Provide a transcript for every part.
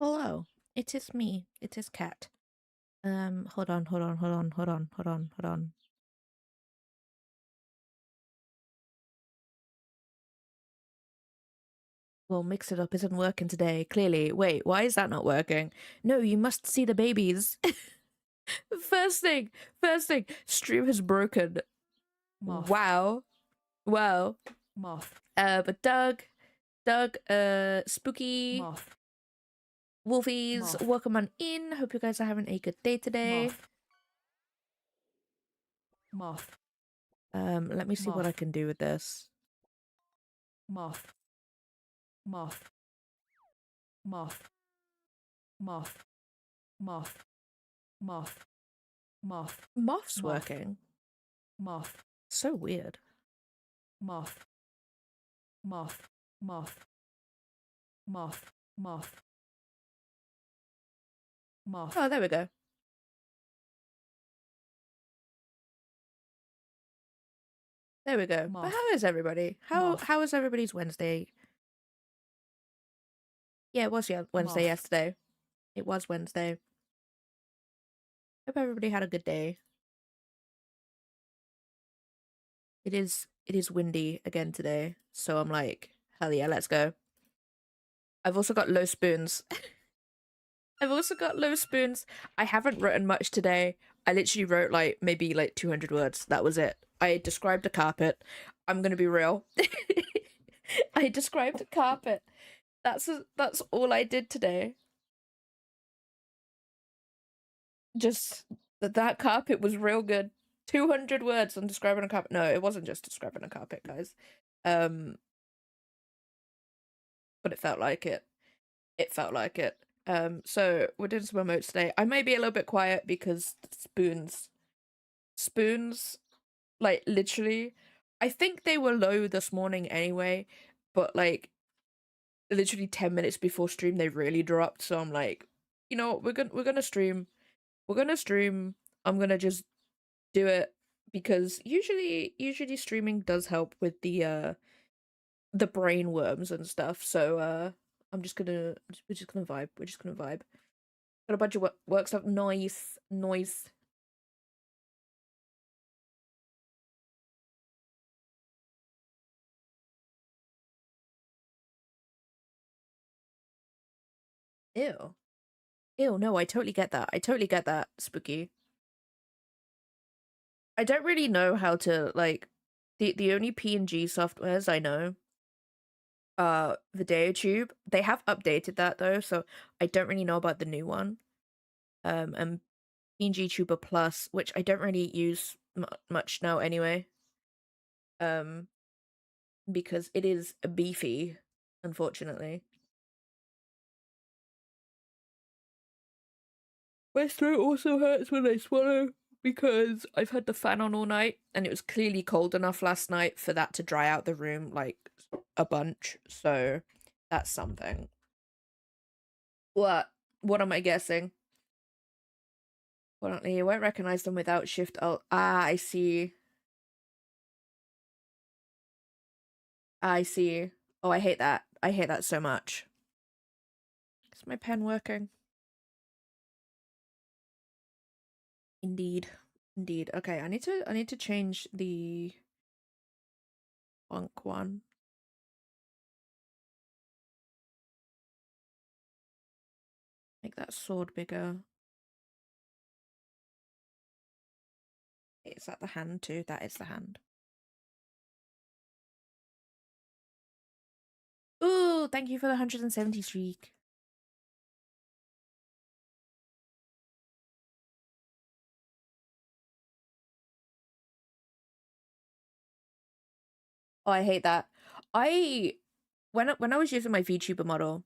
Hello, it is me. It is Cat. Hold on. Well, mix it up isn't working today, clearly. Wait, why is that not working? No, you must see the babies. First thing, first thing, stream has broken. Moth. Wow. Wow. Moth. But Doug, Spooky, Moth. Wolfies, Moth. welcome on in. Hope you guys are having a good day today. Moth. Moth. Let me see what I can do with this. Moth. Moth. Moth. Moth. Moth. Moth. Moth. Moth's working. Moth. So weird. Moth. Moth. Moth. Moth. Moth. Moth. Oh, there we go. There we go. Moth. But how is everybody? How was everybody's Wednesday? Yeah, it was Wednesday yesterday. It was Wednesday. Hope everybody had a good day. It is windy again today, so I'm like, hell yeah, let's go. I've also got low spoons. I haven't written much today. I literally wrote like maybe like 200 words. That was it. I described a carpet. I'm gonna be real. I described a carpet. That's all I did today. Just that carpet was real good. 200 words on describing a carpet. No, it wasn't just describing a carpet, guys. But it felt like it. It felt like it. So we're doing some emotes today. I may be a little bit quiet because spoons, like literally, I think they were low this morning anyway, but like literally 10 minutes before stream they really dropped. So I'm like, you know, we're gonna stream. We're gonna stream. I'm gonna just do it because usually streaming does help with the brain worms and stuff. So we're just gonna vibe. We're just gonna vibe. Got a bunch of work stuff. Noise. Ew. No, I totally get that. Spooky. I don't really know how to like the only PNG softwares I know VideoTube. They have updated that though, so I don't really know about the new one. And PNG Tuber Plus, which I don't really use much now anyway. Because it is beefy, unfortunately. My throat also hurts when I swallow because I've had the fan on all night and it was clearly cold enough last night for that to dry out the room like a bunch. So that's something. What? What am I guessing? Well, you won't recognize them without Shift Alt. Ah, I see. I see. Oh, I hate that. I hate that so much. Is my pen working? Indeed. Okay, I need to change the funk one. Make that sword bigger. Is that the hand too? That is the hand. Ooh, thank you for the 170 streak. Oh, I hate that. When I was using my VTuber model,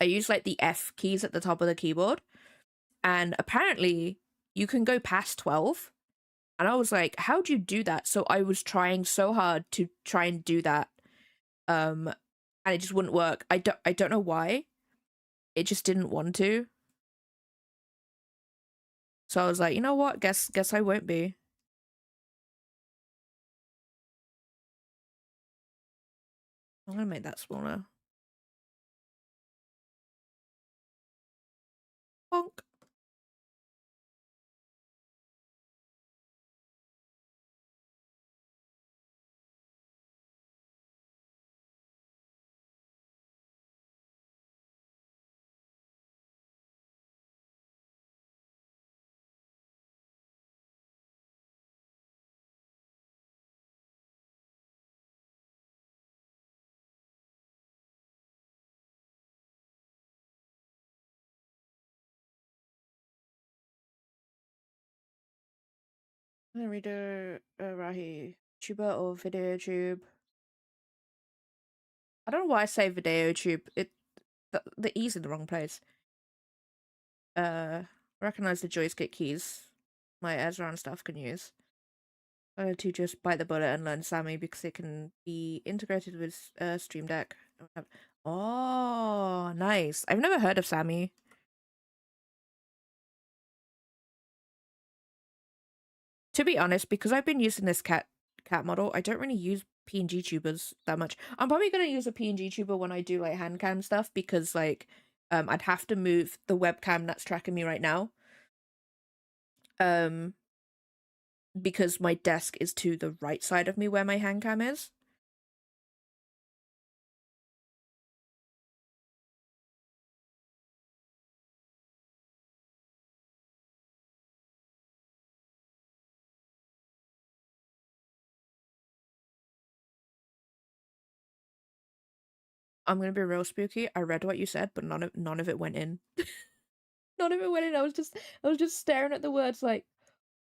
I used like the F keys at the top of the keyboard, and apparently you can go past 12. And I was like, how do you do that? So I was trying so hard to try and do that. And it just wouldn't work. I don't know why. It just didn't want to. So I was like, you know what? Guess I won't be. I'm gonna make that smaller. Bonk. I'm gonna read Rahi. Tuber or video tube? I don't know why I say video tube. The E's in the wrong place. Uh, recognize the joystick keys my Ezra and stuff can use. To just bite the bullet and learn Sammy because it can be integrated with Stream Deck. Oh, nice. I've never heard of Sammy. To be honest, because I've been using this cat model, I don't really use PNG tubers that much. I'm probably gonna use a PNG tuber when I do like hand cam stuff because like I'd have to move the webcam that's tracking me right now. Um because my desk is to the right side of me where my hand cam is. I'm gonna be real spooky. I read what you said, but none of it went in. None of it went in. I was just staring at the words like,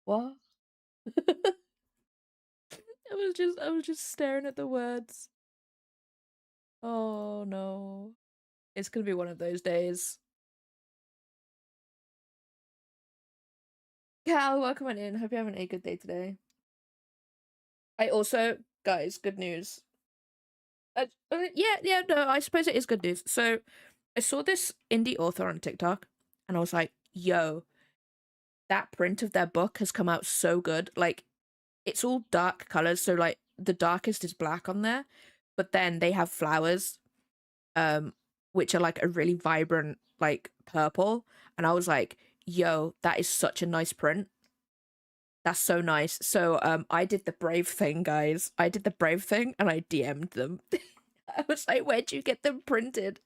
what? I was just staring at the words. Oh no. It's gonna be one of those days. Cal, welcome on in. Hope you're having a good day today. I also, guys, good news. Yeah, no, I suppose it is good news. So, I saw this indie author on TikTok, and I was like, yo, that print of their book has come out so good. Like, it's all dark colors, so like the darkest is black on there, but then they have flowers, um, which are like a really vibrant like purple, and I was like, yo, that is such a nice print. That's so nice. So I did the brave thing, guys. I did the brave thing and I DM'd them. I was like, where'd you get them printed?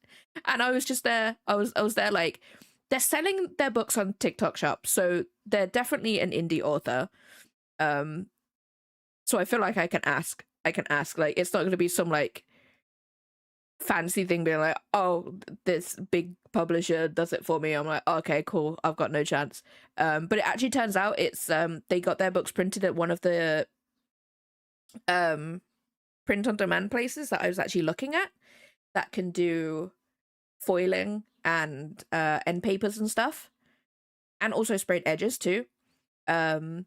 And I was just there. I was there like they're selling their books on TikTok shop, so they're definitely an indie author. Um so I feel like I can ask. I can ask. Like it's not gonna be some like fancy thing being like, oh, this big publisher does it for me. I'm like, okay, cool. I've got no chance. But it actually turns out it's they got their books printed at one of the print on demand places that I was actually looking at that can do foiling and end papers and stuff, and also sprayed edges too. Um,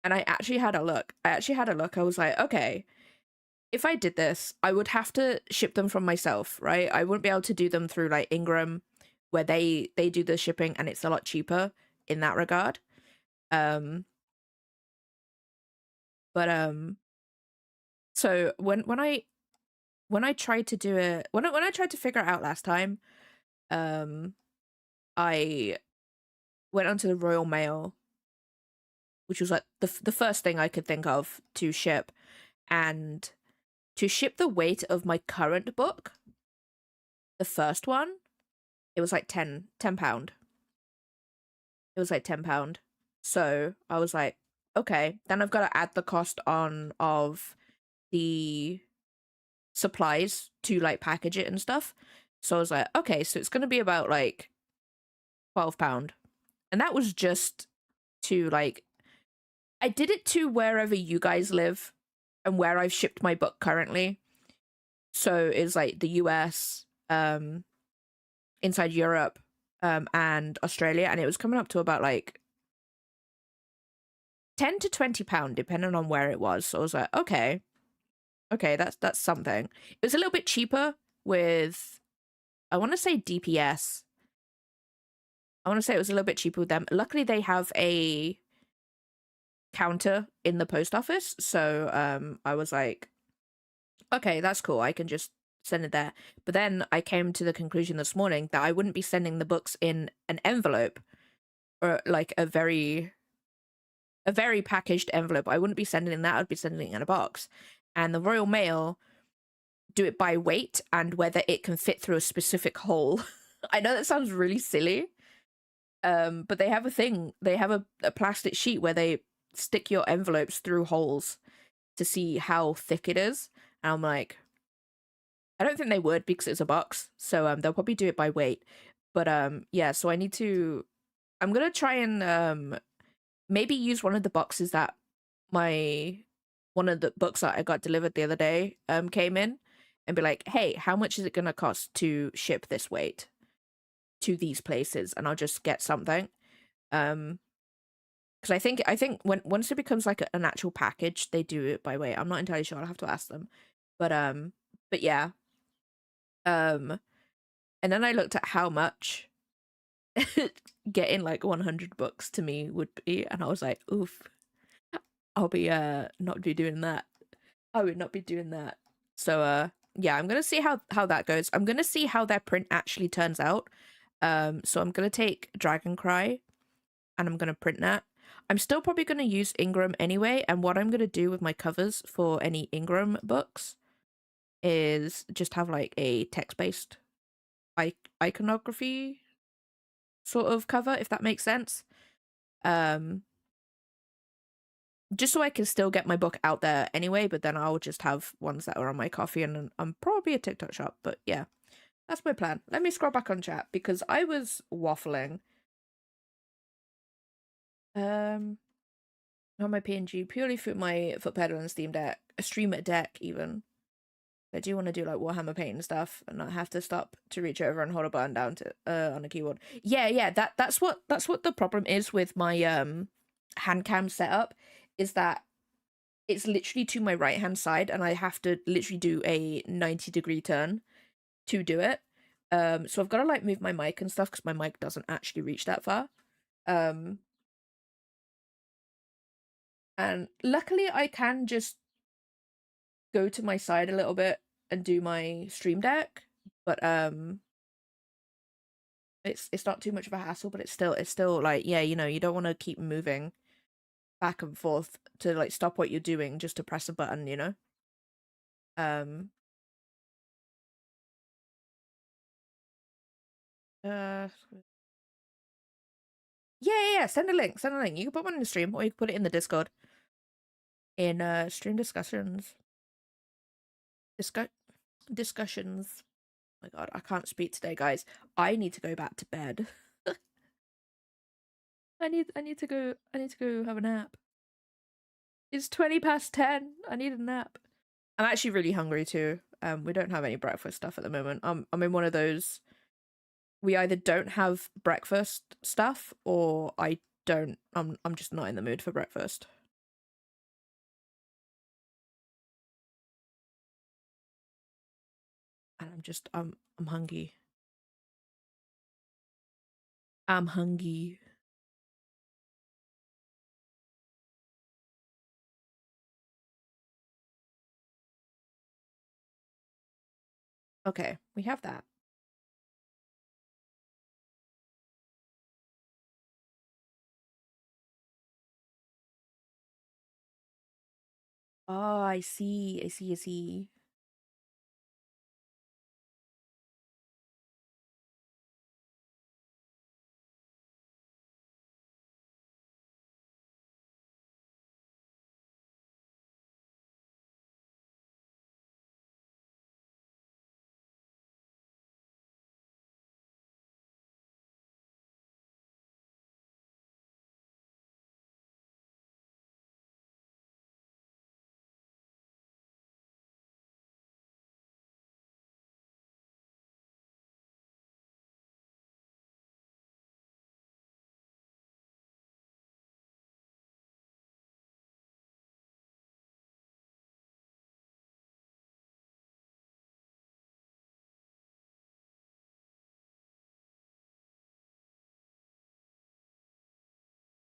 and I actually had a look. I was like, okay, if I did this, I would have to ship them from myself, right? I wouldn't be able to do them through like Ingram, where they do the shipping and it's a lot cheaper in that regard. Um, but so when I tried to do it, when I tried to figure it out last time, um, I went onto the Royal Mail, which was like the first thing I could think of to ship, and to ship the weight of my current book, the first one, it was like £10. It was like £10. So I was like, okay, then I've got to add the cost on of the supplies to like package it and stuff. So I was like, okay, so it's gonna be about like £12. And that was just to like I did it to wherever you guys live and where I've shipped my book currently. So it's like the US, inside Europe, and Australia, and it was coming up to about like £10 to £20 depending on where it was. So I was like, okay, that's something. It was a little bit cheaper with, I want to say DPS. I want to say it was a little bit cheaper with them. Luckily, they have a counter in the post office, so I was like, okay, that's cool. I can just send it there. But then I came to the conclusion this morning that I wouldn't be sending the books in an envelope or like a very packaged envelope. I wouldn't be sending in that. I'd be sending it in a box. And the Royal Mail do it by weight and whether it can fit through a specific hole. I know that sounds really silly. But they have a thing. They have a plastic sheet where they stick your envelopes through holes to see how thick it is. And I'm like, I don't think they would because it's a box. So they'll probably do it by weight. But yeah, so I'm gonna try and maybe use one of the boxes that my one of the books that I got delivered the other day came in and be like, hey, how much is it gonna cost to ship this weight to these places? And I'll just get something. Um because I think when once it becomes like an actual package, they do it by weight. I'm not entirely sure. I'll have to ask them. But yeah. Um and then I looked at how much getting like 100 books to me would be, and I was like, oof, I'll be not be doing that. I would not be doing that. So yeah, I'm gonna see how that goes. I'm gonna see how their print actually turns out. So I'm gonna take Dragon Cry and I'm gonna print that. I'm still probably gonna use Ingram anyway, and what I'm gonna do with my covers for any Ingram books is just have like a text-based iconography sort of cover, if that makes sense. Um just so I can still get my book out there anyway, but then I'll just have ones that are on my coffee and I'm probably a TikTok shop. But yeah, that's my plan. Let me scroll back on chat because I was waffling. Um, on my PNG purely for my foot pedal and Steam Deck, a stream at deck even. I do want to do like Warhammer paint and stuff and not have to stop to reach over and hold a button down to on a keyboard. Yeah, that's what the problem is with my hand cam setup is that it's literally to my right hand side and I have to literally do a 90-degree turn to do it. So I've got to like move my mic and stuff because my mic doesn't actually reach that far. Um, and luckily I can just go to my side a little bit and do my stream deck, but it's not too much of a hassle, but it's still like, yeah, you don't want to keep moving back and forth to like stop what you're doing just to press a button. Um uh yeah, send a link, send a link. You can put one in the stream or you can put it in the Discord. In stream discussions. Discuss discussions. Oh my god, I can't speak today, guys. I need to go back to bed. I need to go have a nap. It's 20 past 10. I need a nap. I'm actually really hungry too. We don't have any breakfast stuff at the moment. I'm in one of those we either don't have breakfast stuff or I'm just not in the mood for breakfast. And I'm hungry. I'm hungry. Okay, we have that. Oh, I see.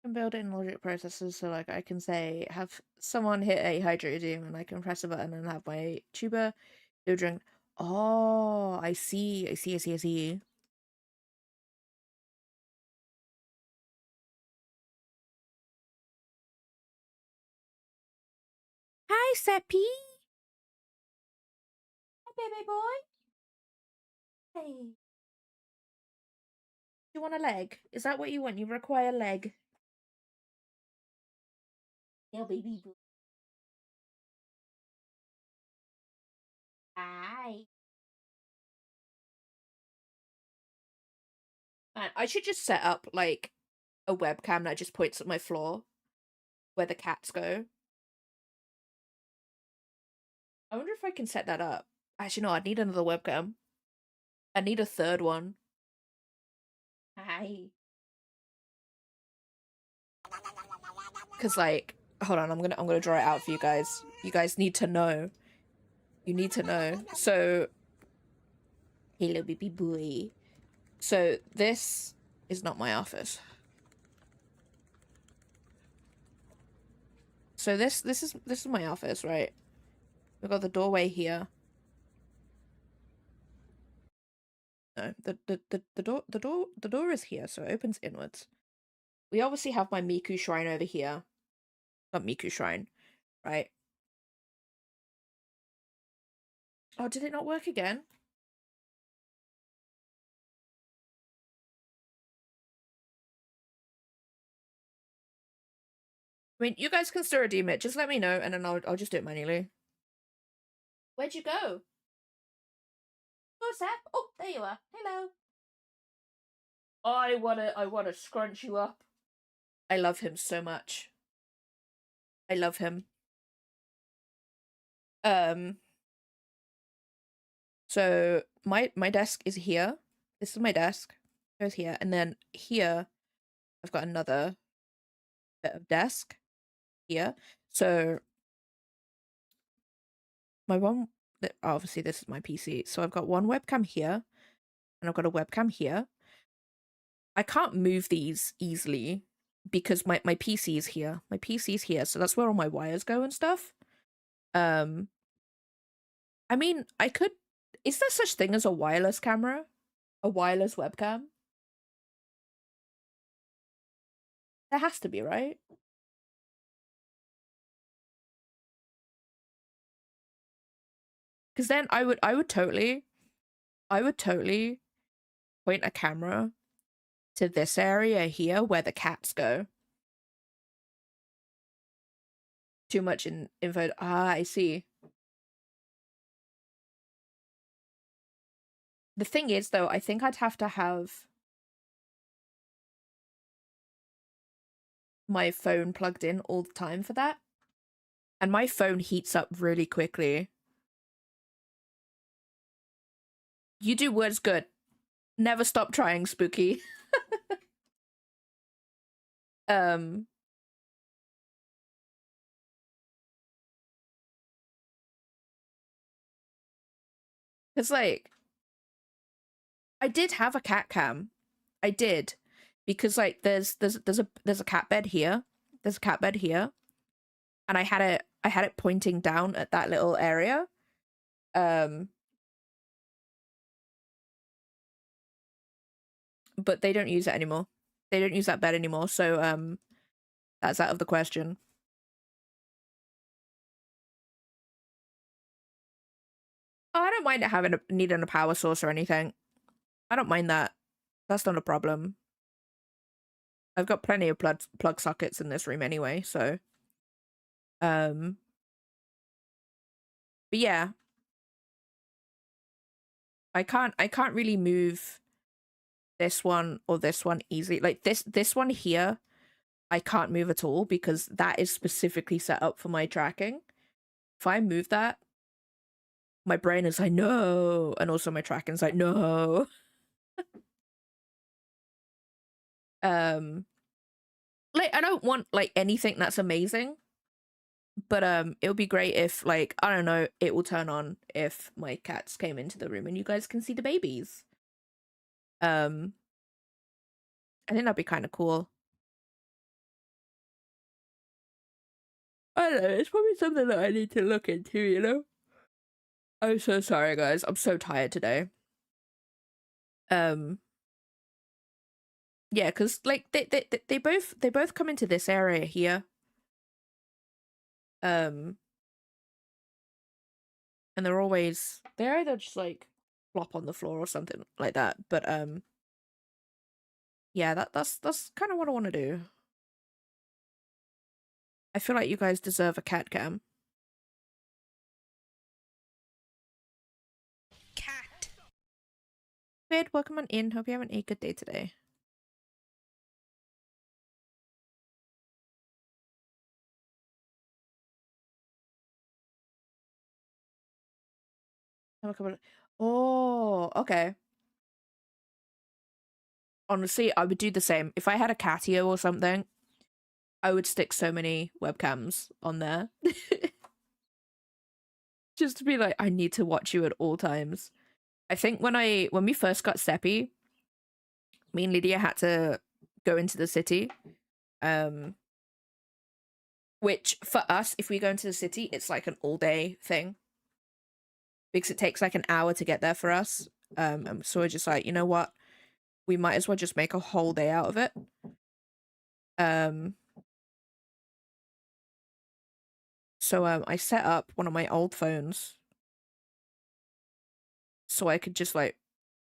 Can build in logic processors so like I can say have someone hit a hydrogen and I can press a button and have my tuba do a drink. Oh, I see. I see. I see. I see. Hi, Seppi. Hi, baby boy. Hey. You want a leg? Is that what you want? You require a leg. Yeah, baby boy. Hi. Man, I should just set up like a webcam that just points at my floor where the cats go. I wonder if I can set that up. Actually, no, I'd need another webcam. I need a third one. Hi. Cause like, hold on, I'm gonna draw it out for you guys. You guys need to know. You need to know. So, hello, baby boy. So this is not my office. So this is my office, right? We've got the doorway here. No, the door is here, so it opens inwards. We obviously have my Miku shrine over here. Not Miku shrine, right? Oh, did it not work again? I mean, you guys can still redeem it. Just let me know, and then I'll just do it manually. Where'd you go? Oh, Sap. Oh, there you are. Hello. I wanna scrunch you up. I love him so much. I love him. Um, so my desk is here. This is my desk. Goes here, and then here I've got another bit of desk here. So my one, obviously this is my PC. So I've got one webcam here, and I've got a webcam here. I can't move these easily because my PC is here. My PC is here, so that's where all my wires go and stuff. Um, I mean, I could. Is there such thing as a wireless camera? A wireless webcam? There has to be, right? Because then I would totally point a camera to this area here where the cats go. Too much in info. Ah, I see. The thing is, though, I think I'd have to have my phone plugged in all the time for that. And my phone heats up really quickly. You do words good. Never stop trying, Spooky. um, it's like I did have a cat cam. I did. Because like there's a cat bed here. There's a cat bed here. And I had it pointing down at that little area. Um but they don't use it anymore. They don't use that bed anymore, so that's out of the question. Oh, I don't mind it having needing a power source or anything. I don't mind that. That's not a problem. I've got plenty of plug sockets in this room anyway, so um but yeah, I can't really move this one or this one easily. Like this one here, I can't move at all because that is specifically set up for my tracking. If I move that, my brain is like no, and also my tracking's like no. Um like I don't want like anything that's amazing, but it would be great if like I don't know, it will turn on if my cats came into the room and you guys can see the babies. Um I think that'd be kind of cool. I don't know, it's probably something that I need to look into, you know? I'm so sorry, guys. I'm so tired today. Um, yeah, because like they both come into this area here. Um, and they're either just like flop on the floor or something like that. But yeah, that's kind of what I want to do. I feel like you guys deserve a cat cam. Cat. Vid, welcome on in. Hope you're having a good day today. Have a couple. Oh, okay. Honestly, I would do the same. If I had a Catio or something, I would stick so many webcams on there. Just to be like, I need to watch you at all times. I think when we first got Seppi, me and Lydia had to go into the city. Which for us, if we go into the city, it's like an all day thing. Because it takes like an hour to get there for us. And so we're just like, you know what? We might as well just make a whole day out of it. Um so I set up one of my old phones so I could just like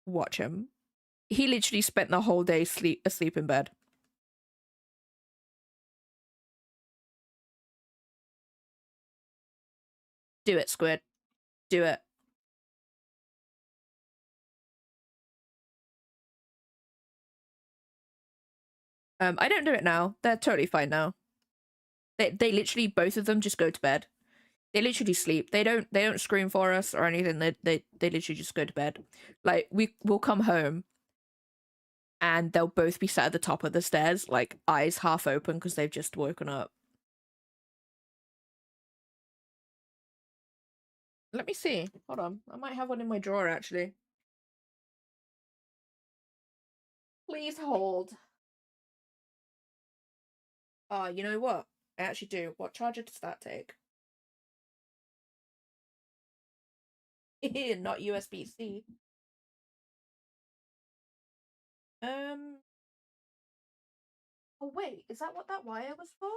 watch him. He literally spent the whole day asleep in bed. Do it, Squid. Do it. I don't do it now. They're totally fine now. They literally both of them just go to bed. They literally sleep. They don't scream for us or anything. They literally just go to bed. Like we will come home and they'll both be sat at the top of the stairs, like eyes half open because they've just woken up. Let me see. Hold on. I might have one in my drawer actually. Please hold. You know what? I actually do. What charger does that take? Not USB-C. Um. Oh wait, is that what that wire was for?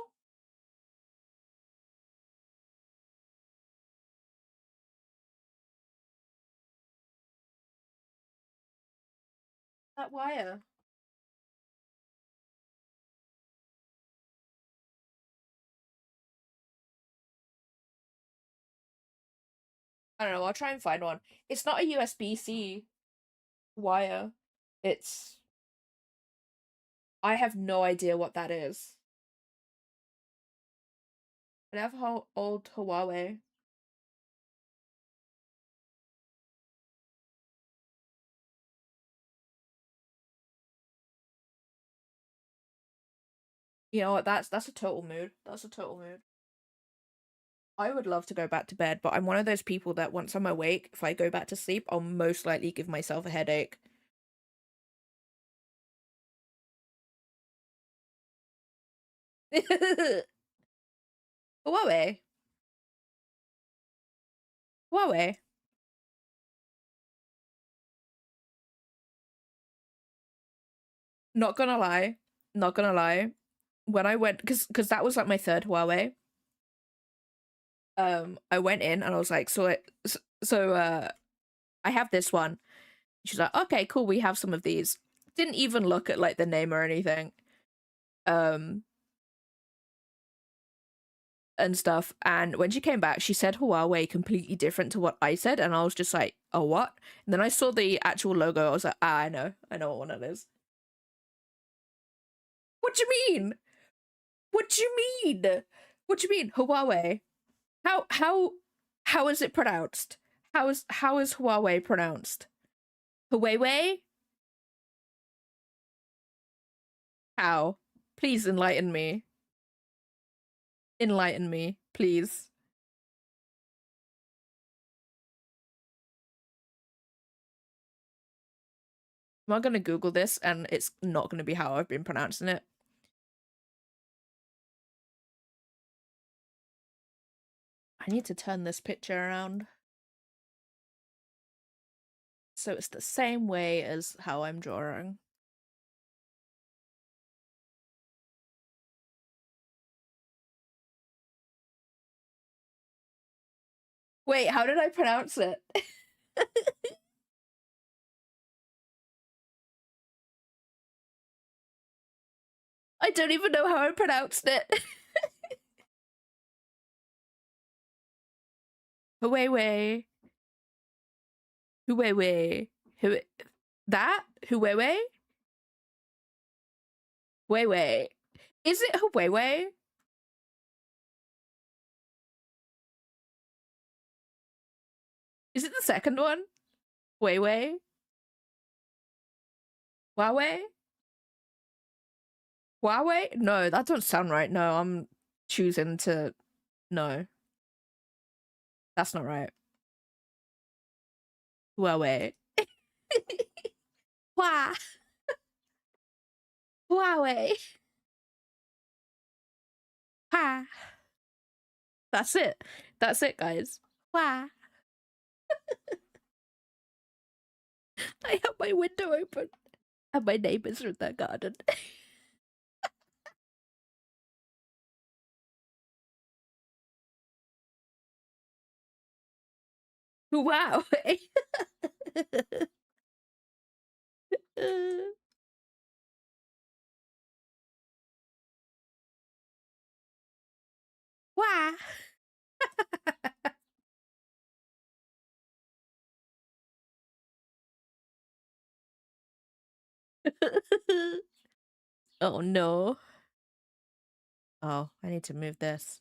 That wire. I don't know. I'll try and find one. It's not a USB-C wire. It's. I have no idea what that is. I have old Huawei. You know what? That's a total mood. That's a total mood. I would love to go back to bed, but I'm one of those people that once I'm awake, if I go back to sleep, I'll most likely give myself a headache. Huawei. Huawei. Not gonna lie. Not gonna lie. When I went, because that was like my third Huawei. I went in and I was like, I have this one. She's like, okay, cool, we have some of these. Didn't even look at like the name or anything. Um, and stuff. And when she came back, she said Huawei completely different to what I said, and I was just like, "Oh, what?" And then I saw the actual logo. I was like, "Ah, I know what one it is." What do you mean? What do you mean? What do you mean, Huawei? How is it pronounced? How is Huawei pronounced? Huawei? How? Please enlighten me. Enlighten me, please. I'm not gonna Google this, and it's not gonna be how I've been pronouncing it. I need to turn this picture around. So it's the same way as how I'm drawing. Wait, how did I pronounce it? I don't even know how I pronounced it. Huawei. Huawei. Hu that? Huawei? Huawei. Is it Huawei? Is it the second one? Huawei? Huawei? Huawei? No, that doesn't sound right. No, I'm choosing to. No, that's not right. Huawei. Hua. Huawei. Ha. That's it. That's it, guys. Hua. I have my window open and my neighbors are in their garden. Wow. Wow. Oh no. Oh, I need to move this.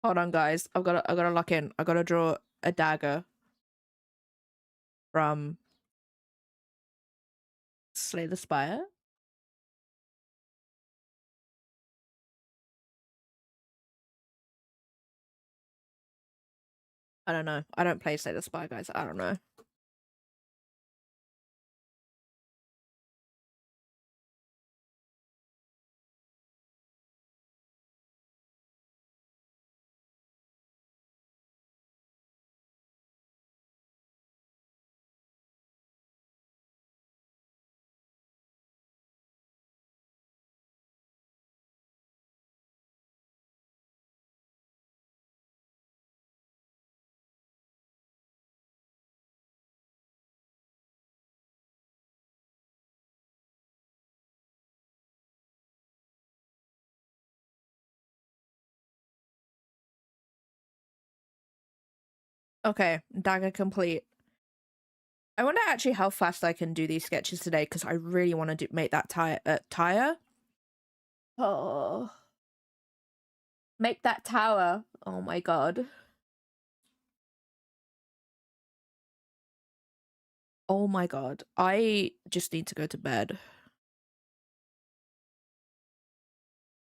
Hold on, guys. I gotta lock in. I gotta draw a dagger from Slay the Spire. I don't know. I don't play Slay the Spire, guys. I don't know. Okay, dagger complete. I wonder actually how fast I can do these sketches today because I really want to make that tire. Oh, make that tower. Oh my god. Oh my god. I just need to go to bed.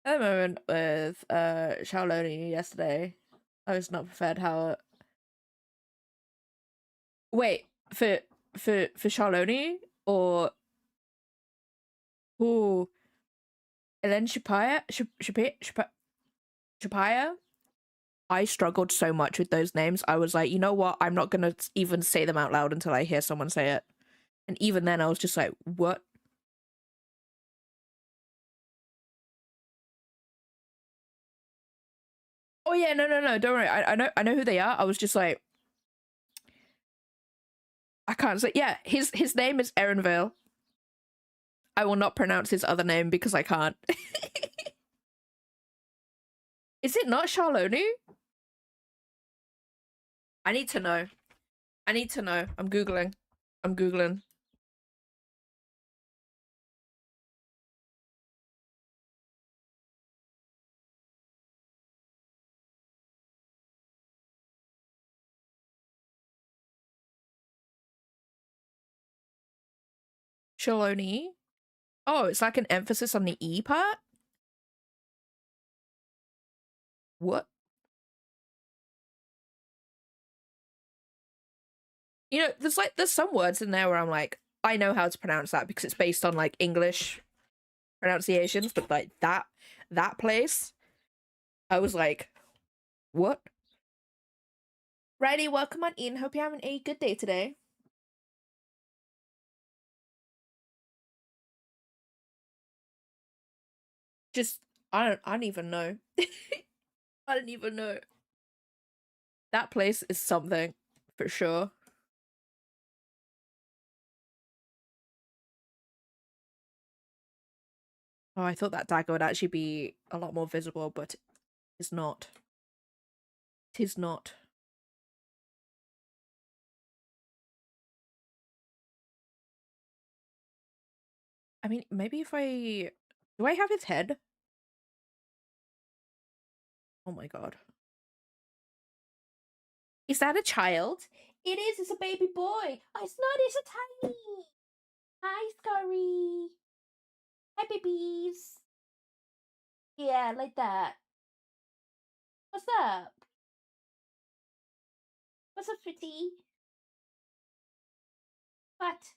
I had a moment with Shaoloni yesterday. I was not prepared how. Wait, for Charloni or who? Ellen Shapaya. I struggled so much with those names. I was like, you know what? I'm not gonna even say them out loud until I hear someone say it. And even then, I was just like, what? Oh yeah, no. Don't worry. I know who they are. I was just like, I can't say. Yeah, his name is Erinvale. I will not pronounce his other name because I can't. Is it not Charloni? I need to know. I need to know. I'm googling. I'm googling. Shaloni. Oh, it's like an emphasis on the E part? What? You know, there's some words in there where I'm like, I know how to pronounce that because it's based on like English pronunciations, but like that place, I was like, what? Righty, welcome on in. Hope you're having a good day today. Just I don't even know. I don't even know. That place is something for sure. Oh, I thought that dagger would actually be a lot more visible, but it's not. Tis not. I mean, maybe if I do I have his head? Oh my god. Is that a child? It is, it's a baby boy. Oh, it's not, it's a tiny. Hi, Scurry. Hi, babies. Yeah, like that. What's up? What's up, sweetie? What? Is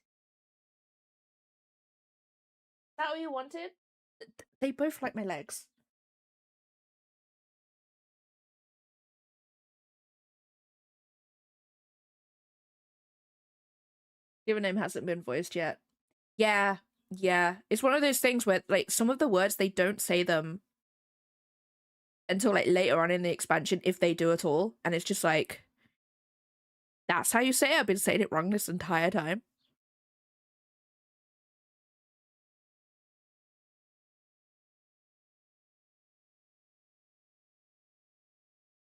that what you wanted? They both like my legs. Given name hasn't been voiced yet. Yeah, yeah. It's one of those things where, like, some of the words, they don't say them until, like, later on in the expansion, if they do at all. And it's just like, that's how you say it. I've been saying it wrong this entire time.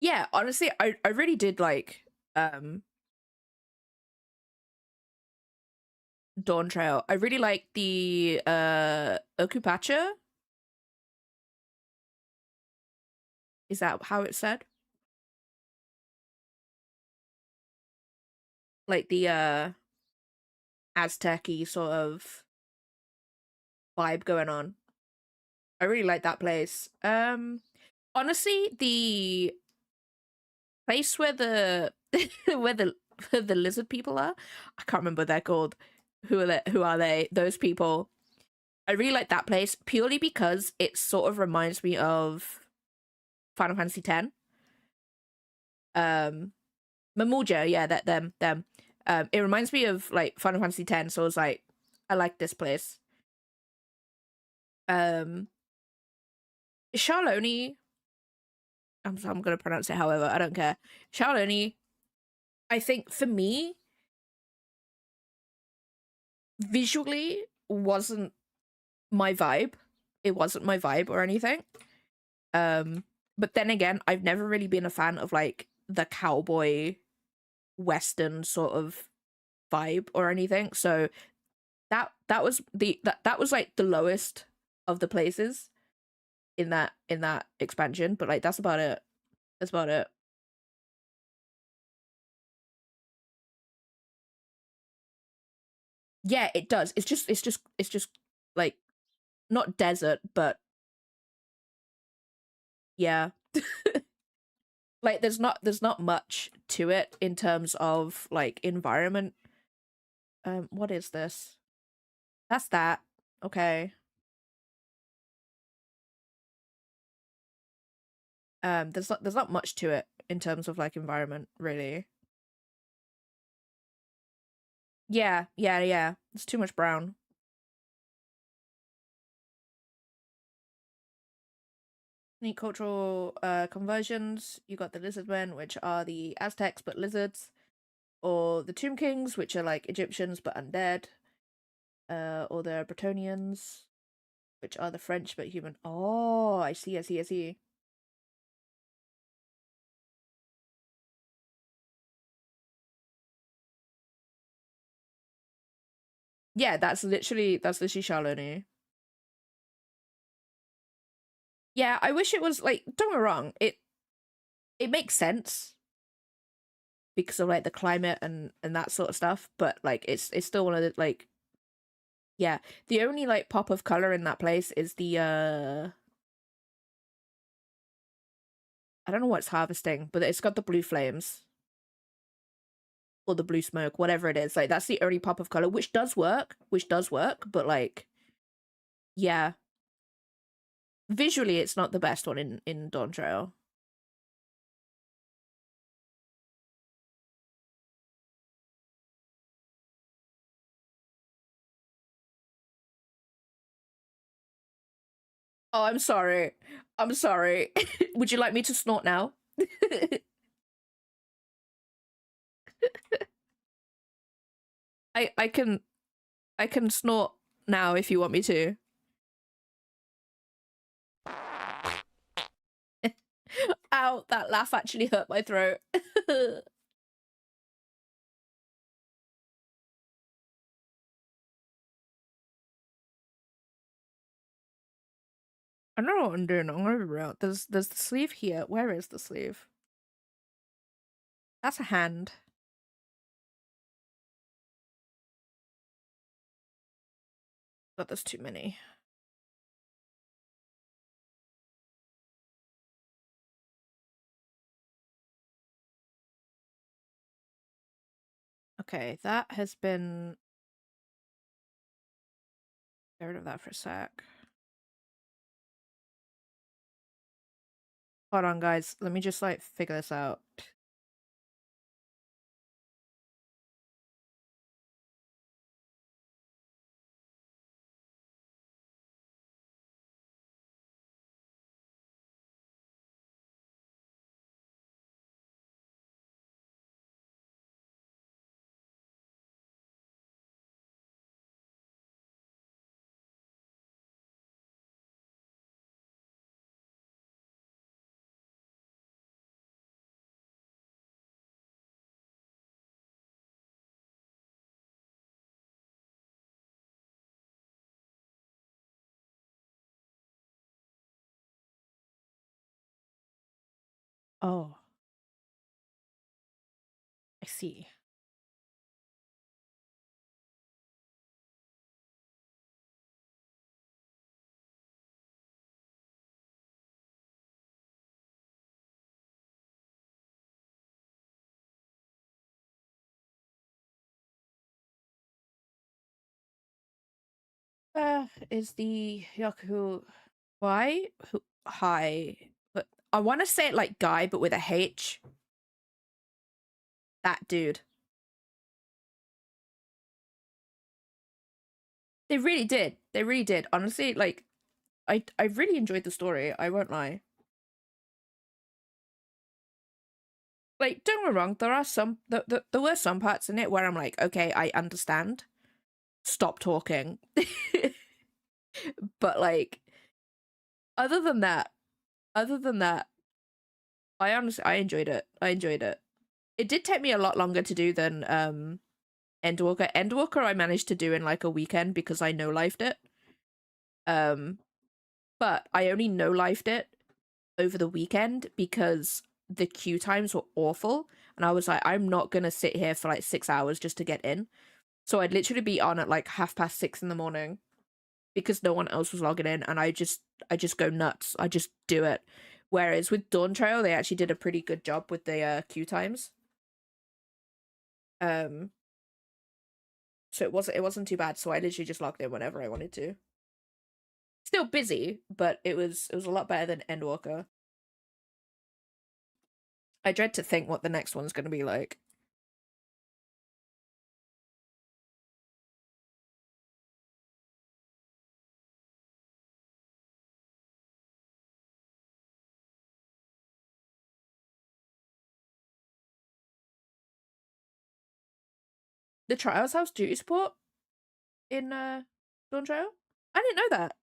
Yeah, honestly, I really did like Dawn Trail. I really like the Okupacha. Is that how it's said? Like the Aztec-y sort of vibe going on. I really like that place. Honestly, the place where the where the lizard people are, I can't remember what they're called. Who are they? Who are they? Those people. I really like that place purely because it sort of reminds me of Final Fantasy X. Um, Mamuja, yeah, that them. It reminds me of like Final Fantasy X, so I was like, I like this place. Um, Charlone, I'm gonna pronounce it however, I don't care. Charlone, I think for me, visually wasn't my vibe. It wasn't my vibe or anything. Um, but then again, I've never really been a fan of like the cowboy western sort of vibe or anything. So that was that was like the lowest of the places in that expansion. But like that's about it. That's about it. Yeah, it does. It's just like not desert, but yeah. Like there's not much to it in terms of like environment. What is this? That's that. Okay. There's not much to it in terms of like environment, really. Yeah, yeah, yeah. It's too much brown. Neat cultural conversions. You got the lizardmen, which are the Aztecs but lizards, or the Tomb Kings, which are like Egyptians but undead, or the Bretonians, which are the French but human. Oh, I see, I see, I see. Yeah, that's literally Charlone. Yeah, I wish it was like, don't get me wrong, it makes sense because of like the climate and that sort of stuff, but like it's still one of the like yeah, the only like pop of color in that place is the I don't know what's harvesting, but it's got the blue flames or the blue smoke, whatever it is. Like that's the only pop of color, which does work, but like yeah, visually it's not the best one in Dawn Trail. Oh, I'm sorry. I'm sorry. Would you like me to snort now? I can snort now if you want me to. Ow, that laugh actually hurt my throat. I don't know what I'm doing. I'm gonna be real. There's the sleeve here. Where is the sleeve? That's a hand. But there's too many. Okay, that has been... Get rid of that for a sec. Hold on, guys. Let me just, like, figure this out. Oh, I see. Is the Yaku... Why? Who... Hi. But I want to say it like guy, but with a H. That dude. They really did. They really did. Honestly, like, I really enjoyed the story. I won't lie. Like, don't get me wrong. There are some... There were some parts in it where I'm like, okay, I understand. Stop talking. But, like, other than that, other than that, I honestly... I enjoyed it. I enjoyed it. It did take me a lot longer to do than, Endwalker. Endwalker I managed to do in, like, a weekend because I no-lifed it. But I only no-lifed it over the weekend because the queue times were awful. And I was like, I'm not gonna sit here for like 6 hours just to get in. So I'd literally be on at like 6:30 in the morning because no one else was logging in, and I just go nuts. I just do it. Whereas with Dawn Trail, they actually did a pretty good job with the queue times. Um so it wasn't too bad, so I literally just logged in whenever I wanted to. Still busy, but it was a lot better than Endwalker. I dread to think what the next one's gonna be like. The Trials House duty support in Dawn Trail? I didn't know that.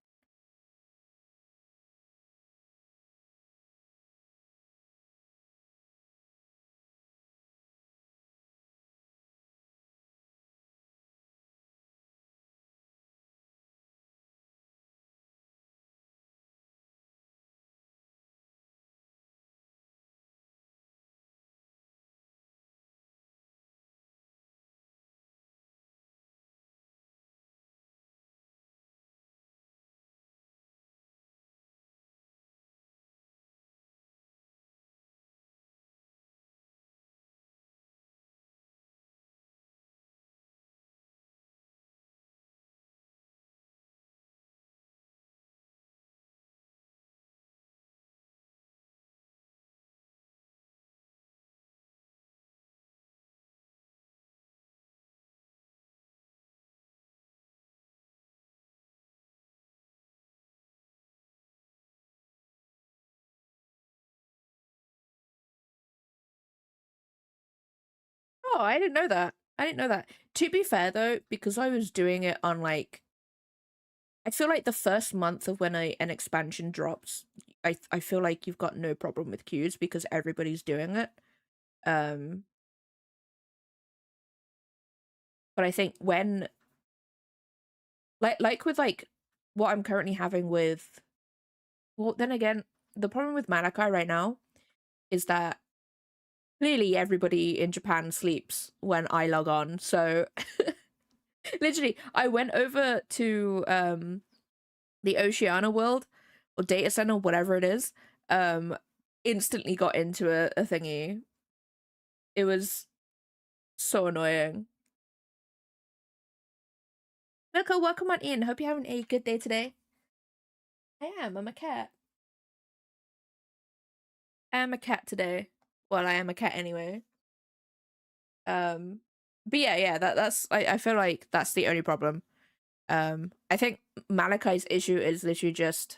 Oh, I didn't know that. I didn't know that. To be fair though, because I was doing it on like, I feel like the first month of when an expansion drops, I feel like you've got no problem with queues because everybody's doing it. Um, but I think when like with like what I'm currently having with, well, then again, the problem with Malachi right now is that clearly everybody in Japan sleeps when I log on. So literally, I went over to the Oceania world or data center, whatever it is. Um, instantly got into a thingy. It was so annoying. Milko, welcome on in. Hope you're having a good day today. I am. I'm a cat. I am a cat today. Well, I am a cat anyway. Um, but yeah, that's I feel like that's the only problem. I think Malachi's issue is literally just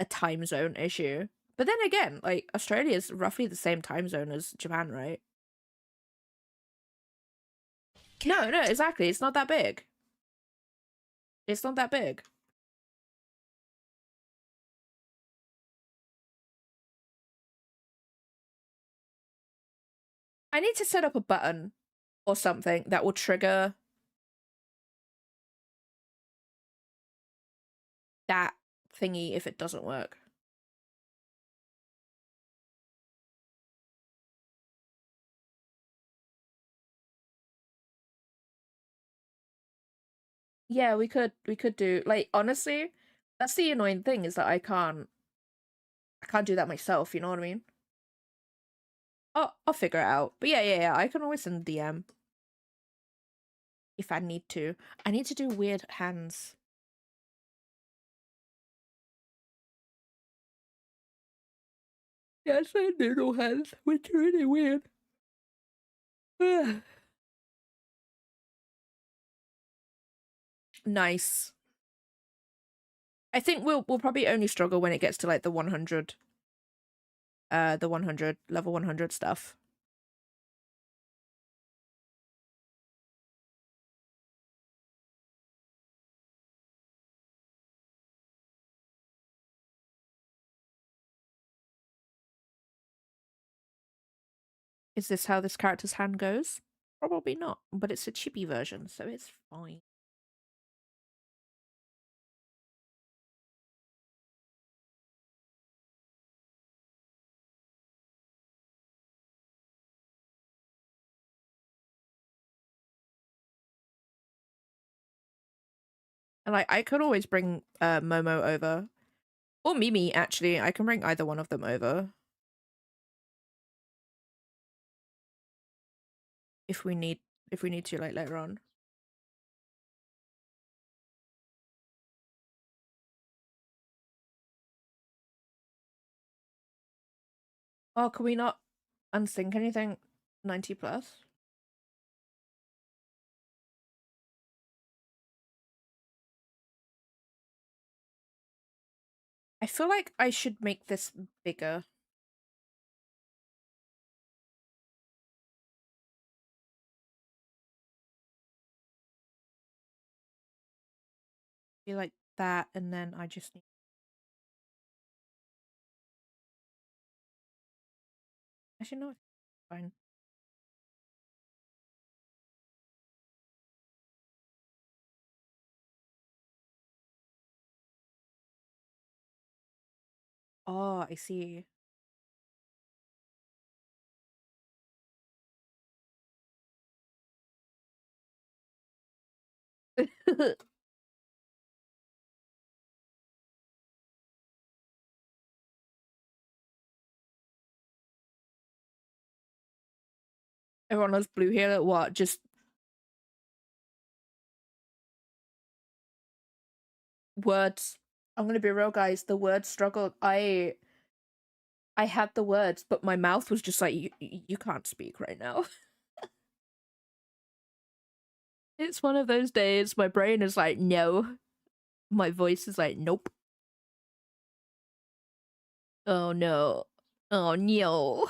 a time zone issue. But then again, like Australia is roughly the same time zone as Japan, right? No, exactly. It's not that big. It's not that big. I need to set up a button or something that will trigger that thingy if it doesn't work. Yeah, we could do like honestly, that's the annoying thing is that I can't do that myself, you know what I mean? I'll figure it out. But yeah, I can always send a DM if I need to. I need to do weird hands. Yeah, I say noodle hands, which are really weird. Nice. I think we'll probably only struggle when it gets to like the 100 the 100 level 100 stuff. Is this how this character's hand goes? Probably not, but it's a chibi version, so it's fine. And like I could always bring Momo over. Or Mimi, actually. I can bring either one of them over. If we need to like later on. Oh, can we not unsync anything 90 plus? I feel like I should make this bigger. Be like that, and then I just need. Actually, no, it's fine. Oh, I see. Everyone loves blue here. What? Just words. I'm gonna be real, guys. The word struggled. I had the words, but my mouth was just like, you can't speak right now. It's one of those days. My brain is like, no. My voice is like, nope. Oh no. Oh no.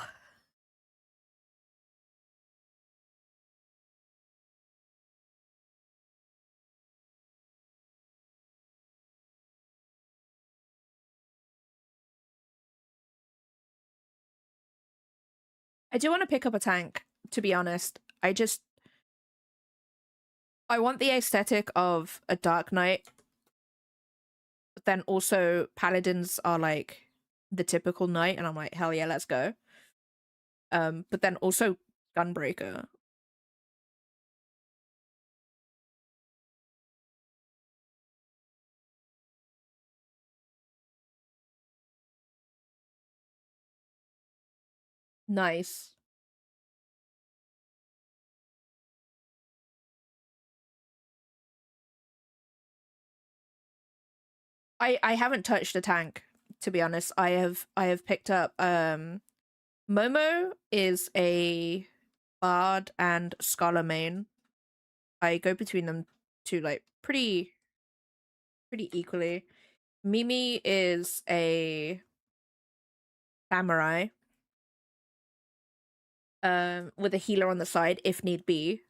I do want to pick up a tank, to be honest. I want the aesthetic of a Dark Knight, but then also paladins are like the typical knight, and I'm like, hell yeah, let's go. But then also Gunbreaker. Nice. I haven't touched a tank, to be honest. I have picked up Momo is a bard and scholar main. I go between them two like pretty equally. Mimi is a samurai with a healer on the side if need be.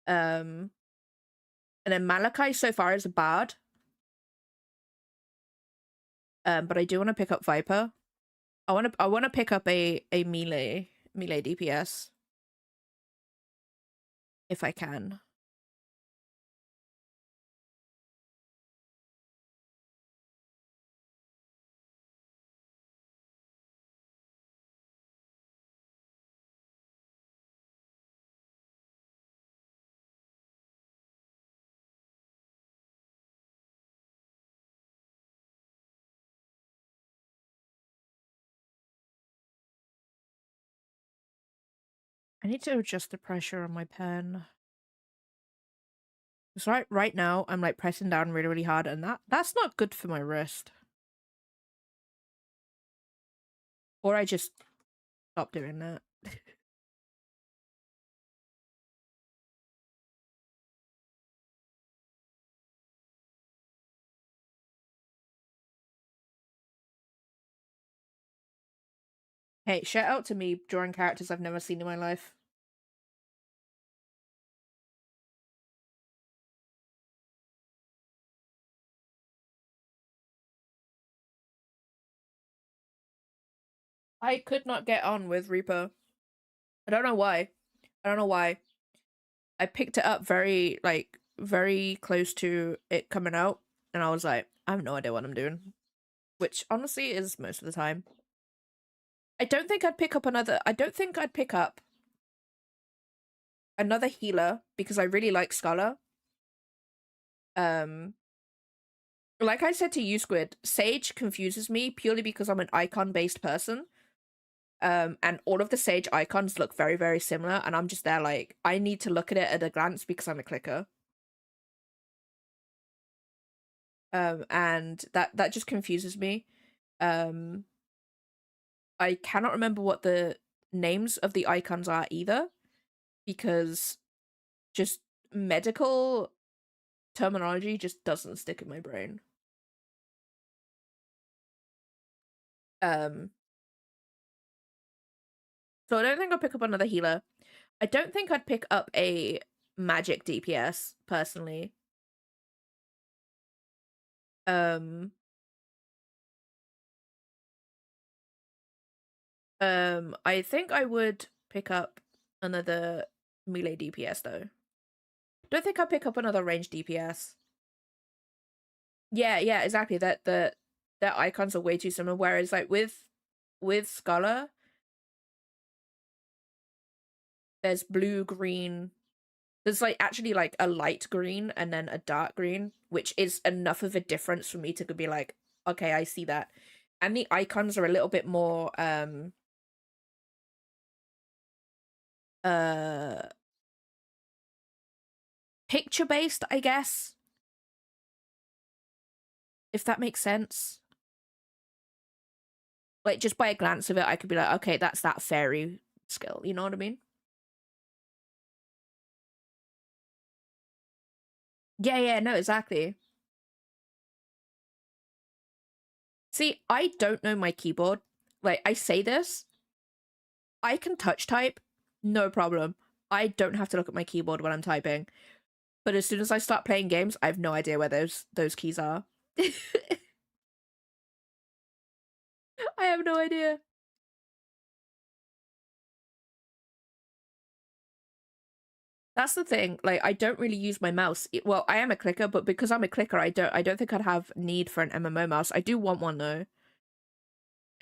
Um and then Malachi so far is a bard. But I do want to pick up Viper. I want to pick up a melee DPS if I can. I need to adjust the pressure on my pen. Because right now I'm like pressing down really hard, and that's not good for my wrist. Or I just stop doing that. Hey, shout out to me drawing characters I've never seen in my life. I could not get on with Reaper. I don't know why. I don't know why. I picked it up very close to it coming out, and I was like, I have no idea what I'm doing. Which honestly is most of the time. I don't think I'd pick up another healer because I really like Scholar. Um like I said to you, Squid, Sage confuses me purely because I'm an icon-based person. And all of the Sage icons look very similar, and I'm just there like, I need to look at it at a glance because I'm a clicker. And that just confuses me. Um, I cannot remember what the names of the icons are either, because just medical terminology just doesn't stick in my brain. Um, so I don't think I'll pick up another healer. I don't think I'd pick up a magic DPS personally. Um, I think I would pick up another melee DPS though. Don't think I'd pick up another range DPS. Yeah, exactly. Their icons are way too similar. Whereas like with Scholar, there's blue, green. There's like actually like a light green and then a dark green, which is enough of a difference for me to be like, okay, I see that. And the icons are a little bit more uh picture based, I guess, if that makes sense. Like just by a glance of it, I could be like, okay, that's that fairy skill. You know what I mean? Yeah, no, exactly. See, I don't know my keyboard. Like, I say this, I can touch type, no problem. I don't have to look at my keyboard when I'm typing. But as soon as I start playing games, I have no idea where those keys are. I have no idea. That's the thing. Like, I don't really use my mouse. Well, I am a clicker, but because I'm a clicker, I don't think I'd have need for an MMO mouse. I do want one though.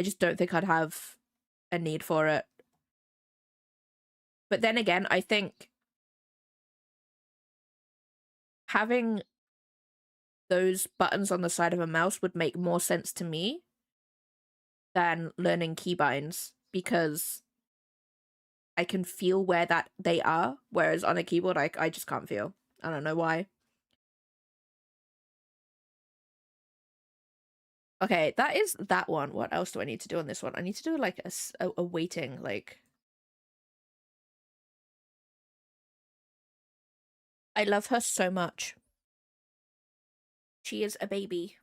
I just don't think I'd have a need for it. But then again, I think having those buttons on the side of a mouse would make more sense to me than learning keybinds because I can feel where that they are, whereas on a keyboard I just can't feel. I don't know why. Okay, that is that one. What else do I need to do on this one? I need to do like a weighting, like I love her so much. She is a baby.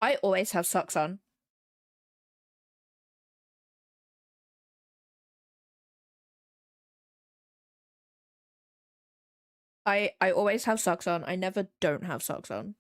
I always have socks on. I always have socks on. I never don't have socks on.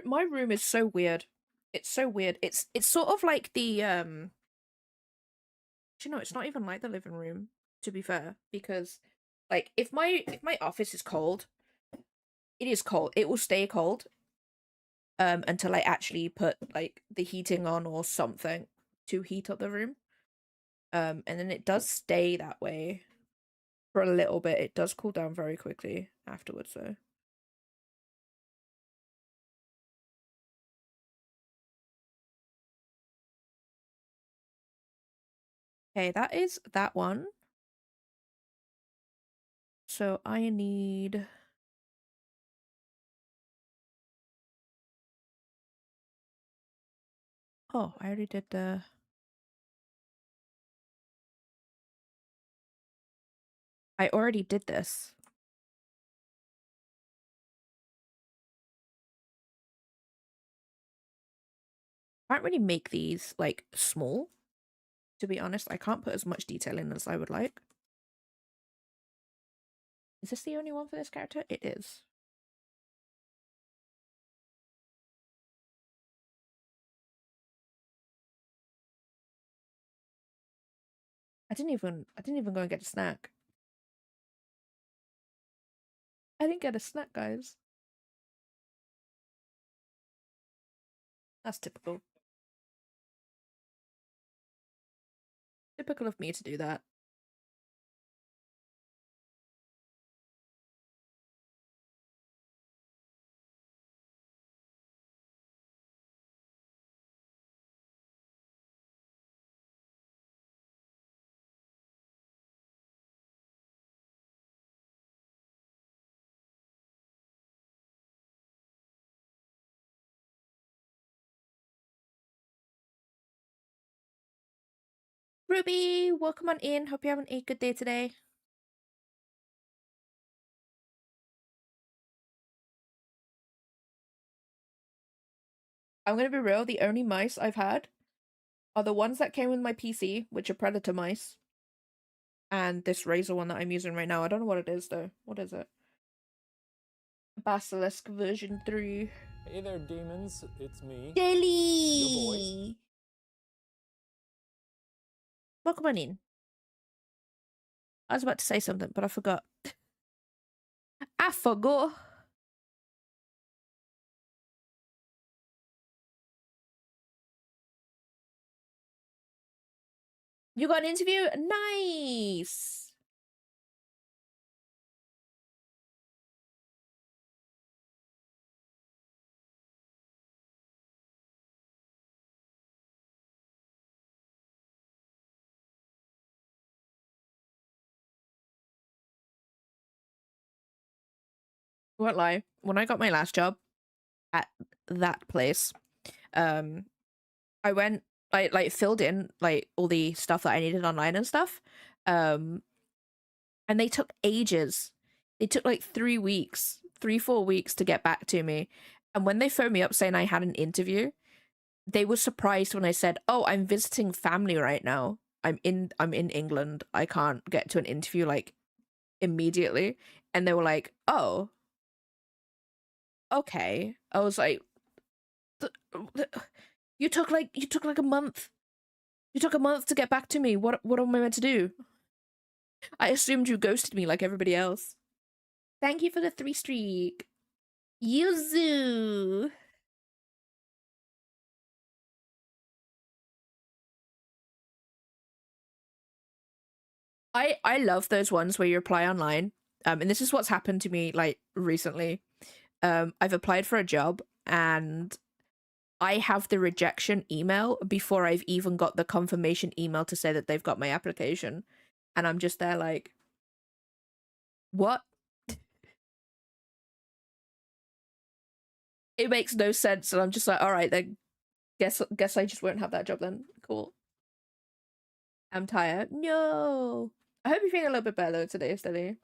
My room is so weird. It's so weird. It's sort of like the do you know, it's not even like the living room, to be fair, because like if my office is cold, it is cold. It will stay cold until I actually put like the heating on or something to heat up the room. And then it does stay that way for a little bit. It does cool down very quickly afterwards though. Okay, that is that one. So I need oh, I already did the I already did this. I can't really make these like small, to be honest. I can't put as much detail in as I would like. Is this the only one for this character? It is. I didn't even go and get a snack. I didn't get a snack, guys. That's typical. Typical of me to do that. Ruby, welcome on in. Hope you're having a good day today. I'm gonna be real, the only mice I've had are the ones that came with my PC, which are predator mice, and this Razer one that I'm using right now. I don't know what it is though. What is it? Basilisk version 3. Hey there, demons. It's me. Jelly! Welcome on in. I was about to say something, but I forgot. I forgot. You got an interview? Nice! Won't lie. When I got my last job at that place, um, I went, I like filled in like all the stuff that I needed online and stuff. Um, and they took ages. It took like 3 weeks, 3, 4 weeks to get back to me. And when they phoned me up saying I had an interview, they were surprised when I said, "Oh, I'm visiting family right now. I'm in England. I can't get to an interview like immediately." And they were like, "Oh, okay." I was like, "You took like a month. You took a month to get back to me. What am I meant to do? I assumed you ghosted me like everybody else." Thank you for the 3 streak. Yuzu. I love those ones where you apply online. And this is what's happened to me like recently. I've applied for a job and I have the rejection email before I've even got the confirmation email to say that they've got my application. And I'm just there like, what? It makes no sense. And I'm just like, all right, then guess I just won't have that job then. Cool. I'm tired. No. I hope you're feeling a little bit better today, Steady.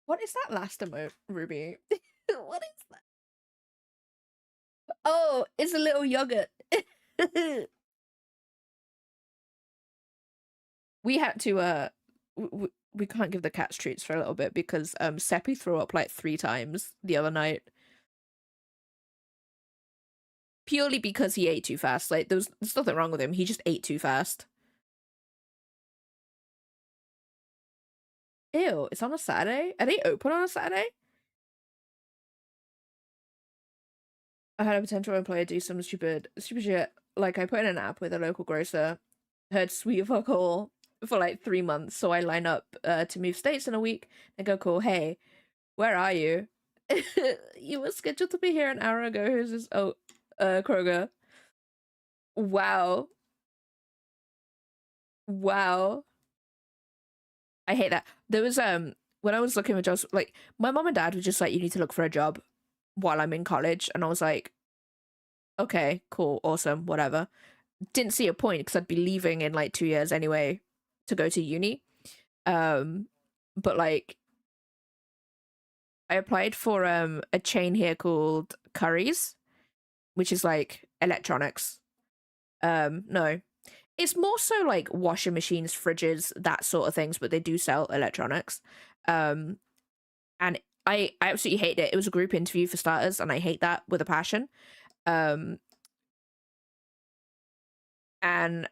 What is that last emote, Ruby? What is that? Oh, it's a little yogurt. We had to we can't give the cats treats for a little bit because Seppi threw up like 3 times the other night. Purely because he ate too fast. Like there's nothing wrong with him. He just ate too fast. Ew, it's on a Saturday? Are they open on a Saturday? I had a potential employer do some stupid shit. Like I put in an app with a local grocer, heard sweet fuck all for like 3 months, so I line up to move states in a week and go, cool, hey, where are you? You were scheduled to be here an hour ago. Who's this? Oh, Kroger. Wow. Wow. I hate that. There was when I was looking for jobs, like my mom and dad were just like, you need to look for a job while I'm in college, and I was like, okay, cool, awesome, whatever. Didn't see a point because I'd be leaving in like 2 years anyway to go to uni. But like I applied for a chain here called Curry's, which is like electronics. No, it's more so like washing machines, fridges, that sort of things, but they do sell electronics. Um, and I absolutely hate it. It was a group interview for starters, and I hate that with a passion. Um, and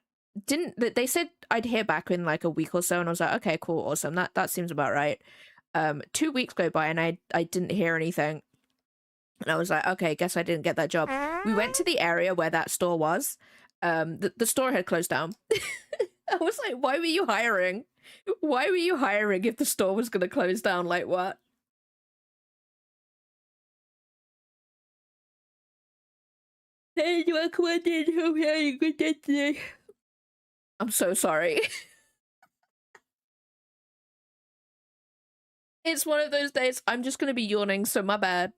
didn't they said I'd hear back in like a week or so, and I was like, okay, cool, awesome. That seems about right. 2 weeks go by, and I didn't hear anything, and I was like, okay, guess I didn't get that job. We went to the area where that store was. The store had closed down. I was like, why were you hiring? Why were you hiring if the store was gonna close down? Like what? Hey, welcome in. Hope you had a good day today. I'm so sorry. It's one of those days. I'm just gonna be yawning, so my bad.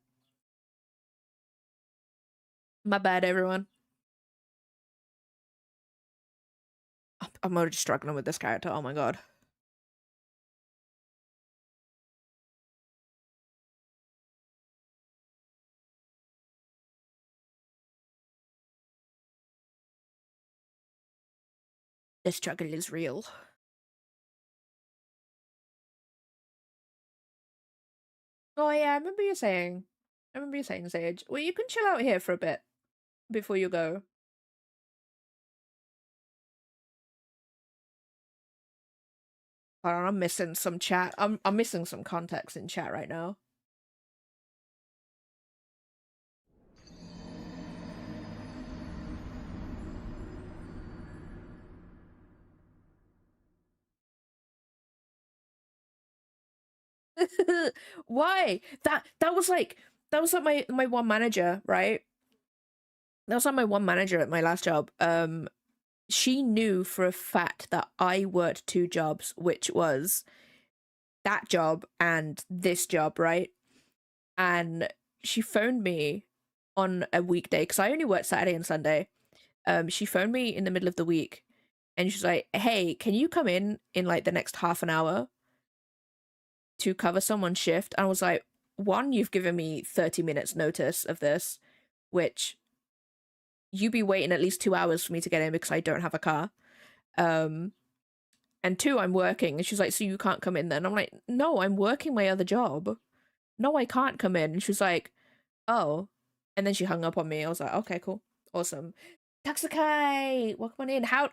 My bad, everyone. I'm already struggling with this character. Oh my god. The struggle is real. Oh yeah, I remember you saying. I remember you saying, Sage. Well, you can chill out here for a bit before you go. Hold on, I'm missing some chat. I'm missing some context in chat right now. Why? That was like my one manager, right? That was like my one manager at my last job. she knew for a fact that I worked 2 jobs, which was that job and this job, right? And she phoned me on a weekday because I only worked Saturday and Sunday. She phoned me in the middle of the week and she's like, "Hey, can you come in like the next half an hour to cover someone's shift?" And I was like, "One, you've given me 30 minutes notice of this, which you be waiting at least 2 hours for me to get in because I don't have a car. Um, and two, I'm working." And she's like, "So you can't come in then?" I'm like, "No, I'm working my other job. No, I can't come in." And she's like, "Oh." And then she hung up on me. I was like, "Okay, cool. Awesome. Taxakai, welcome on in. How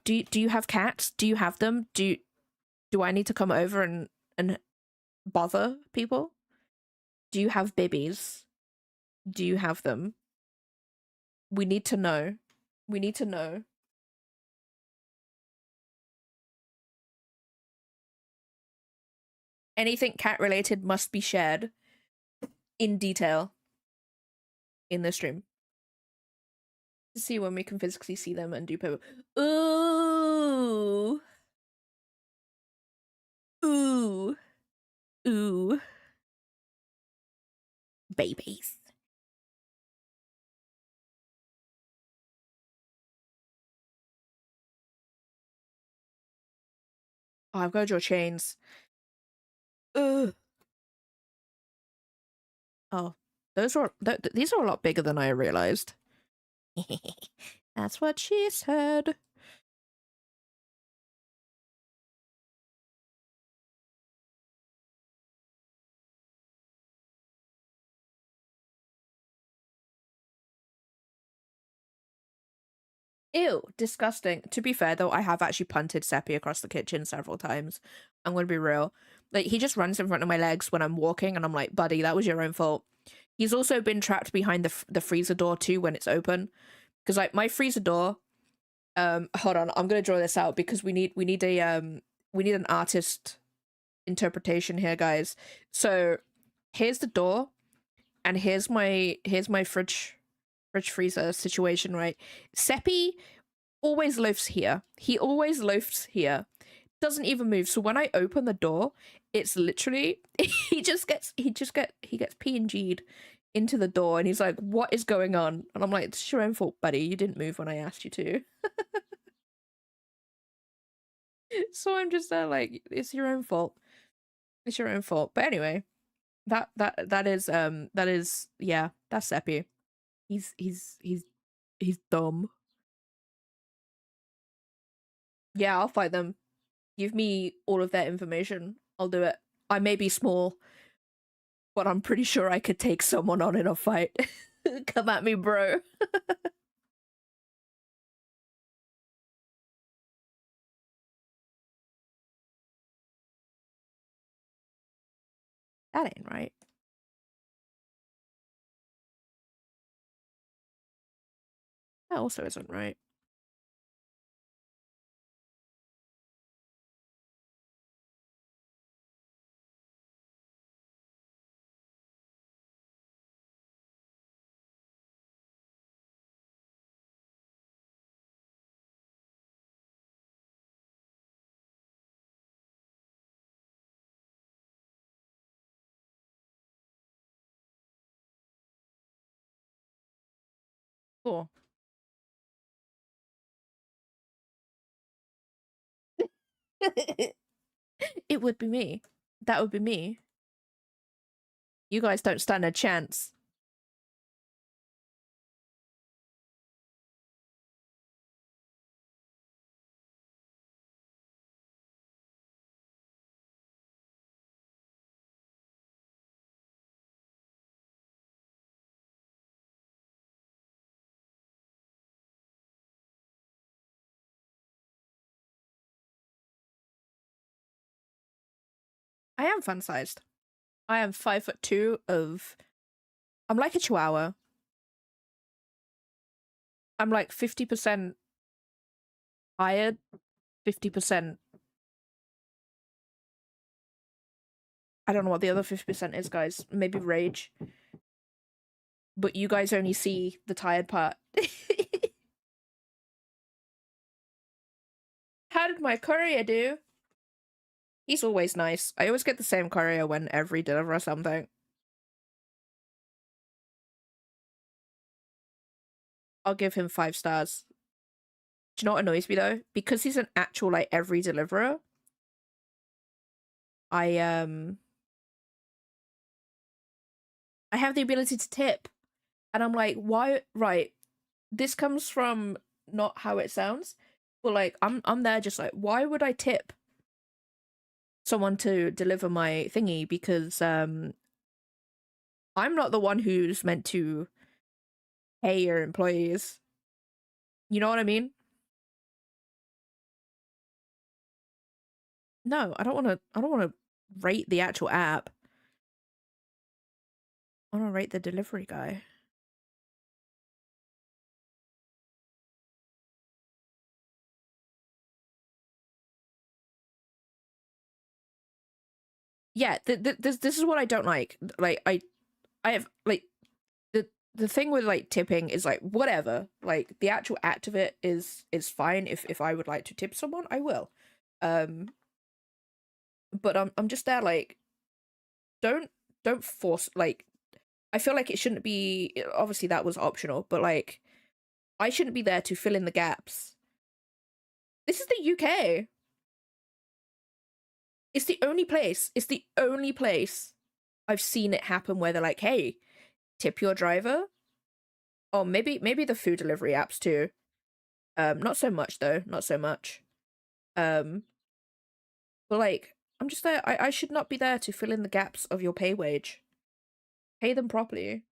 do you have cats? Do you have them? Do I need to come over and bother people? Do you have babies? Do you have them? We need to know. We need to know." Anything cat related must be shared in detail in the stream to see when we can physically see them and do paper. Ooh, ooh, ooh, babies. Oh, I've got to draw chains. Ugh. Oh, these are a lot bigger than I realized. That's what she said. Ew, disgusting. To be fair though, I have actually punted Seppi across the kitchen several times. I'm gonna be real. Like, he just runs in front of my legs when I'm walking, and I'm like, "Buddy, that was your own fault." He's also been trapped behind the freezer door too when it's open, because like my freezer door. Hold on, I'm gonna draw this out because we need an artist interpretation here, guys. So here's the door, and here's my fridge freezer situation, right? Seppi always loafs here. He always loafs here. Doesn't even move. So when I open the door, it's literally he gets PNG'd into the door, and he's like, "What is going on?" And I'm like, "It's your own fault, buddy. You didn't move when I asked you to." So I'm just there like, it's your own fault. It's your own fault. But anyway, that is, yeah, that's Seppi. He's dumb. Yeah, I'll fight them. Give me all of their information. I'll do it. I may be small, but I'm pretty sure I could take someone on in a fight. Come at me, bro. That ain't right. That also isn't right. Cool. It would be me. That would be me. You guys don't stand a chance. I am fun sized. I am 5'2" of. I'm like a chihuahua. I'm like 50% tired, 50%. I don't know what the other 50% is, guys. Maybe rage. But you guys only see the tired part. How did my courier do? He's always nice. I always get the same courier whenever he delivers something. I'll give him 5 stars. Do you know what annoys me though? Because he's an actual like every deliverer. I have the ability to tip. And I'm like, why? Right. This comes from not how it sounds. But like I'm there just like, why would I tip someone to deliver my thingy? Because I'm not the one who's meant to pay your employees. You know what I mean? No, I don't wanna rate the actual app. I wanna rate the delivery guy. Yeah, this is what I don't like. Like I have like the thing with like tipping is like whatever. Like the actual act of it is fine. If I would like to tip someone, I will. Um but I'm just there like don't force like I feel like it shouldn't be obviously that was optional, but like I shouldn't be there to fill in the gaps. This is the UK. It's the only place. It's the only place I've seen it happen where they're like, "Hey, tip your driver." Or maybe the food delivery apps too. Not so much though. Not so much. Um, but like, I'm just there. I should not be there to fill in the gaps of your pay wage. Pay them properly.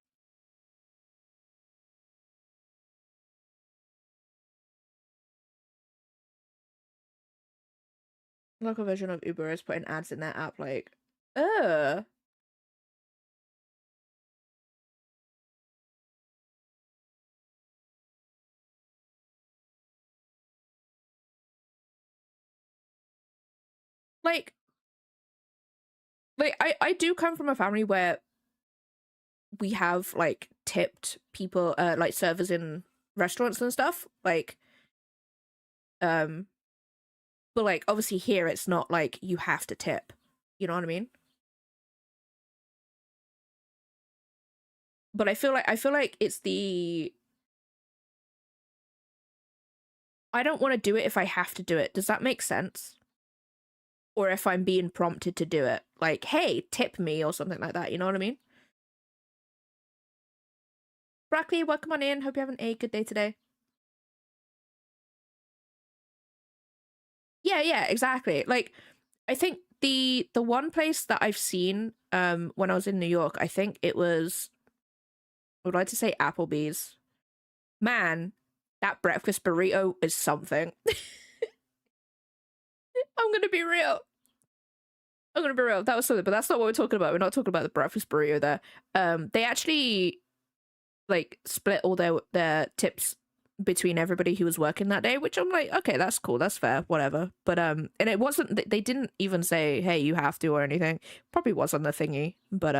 Local version of Uber is putting ads in their app. Like, uh, like, I do come from a family where we have like tipped people, like servers in restaurants and stuff. Like, um, but like obviously here it's not like you have to tip. You know what I mean? But I feel like it's the I don't want to do it if I have to do it. Does that make sense? Or if I'm being prompted to do it. Like, hey, tip me or something like that. You know what I mean? Broccoli, welcome on in. Hope you're having a good day today. Yeah, yeah, exactly. Like, I think the one place that I've seen when I was in New York, I think it was I would like to say Applebee's. Man, that breakfast burrito is something. I'm gonna be real. I'm gonna be real. That was something, but that's not what we're talking about. We're not talking about the breakfast burrito there. They actually like split all their tips between everybody who was working that day, which I'm like, okay, that's cool, that's fair, whatever. But and it wasn't they didn't even say, hey, you have to or anything. Probably was on the thingy, but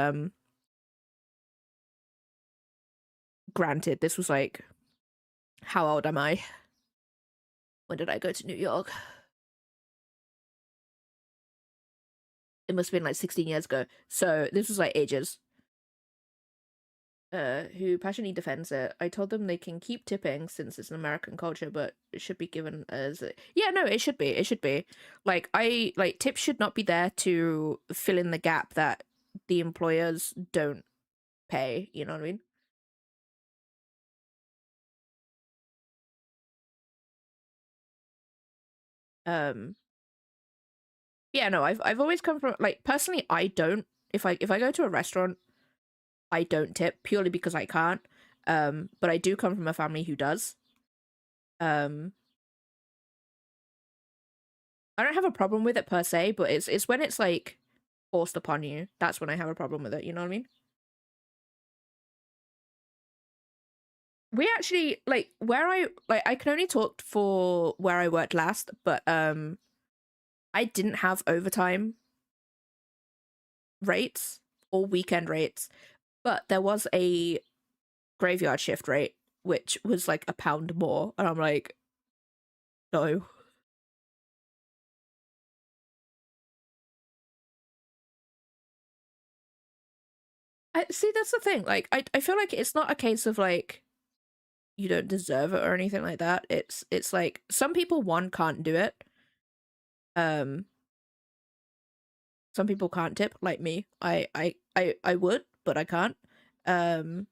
granted, this was like, how old am I? When did I go to New York? It must have been like 16 years ago. So this was like ages. Who passionately defends it. I told them they can keep tipping since it's an American culture, but it should be given as yeah, no, it should be. It should be. Like I like tips should not be there to fill in the gap that the employers don't pay, you know what I mean? Um yeah, no, I've always come from like personally I don't if I go to a restaurant, I don't tip purely because I can't. But I do come from a family who does. Um I don't have a problem with it per se, but it's when it's like forced upon you. That's when I have a problem with it. You know what I mean? We actually like where I can only talk for where I worked last, but I didn't have overtime rates or weekend rates, but there was a graveyard shift rate which was like £1 more, and I'm like, no, I see, that's the thing. Like, I feel like it's not a case of like you don't deserve it or anything like that. It's like some people one can't do it. Um, some people can't tip, like me. I would, but I can't. Um,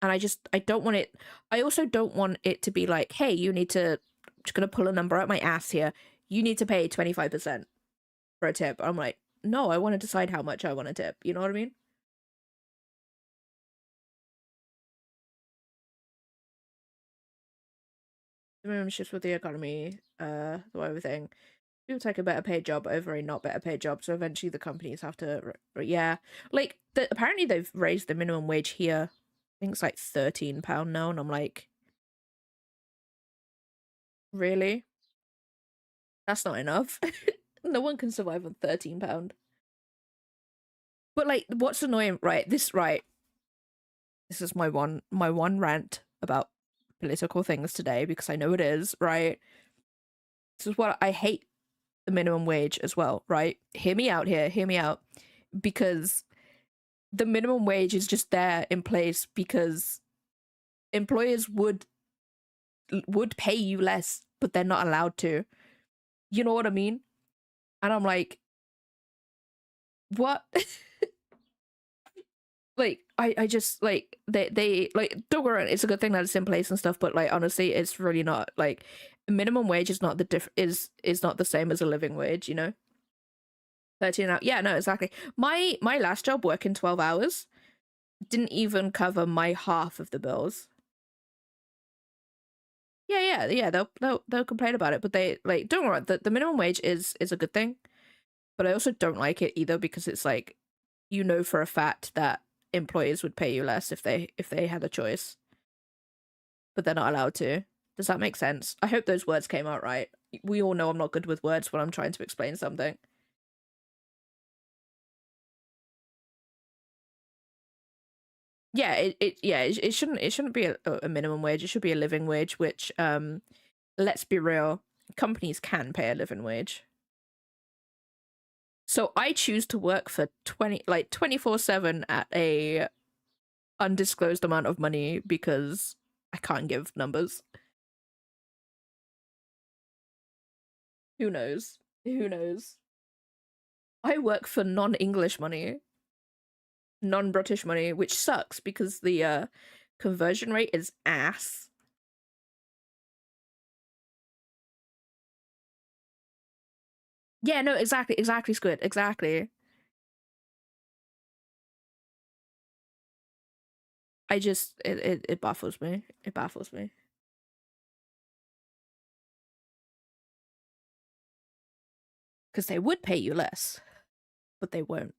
and I don't want it. I also don't want it to be like, hey, you need to. I'm just gonna pull a number out my ass here. You need to pay 25% for a tip. I'm like, no, I want to decide how much I want to tip. You know what I mean? The minimum shifts with the economy, the everything. People take a better paid job over a not better paid job, so eventually the companies have to, yeah. Like, apparently they've raised the minimum wage here. I think it's like £13 now, and I'm like, really? That's not enough. No one can survive on £13. But like, what's annoying, right? This is my one rant about political things today, because I know it is, right? This is what I hate, the minimum wage as well, right? Hear me out here, hear me out. Because the minimum wage is just there in place because employers would pay you less, but they're not allowed to. You know what I mean? And I'm like, what? Like, I just like they like, don't worry, it's a good thing that it's in place and stuff, but like honestly, it's really not. Like, minimum wage is not is not the same as a living wage, you know? 13 hours. Yeah, no, exactly. My last job, working 12 hours, didn't even cover my half of the bills. Yeah. They'll complain about it, but they like, don't worry. The minimum wage is a good thing, but I also don't like it either, because it's like, you know for a fact that employers would pay you less if they had a choice, but they're not allowed to. Does that make sense? I hope those words came out right. We all know I'm not good with words when I'm trying to explain something. Yeah, it shouldn't be a minimum wage. It should be a living wage, which let's be real, companies can pay a living wage. So I choose to work for 24/7 at a undisclosed amount of money because I can't give numbers. Who knows? Who knows? I work for non-English money, non-British money, which sucks because the conversion rate is ass. Yeah, no, exactly, Squid, exactly. I just it baffles me. It baffles me. Because they would pay you less, but they won't.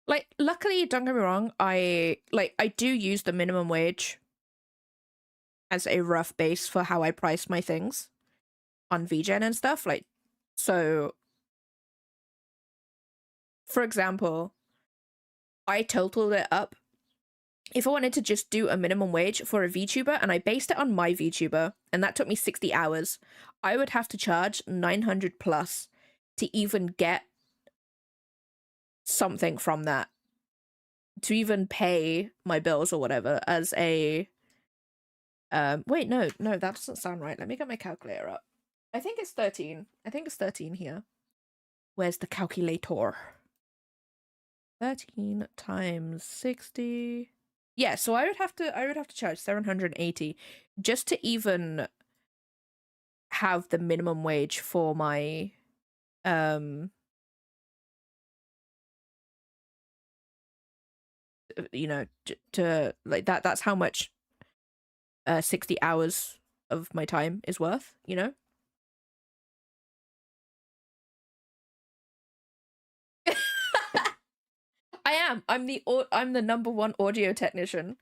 Like, luckily, don't get me wrong, I do use the minimum wage as a rough base for how I price my things on VGen and stuff. Like, so for example, I totaled it up. If I wanted to just do a minimum wage for a VTuber and I based it on my VTuber, and that took me 60 hours, I would have to charge 900 plus to even get something from that, to even pay my bills or whatever as a wait, no, that doesn't sound right. Let me get my calculator up. I think it's 13. I think it's 13 here. Where's the calculator? 13 times 60. Yeah, so I would have to charge 780 just to even have the minimum wage for my you know, to like that's how much 60 hours of my time is worth, you know? I am. I'm the number one audio technician.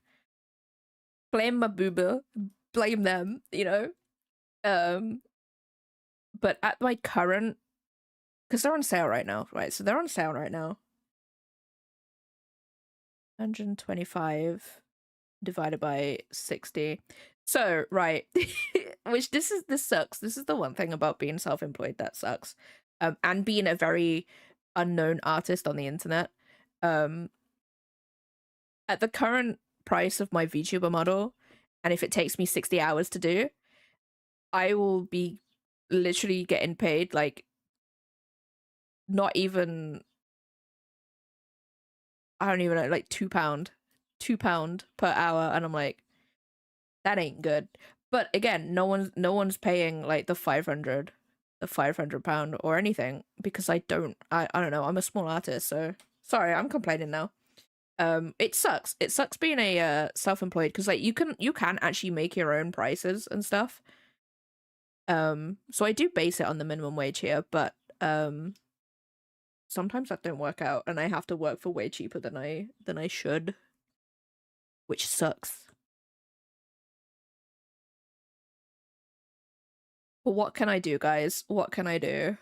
Blame my booba. Blame them, you know? but at my current, because they're on sale right now, right? So they're on sale right now. 125 divided by 60. So, right, which this sucks. This is the one thing about being self-employed that sucks. And being a very unknown artist on the internet. At the current price of my VTuber model, and if it takes me 60 hours to do, I will be literally getting paid like not even, I don't even know, like £2. £2 per hour, and I'm like, that ain't good. But again, no one's paying like the 500 £500 or anything, because I don't know, I'm a small artist, so sorry, I'm complaining now. It sucks being a self-employed, because like you can actually make your own prices and stuff. So I do base it on the minimum wage here, but sometimes that don't work out, and I have to work for way cheaper than I should, which sucks. But what can I do, guys? What can I do?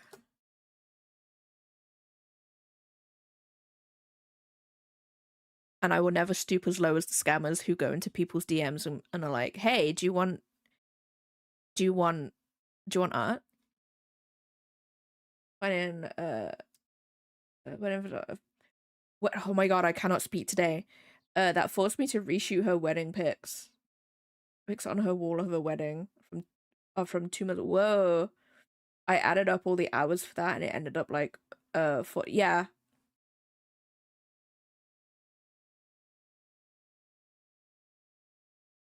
And I will never stoop as low as the scammers who go into people's DMs and are like, "Hey, do you want art?" And whenever, what? Oh my god, I cannot speak today. That forced me to reshoot her wedding pics on her wall of her wedding from 2 months. Whoa! I added up all the hours for that, and it ended up like for, yeah.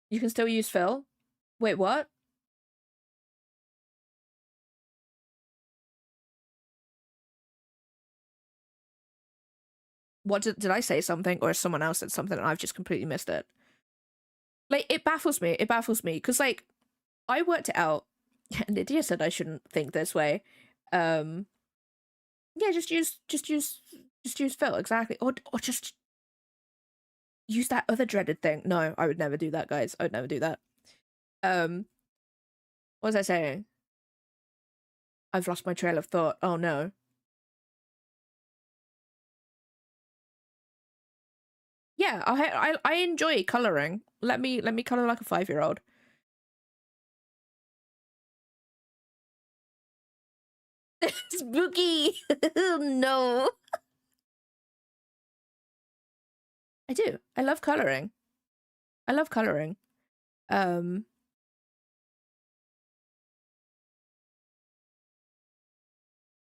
You can still use Phil. Wait, what? What did I say something, or someone else said something and I've just completely missed it? Like, it baffles me. It baffles me because like I worked it out. And Lydia said I shouldn't think this way. Um, yeah, just use Phil, exactly, or just use that other dreaded thing. No, I would never do that, guys. I would never do that. Um, what was I saying? I've lost my trail of thought. Oh no. Yeah, I enjoy coloring. Let me color like a 5-year-old. Spooky. No. I do. I love coloring. I love coloring. Um,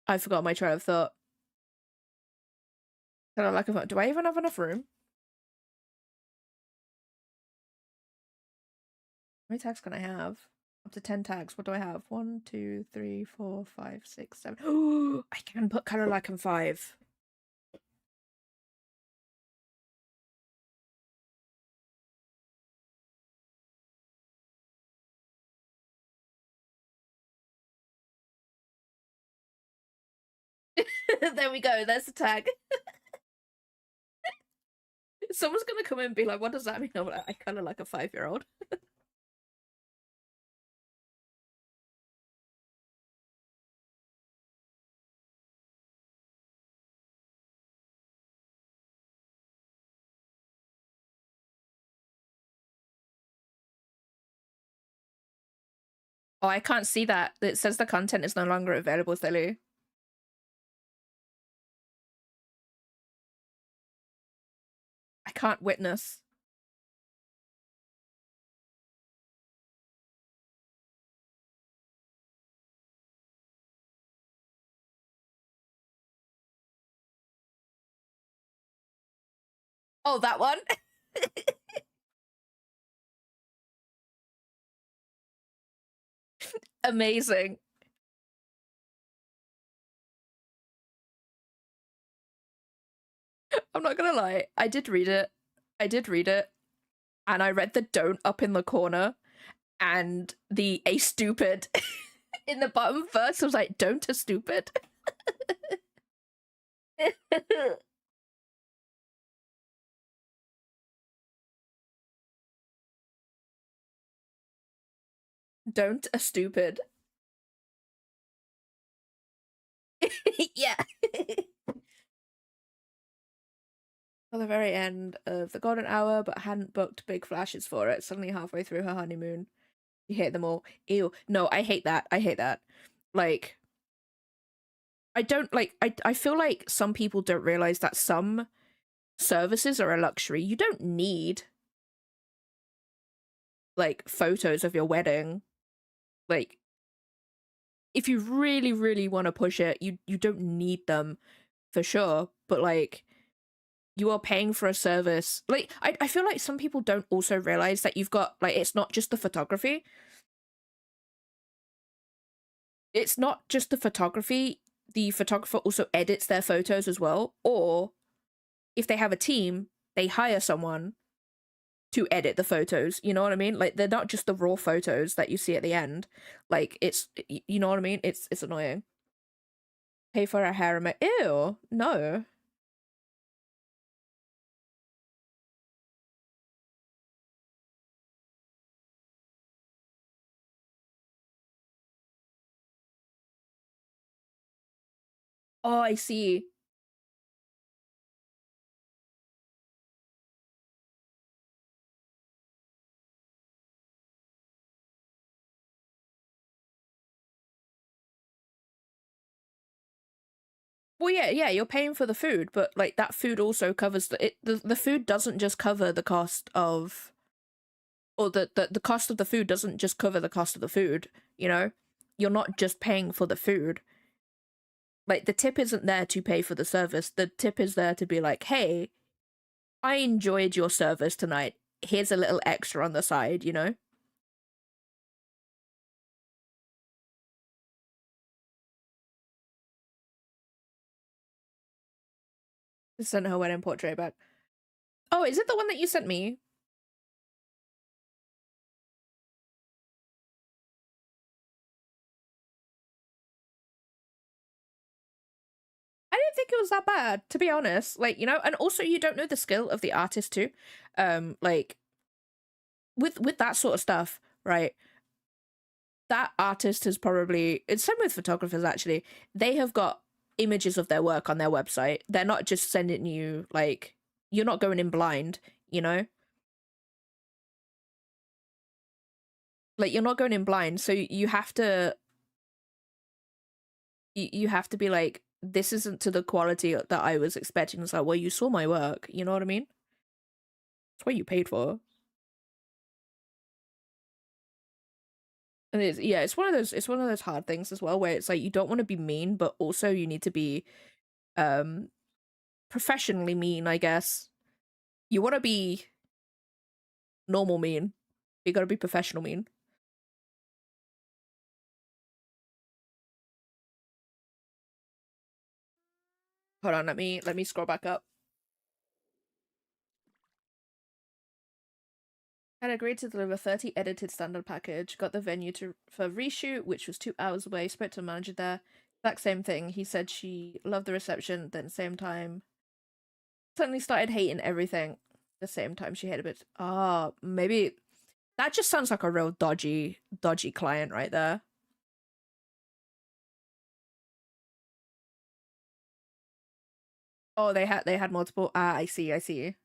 I forgot my trail of thought. Kind of like a, do I even have enough room? How many tags can I have? Up to 10 tags. What do I have? 1, 2, 3, 4, 5, 6, 7. Oh, I can put color like in 5. There we go. There's the tag. Someone's gonna come in and be like, "What does that mean?" I'm like, I color like a 5-year-old. Oh, I can't see that. It says the content is no longer available, Thelu. I can't witness. Oh, that one? Amazing. I'm not gonna lie. I did read it. I did read it. And I read the don't up in the corner and the a stupid in the bottom first. I was like, don't a stupid. Don't a stupid. Yeah. At the very end of the golden hour, but hadn't booked big flashes for it. Suddenly, halfway through her honeymoon, she hit them all. Ew. No, I hate that. I hate that. Like, I don't like. I feel like some people don't realize that some services are a luxury. You don't need like photos of your wedding. Like, if you really, really want to push it, you don't need them for sure. But like, you are paying for a service. Like, I feel like some people don't also realize that you've got like it's not just the photography. It's not just the photography. The photographer also edits their photos as well. Or if they have a team, they hire someone to edit the photos. You know what I mean? Like they're not just the raw photos that you see at the end. Like it's you know what I mean? It's annoying. Pay for a hair and ew, no. Oh, I see. Well, yeah, yeah, you're paying for the food, but like that food also covers the food doesn't just cover the cost of or the cost of the food doesn't just cover the cost of the food, you know? You're not just paying for the food. Like the tip isn't there to pay for the service. The tip is there to be like, "Hey, I enjoyed your service tonight. Here's a little extra on the side," you know? Sent her wedding portrait back. Oh, is it the one that you sent me? I didn't think it was that bad, to be honest. Like, you know, and also you don't know the skill of the artist too. Like with that sort of stuff, right? That artist has probably it's same with photographers actually. They have got images of their work on their website. They're not just sending you like you're not going in blind, you know? Like you're not going in blind, so you have to you have to be like this isn't to the quality that I was expecting. It's like, well, you saw my work, you know what I mean? It's what you paid for. And it's yeah, it's one of those hard things as well where it's like you don't want to be mean, but also you need to be um professionally mean, I guess. You want to be normal mean. You got to be professional mean. Hold on, let me scroll back up. Had agreed to deliver 30 edited standard package. Got the venue to for reshoot, which was 2 hours away. Spoke to the manager there. Exact same thing. He said she loved the reception. Then same time, suddenly started hating everything. The same time she hated it. Ah, maybe that just sounds like a real dodgy client right there. Oh, they had multiple. Ah, I see, I see.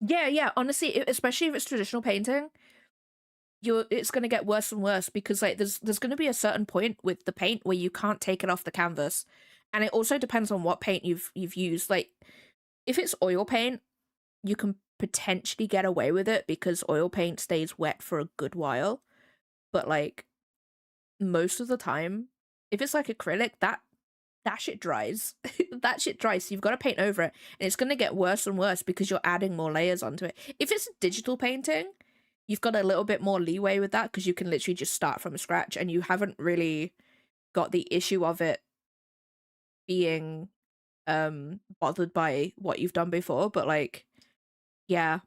Yeah, yeah. Honestly, especially if it's traditional painting, you're it's gonna get worse and worse because like there's gonna be a certain point with the paint where you can't take it off the canvas, and it also depends on what paint you've used. Like if it's oil paint, you can potentially get away with it because oil paint stays wet for a good while. But like most of the time, if it's like acrylic, that shit dries. That shit dries. So you've got to paint over it, and it's gonna get worse and worse because you're adding more layers onto it. If it's a digital painting, you've got a little bit more leeway with that because you can literally just start from scratch, and you haven't really got the issue of it being bothered by what you've done before. But like, yeah,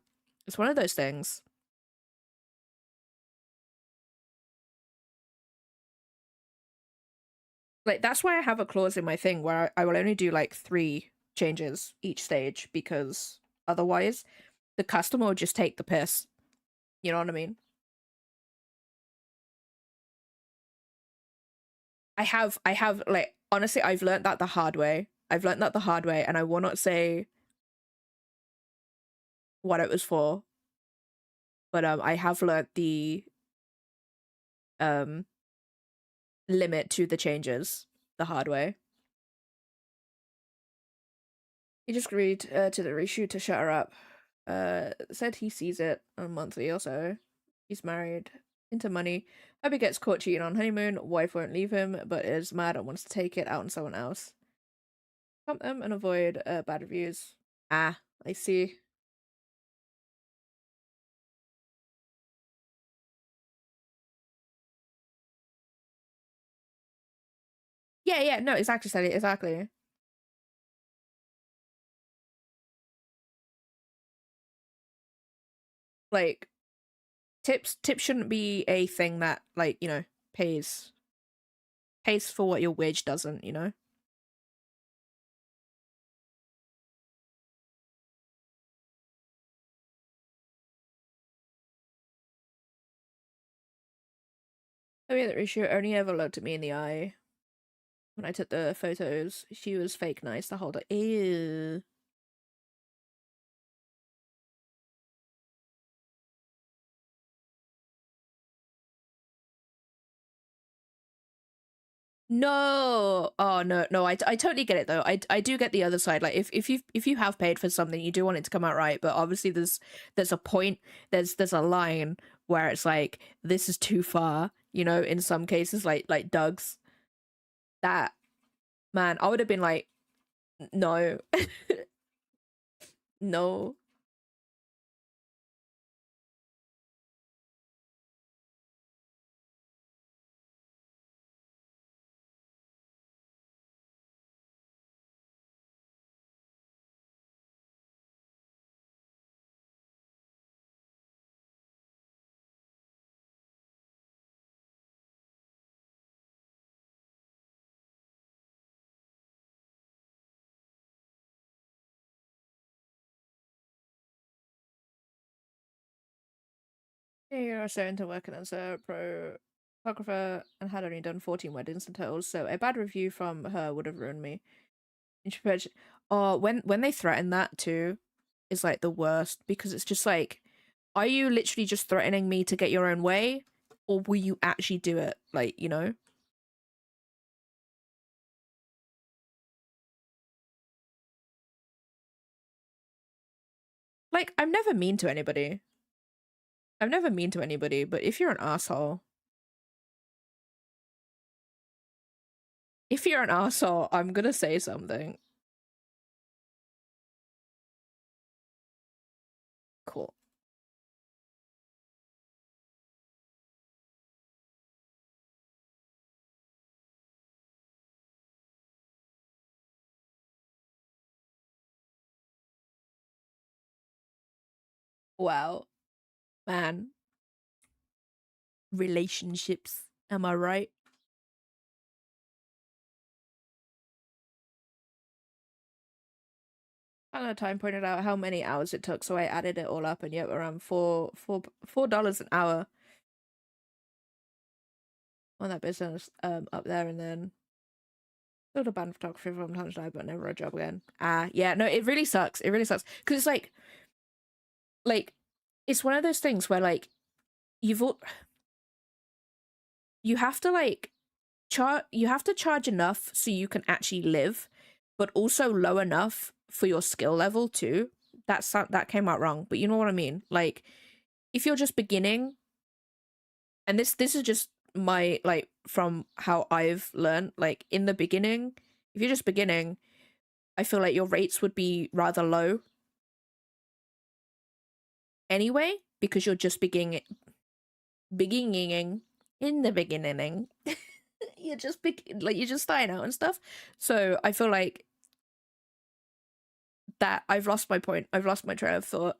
it's one of those things. Like that's why I have a clause in my thing where I will only do like 3 changes each stage, because otherwise the customer will just take the piss. You know what I mean? I have like, honestly, I've learned that the hard way. I've learned that the hard way, and I will not say what it was for, but I have learned the um limit to the changes the hard way. He just agreed to the reshoot to shut her up. Said he sees it on a monthly or so. He's married, into money. Hope he gets caught cheating on honeymoon. Wife won't leave him, but is mad and wants to take it out on someone else. Pump them and avoid bad reviews. Ah, I see. Yeah, yeah, no, exactly, Sally, exactly. Like, tips shouldn't be a thing that, like, you know, pays for what your wage doesn't, you know? Oh yeah, that ratio only ever looked at me in the eye when I took the photos. She was fake nice the whole time. Ew. No. Oh no, no. I totally get it though. I do get the other side. Like if you have paid for something, you do want it to come out right. But obviously there's a point. There's a line where it's like this is too far. You know, in some cases, like Doug's, that man, I would have been like, no, no. Yeah, you're also into working as a pro photographer and had only done 14 weddings in total, so a bad review from her would have ruined me. And she put, oh, when they threaten that too, is like the worst, because it's just like, are you literally just threatening me to get your own way, or will you actually do it? Like, you know? Like, I'm never mean to anybody. I'm never mean to anybody, but if you're an asshole, I'm gonna say something. Cool. Wow. Man. Relationships. Am I right? Another time pointed out how many hours it took, so I added it all up, and yet around $4 an hour on that business up there, and then still a band photography from time to time, but never a job again. Ah, yeah, no, it really sucks. It really sucks because it's like it's one of those things where like you've all, you have to like you have to charge enough so you can actually live, but also low enough for your skill level too. That came out wrong, but you know what I mean. Like if you're just beginning, and this is just my like from how I've learned, like in the beginning, if you're just beginning, I feel like your rates would be rather low anyway, because you're just beginning in the beginning. You're just like you're just starting out and stuff. So I feel like that I've lost my point. I've lost my train of thought.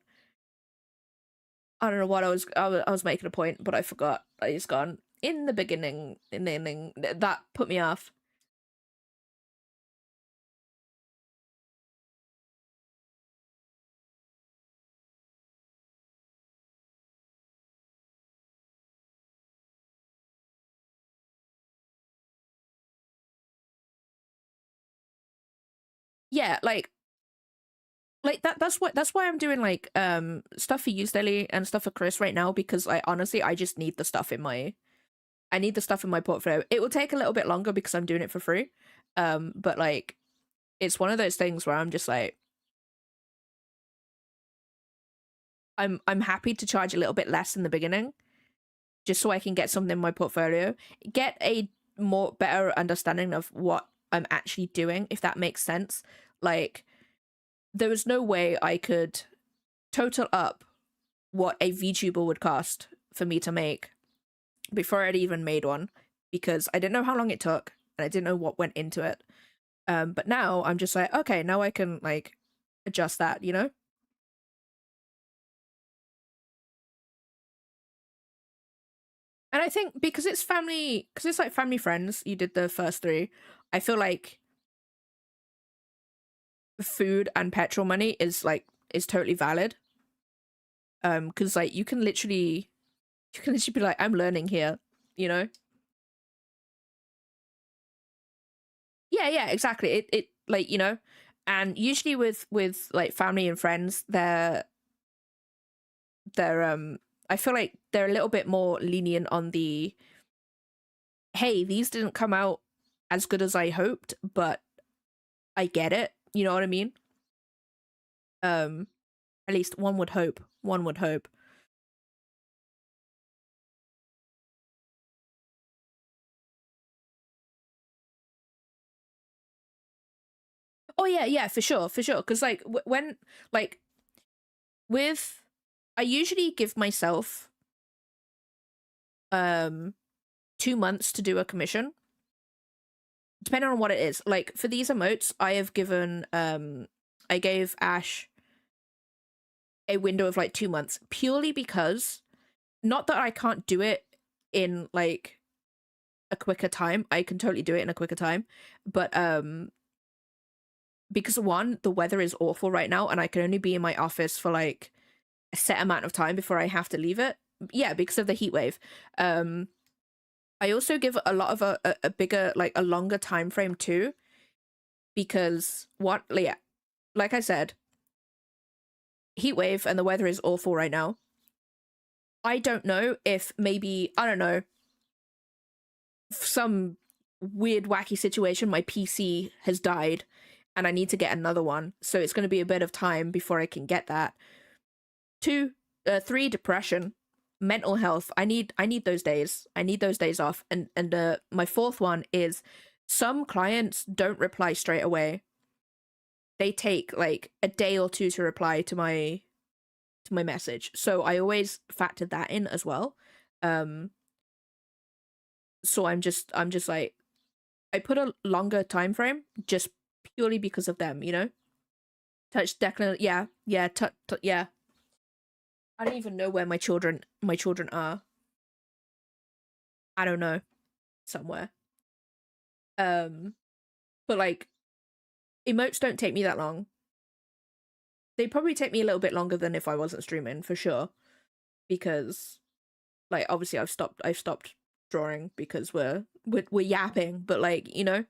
I don't know what I was making a point, but I forgot. It's gone. In the beginning, in the ending, that put me off. yeah, that's why I'm doing like stuff for you, Stelly, and stuff for Chris right now, because like honestly I just need the stuff in my portfolio. It will take a little bit longer because I'm doing it for free. But like it's one of those things where I'm just like I'm happy to charge a little bit less in the beginning just so I can get something in my portfolio, get a more better understanding of what I'm actually doing, if that makes sense. Like there was no way I could total up what a VTuber would cost for me to make before I'd even made one, because I didn't know how long it took and I didn't know what went into it. But now I'm just like, okay, now I can like adjust that, you know? And I think because it's family, because it's like family friends, you did the first three, I feel like food and petrol money is totally valid. Because like you can literally be like, I'm learning here, you know? Yeah, yeah, exactly. It like, you know, and usually with like family and friends, they're I feel like they're a little bit more lenient on the, hey, these didn't come out as good as I hoped, but I get it. You know what I mean? Um, at least one would hope. One would hope. Oh yeah, yeah, for sure, for sure. Because like when like with, I usually give myself 2 months to do a commission, depending on what it is. Like for these emotes, I have given I gave Ash a window of like 2 months purely because, not that I can't do it in like a quicker time. I can totally do it in a quicker time, but because one, the weather is awful right now and I can only be in my office for like a set amount of time before I have to leave it. Yeah, because of the heat wave. I also give a lot of a bigger, like a longer time frame too, because what, yeah, like I said, heat wave and the weather is awful right now. I don't know if maybe, I don't know, some weird wacky situation, my PC has died and I need to get another one. So it's going to be a bit of time before I can get that. Three, depression, mental health. I need those days. I need those days off. And my fourth one is, some clients don't reply straight away. They take like a day or two to reply to my message. So I always factor that in as well. Um so I'm just like, I put a longer time frame just purely because of them, you know? Touch Declan, yeah, yeah, yeah. I don't even know where my children are. I don't know, somewhere. Um, but like emotes don't take me that long. They probably take me a little bit longer than if I wasn't streaming, for sure, because like obviously I've stopped drawing because we're yapping, but like, you know,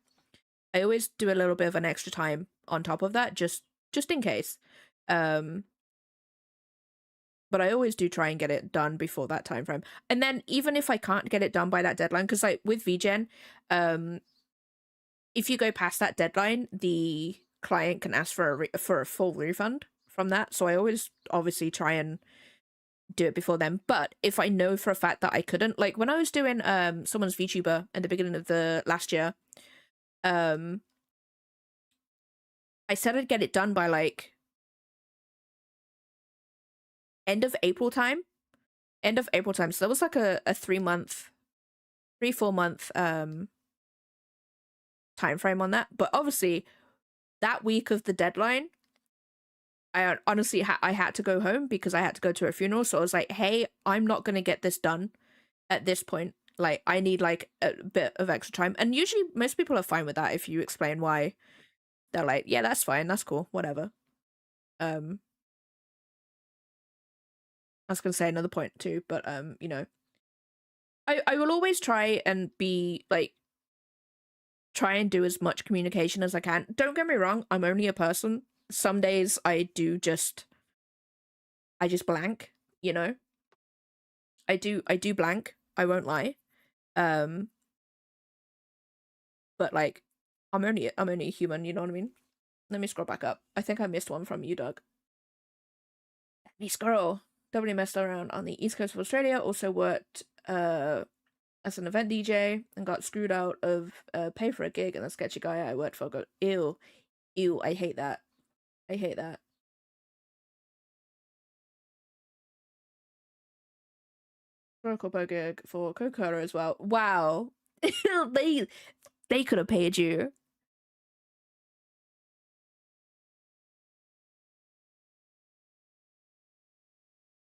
I always do a little bit of an extra time on top of that, just in case. Um, but I always do try and get it done before that time frame. And then even if I can't get it done by that deadline, because like with VGen, if you go past that deadline, the client can ask for a full refund from that. So I always obviously try and do it before then. But if I know for a fact that I couldn't, like when I was doing someone's VTuber at the beginning of the last year, um I said I'd get it done by like end of April time. End of April time. So that was like a 3 month, 3 4 month time frame on that. But obviously that week of the deadline, I honestly I had to go home because I had to go to a funeral. So I was like, hey, I'm not gonna get this done at this point. Like I need like a bit of extra time. And usually most people are fine with that if you explain why. They're like, yeah, that's fine, that's cool, whatever. Um I was gonna say another point too, but you know, I will always try and be like try and do as much communication as I can. Don't get me wrong, I'm only a person. Some days I just blank, you know? I do blank. I won't lie. Um but like I'm only a human, you know what I mean? Let me scroll back up. I think I missed one from you, Doug. Let me scroll. W messed around on the east coast of Australia, also worked as an event DJ and got screwed out of pay for a gig, and the sketchy guy I worked for got ew. Ew, I hate that. I hate that. For a corpo gig for Coca-Cola as well. Wow. they could have paid you.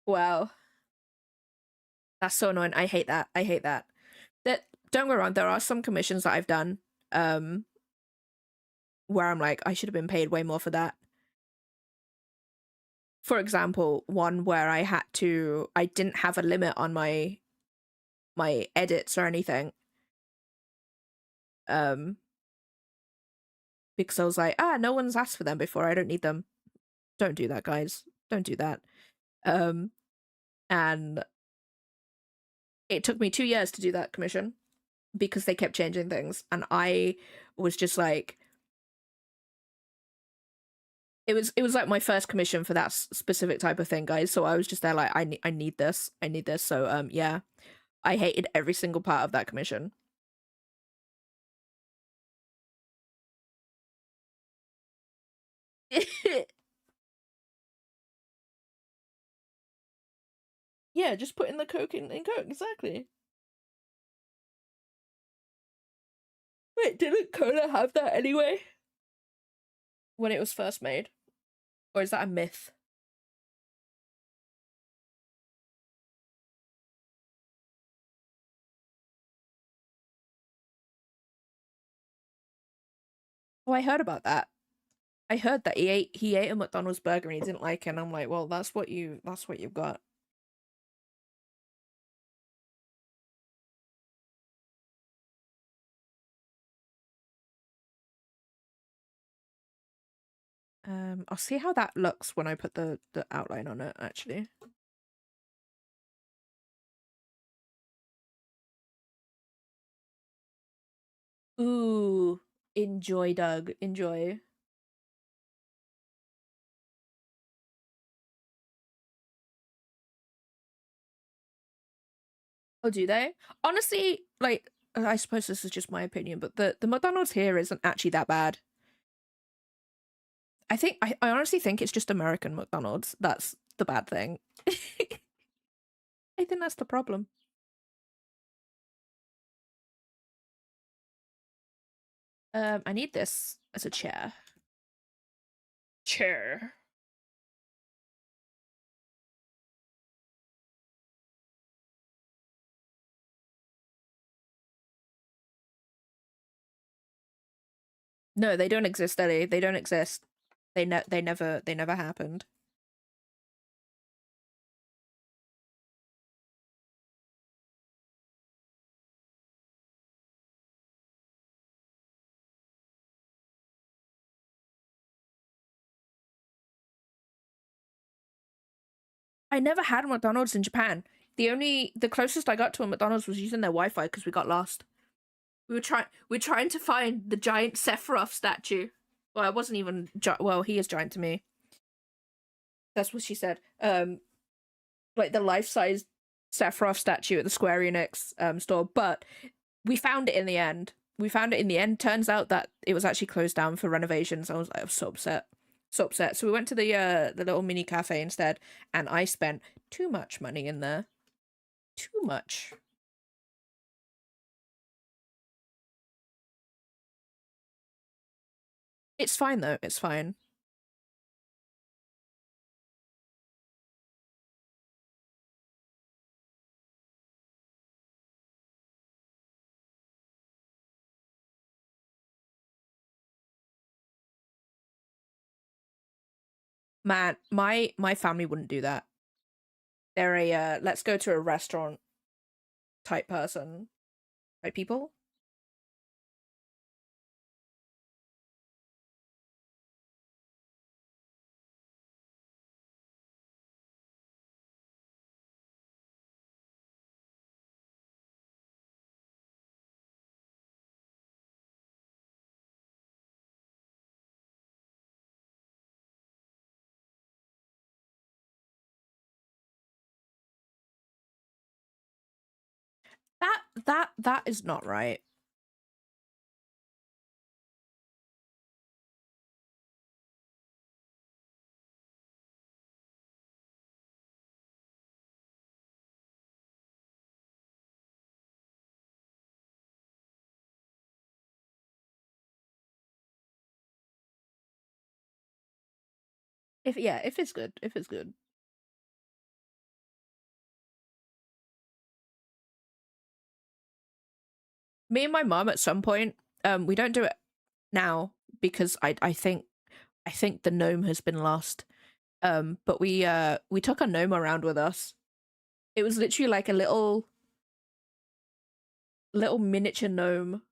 Wow. That's so annoying. I hate that. I hate that. That don't go wrong, there are some commissions that I've done where I'm like, I should have been paid way more for that. For example, one where I didn't have a limit on my edits or anything. Because I was like, no one's asked for them before, I don't need them. Don't do that, guys. Don't do that. And it took me 2 years to do that commission because they kept changing things, and I was just like, it was like my first commission for that specific type of thing, guys. So I was just there like, I need this. So yeah, I hated every single part of that commission. Yeah, just put in the coke in coke, exactly. Wait, didn't cola have that anyway when it was first made, or is that a myth? Oh, I heard about that. I heard that he ate a McDonald's burger and he didn't like it, and I'm like, well, that's what you've got. I'll see how that looks when I put the outline on it, actually. Ooh, enjoy, Doug, enjoy. Oh, do they? Honestly, like, I suppose this is just my opinion, but the McDonald's here isn't actually that bad. I honestly think it's just American McDonald's that's the bad thing. I think that's the problem. I need this as a chair. Chair. No, they don't exist, Ellie. They don't exist. They never happened. I never had McDonald's in Japan. The closest I got to a McDonald's was using their Wi-Fi because we got lost. We were trying to find the giant Sephiroth statue. Well, it wasn't even well, he is giant to me. That's what she said. Like the life-size Sephiroth statue at the Square Enix store, but we found it in the end. Turns out that it was actually closed down for renovations. I was so upset. So upset. So we went to the little mini cafe instead, and I spent too much money in there. Too much. It's fine though, it's fine. Man, my family wouldn't do that. They're a let's go to a restaurant type person. Type people. That is not right. If it's good, if it's good. Me and my mom at some point, we don't do it now because I think the gnome has been lost. But we took a gnome around with us. It was literally like a little miniature gnome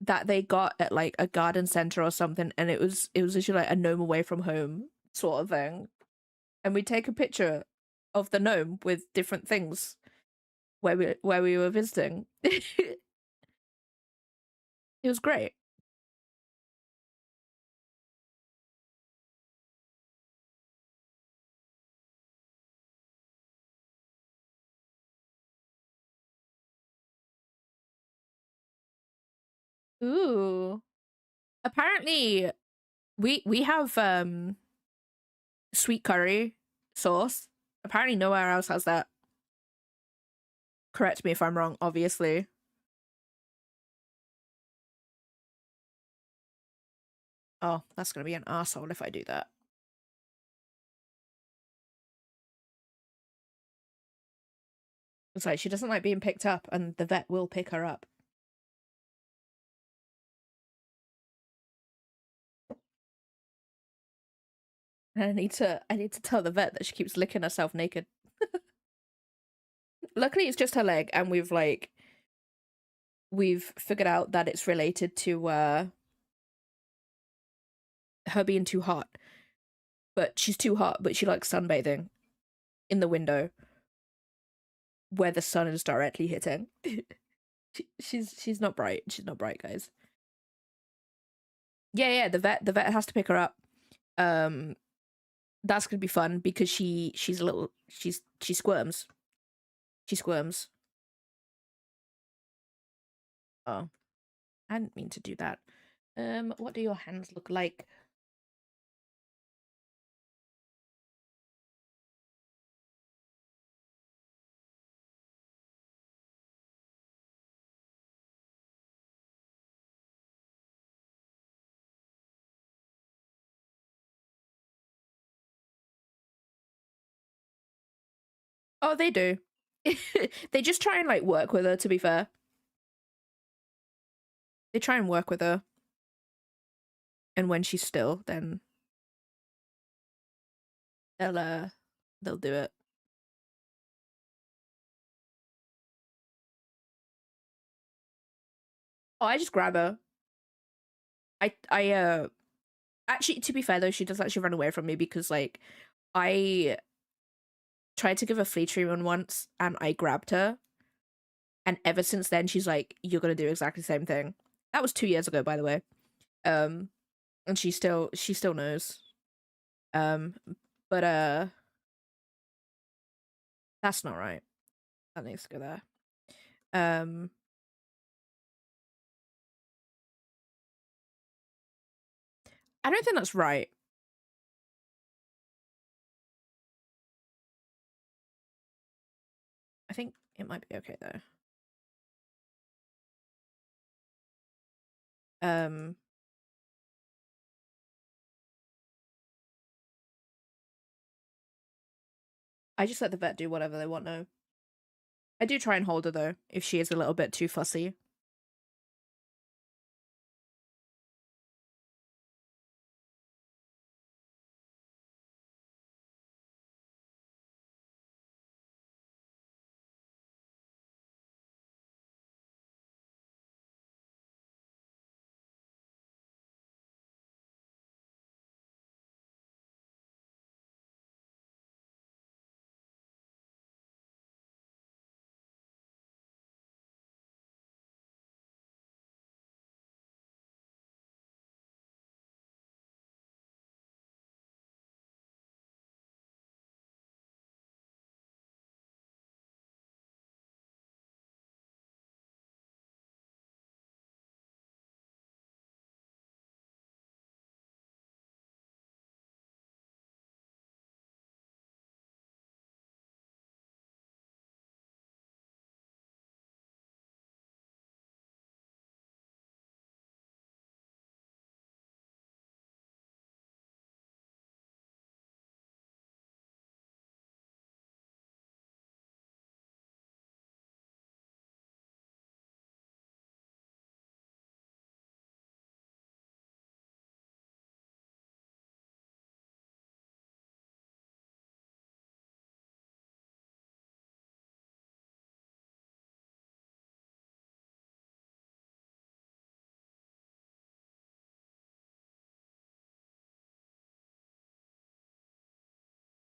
that they got at like a garden center or something, and it was literally like a gnome away from home sort of thing. And we take a picture of the gnome with different things where we were visiting. It was great. Ooh. Apparently we have sweet curry sauce. Apparently nowhere else has that. Correct me if I'm wrong, obviously. Oh, that's gonna be an asshole if I do that. It's like she doesn't like being picked up, and the vet will pick her up. And I need to tell the vet that she keeps licking herself naked. Luckily, it's just her leg, and we've figured out that it's related to her being too hot. But she's too hot, but she likes sunbathing in the window where the sun is directly hitting. She's not bright. She's not bright, guys. Yeah, the vet has to pick her up. Um, that's gonna be fun because she's a little she squirms. She squirms. Oh, I didn't mean to do that. What do your hands look like? Oh, they do. They just try and like work with her, to be fair. They try and work with her. And when she's still, then they'll uh they'll do it. Oh, I just grab her. I actually, to be fair though, she does actually run away from me because like I tried to give her flea treatment once and I grabbed her, and ever since then she's like, "You're gonna do exactly the same thing." That was 2 years ago, by the way. Um, and she still knows. Um, but that's not right. That needs to go there. Um, I don't think that's right. I think it might be okay though. Um, I just let the vet do whatever they want now. I do try and hold her though, if she is a little bit too fussy.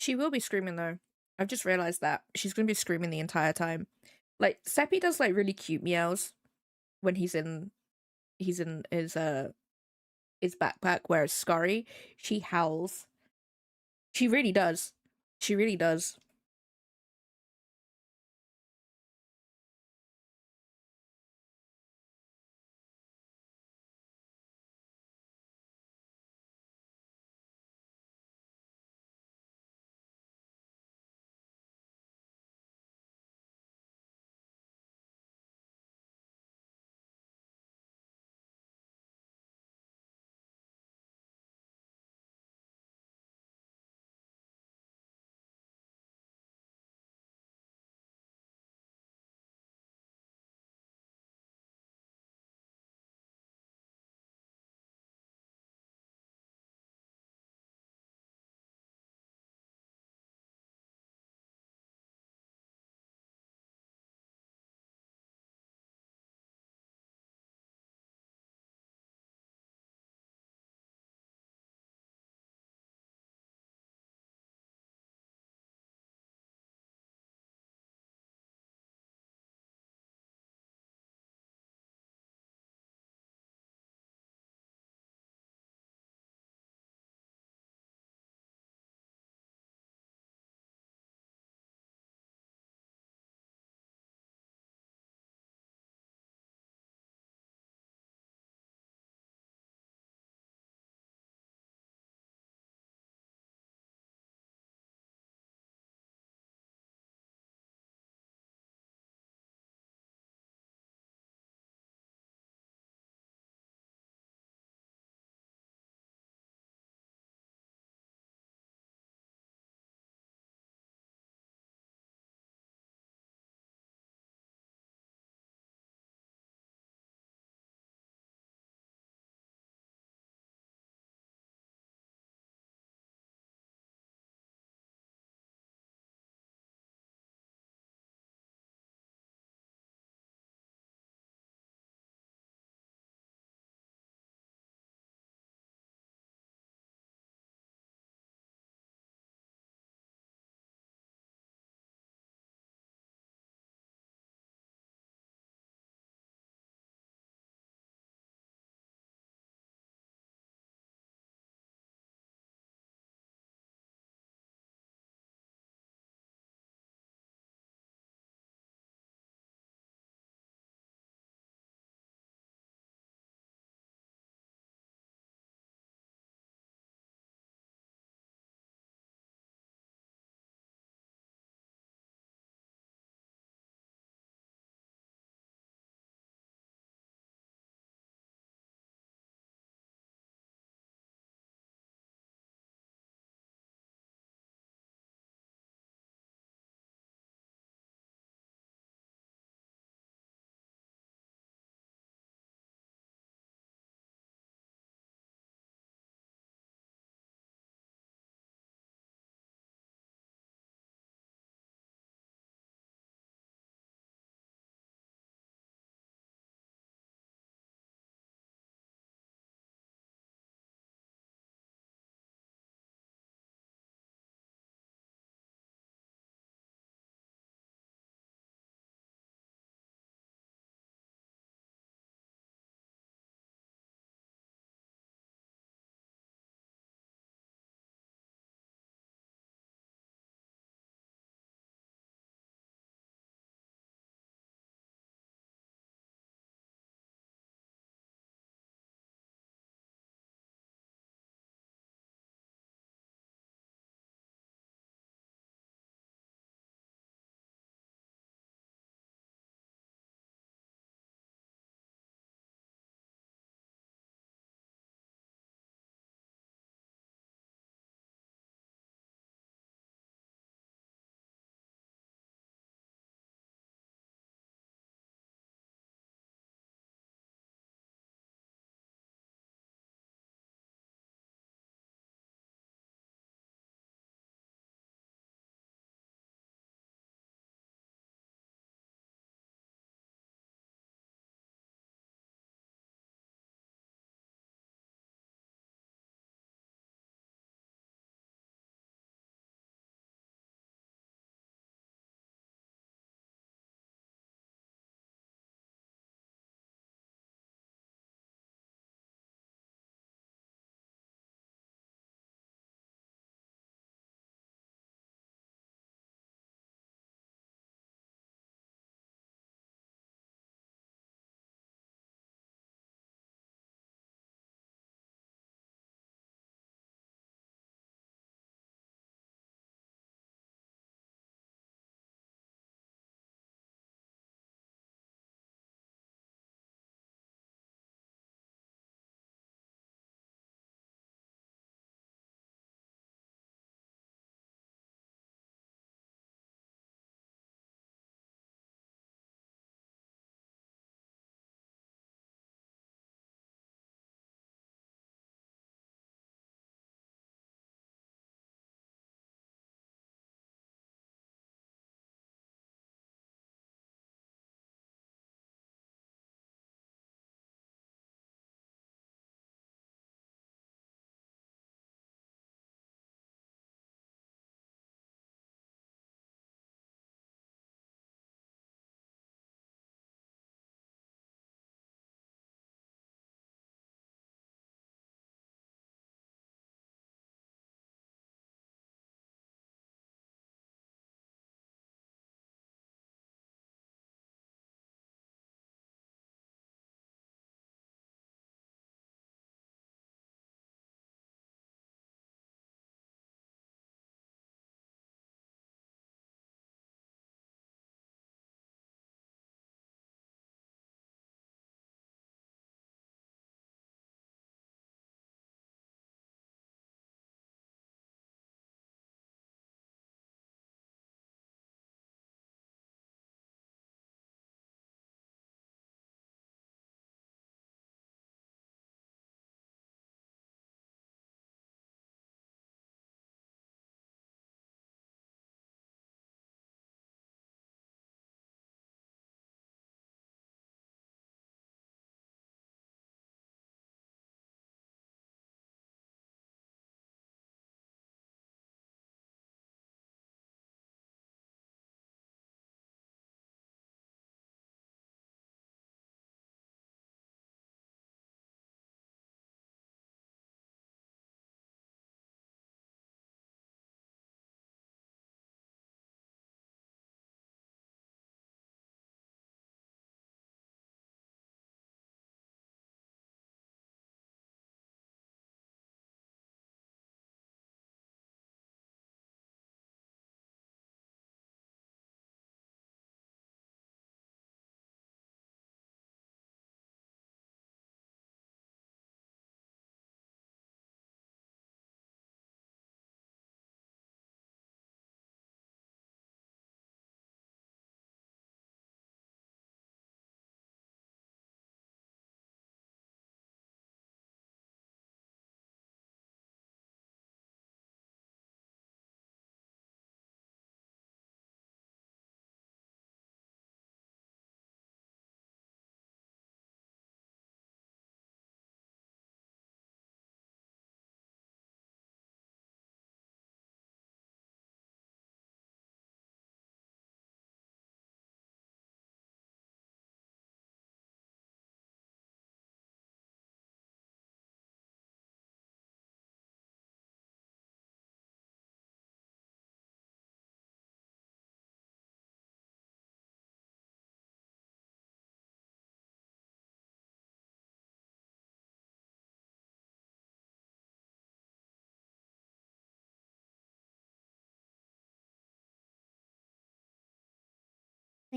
She will be screaming though. I've just realized that she's gonna be screaming the entire time. Like Seppi does like really cute meows when he's in his backpack, whereas Scurry, she howls. She really does. She really does.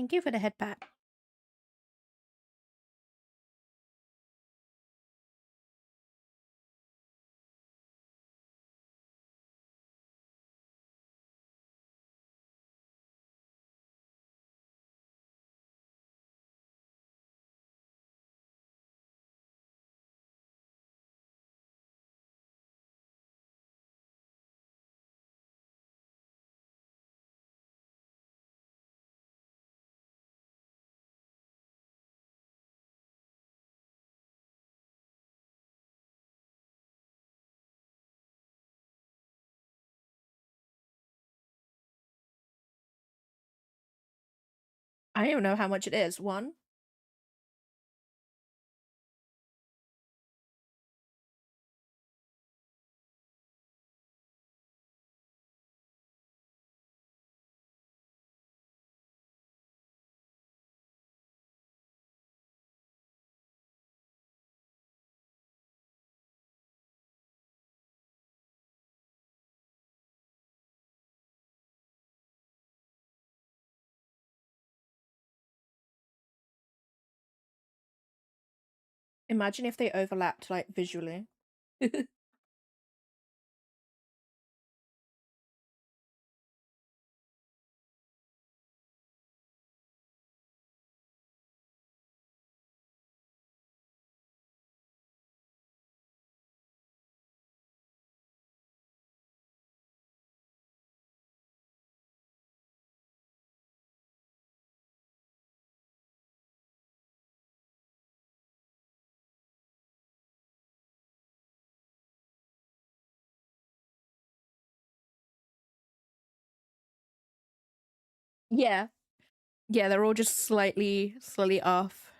Thank you for the head pat. I don't even know how much it is. One? Imagine if they overlapped, like, visually. Yeah. Yeah, they're all just slightly off.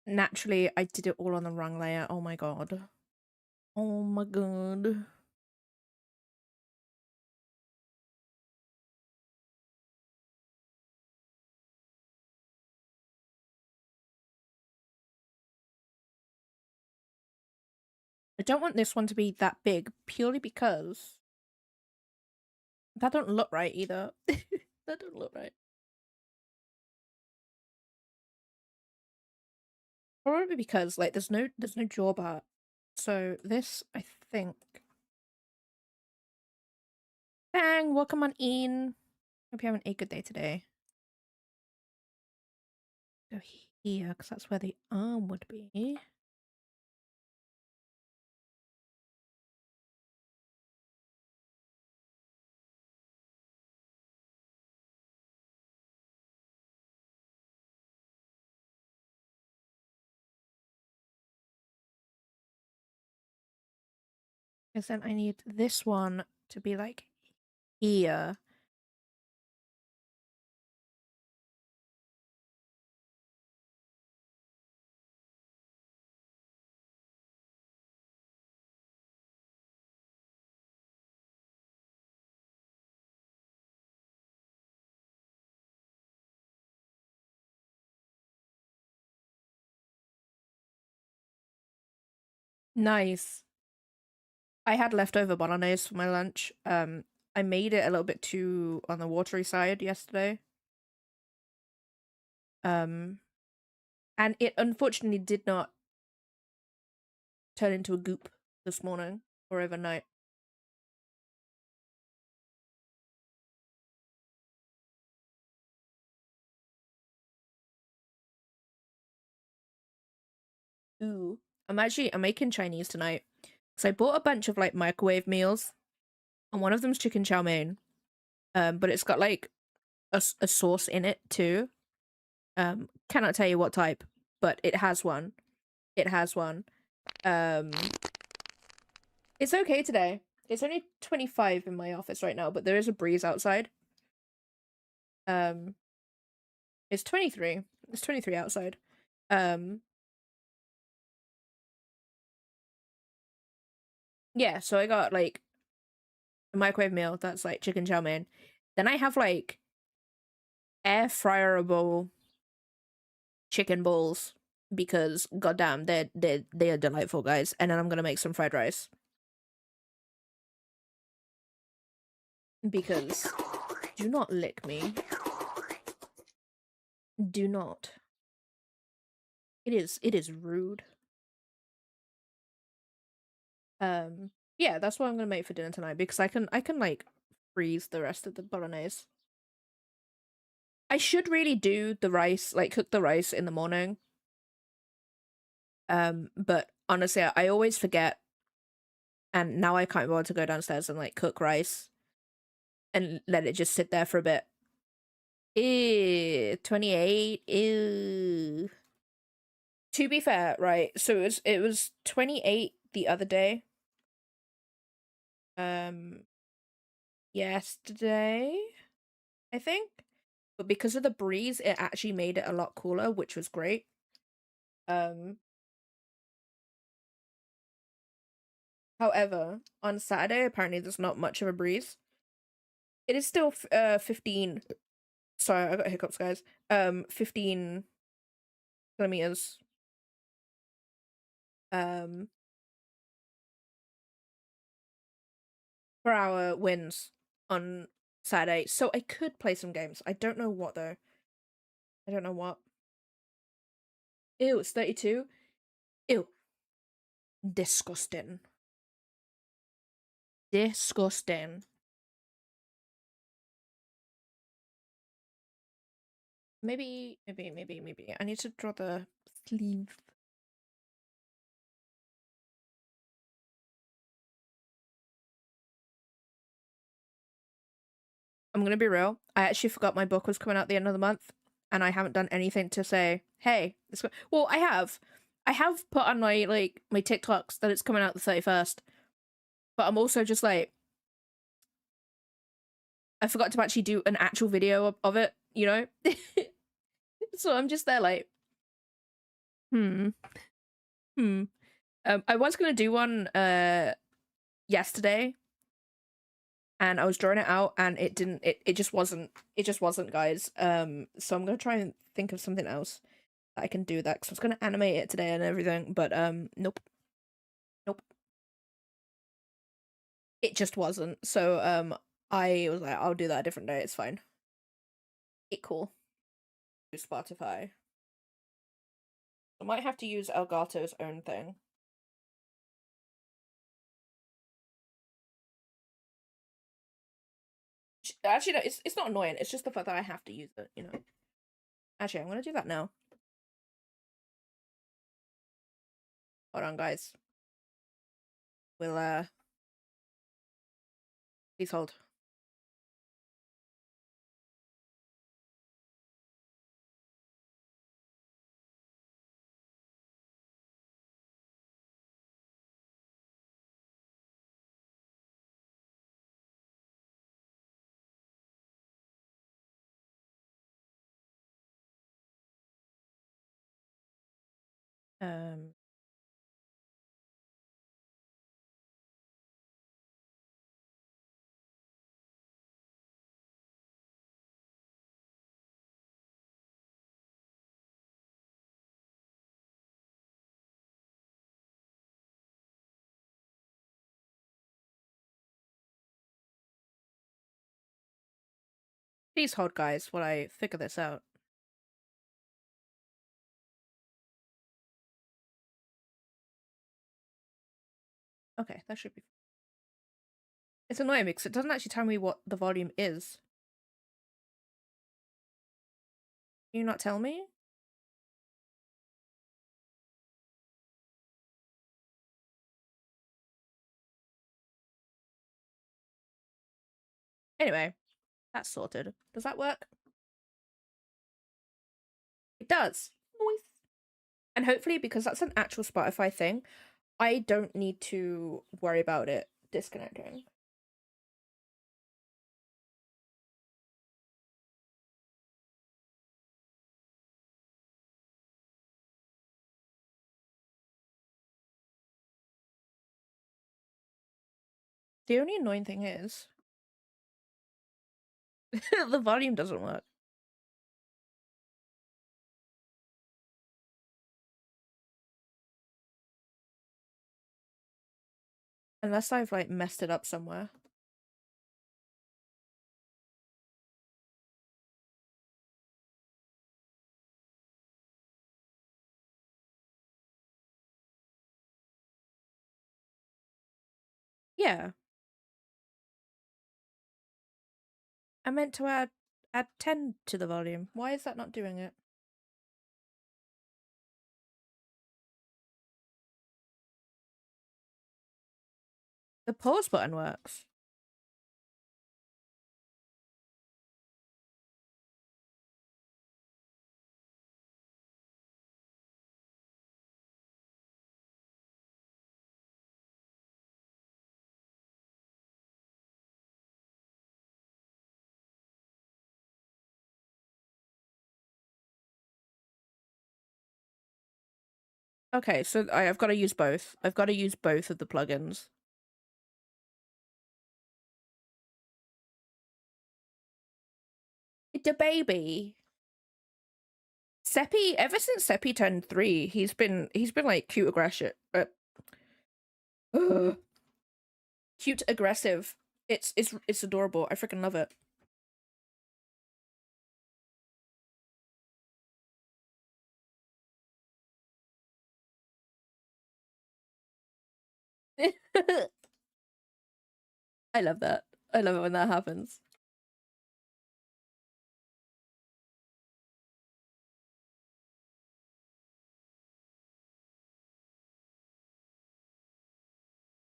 Naturally, I did it all on the wrong layer. Oh my god. Oh my god. I don't want this one to be that big, purely because that don't look right either. That don't look right. Probably because like there's no jaw bar. So this I think. Bang! Welcome on in. Hope you're having a good day today. Go here, because that's where the arm would be. Because then I need this one to be like here. Nice. I had leftover bolognese for my lunch. I made it a little bit too on the watery side yesterday. Um, and it unfortunately did not turn into a goop this morning or overnight. Ooh. I'm making Chinese tonight. So I bought a bunch of like microwave meals, and one of them's chicken chow mein. But it's got like a sauce in it too. Cannot tell you what type, but it has one. It has one. Um, it's okay today. It's only 25 in my office right now, but there is a breeze outside. Um, it's 23. It's 23 outside. Um, yeah, so I got like a microwave meal that's like chicken chow mein. Then I have like air fryerable chicken balls because goddamn, they are delightful, guys. And then I'm gonna make some fried rice because do not lick me. Do not. It is rude. Yeah, that's what I'm gonna make for dinner tonight because I can like freeze the rest of the bolognese. I should really do the rice, like cook the rice in the morning. But honestly, I always forget, and now I can't be able to go downstairs and like cook rice and let it just sit there for a bit. Ew, 28. Ew. To be fair, right? So it was 28 the other day. Um, yesterday, I think. But because of the breeze, it actually made it a lot cooler, which was great. Um, However, on Saturday, apparently there's not much of a breeze. It is still 15. Sorry, I got hiccups, guys. 15 kilometers. Um, per hour winds on Saturday, so I could play some games. I don't know what though. I don't know what. Ew, it's 32. Ew, disgusting. Disgusting. Maybe. I need to draw the sleeve. I'm gonna be real. I actually forgot my book was coming out at the end of the month, and I haven't done anything to say, "Hey, well, I have. I have put on my my TikToks that it's coming out the 31st, but I'm also just like I forgot to actually do an actual video of it, you know? So I'm just there like, hmm, hmm. I was gonna do one yesterday, and I was drawing it out, and it didn't. It just wasn't. It just wasn't, guys. So I'm gonna try and think of something else that I can do that because I was gonna animate it today and everything, but nope, nope. It just wasn't. So I was like, I'll do that a different day. It's fine. It cool. Do Spotify. I might have to use Elgato's own thing. Actually, no, it's not annoying. It's just the fact that I have to use it, you know. Actually, I'm gonna do that now. Hold on, guys. We'll please hold. Um, please hold, guys, while I figure this out. Okay, that should be. It's annoying because it doesn't actually tell me what the volume is. Can you not tell me? Anyway, that's sorted. Does that work? It does. Nice. And hopefully, because that's an actual Spotify thing, I don't need to worry about it disconnecting. The only annoying thing is the volume doesn't work. Unless I've like messed it up somewhere. Yeah. I meant to add 10 to the volume. Why is that not doing it? The pause button works. Okay, so I've got to use both. I've got to use both of the plugins. The baby. Seppi, ever since Seppi turned 3, he's been like cute aggressive. Cute aggressive. It's adorable. I freaking love it. I love that. I love it when that happens.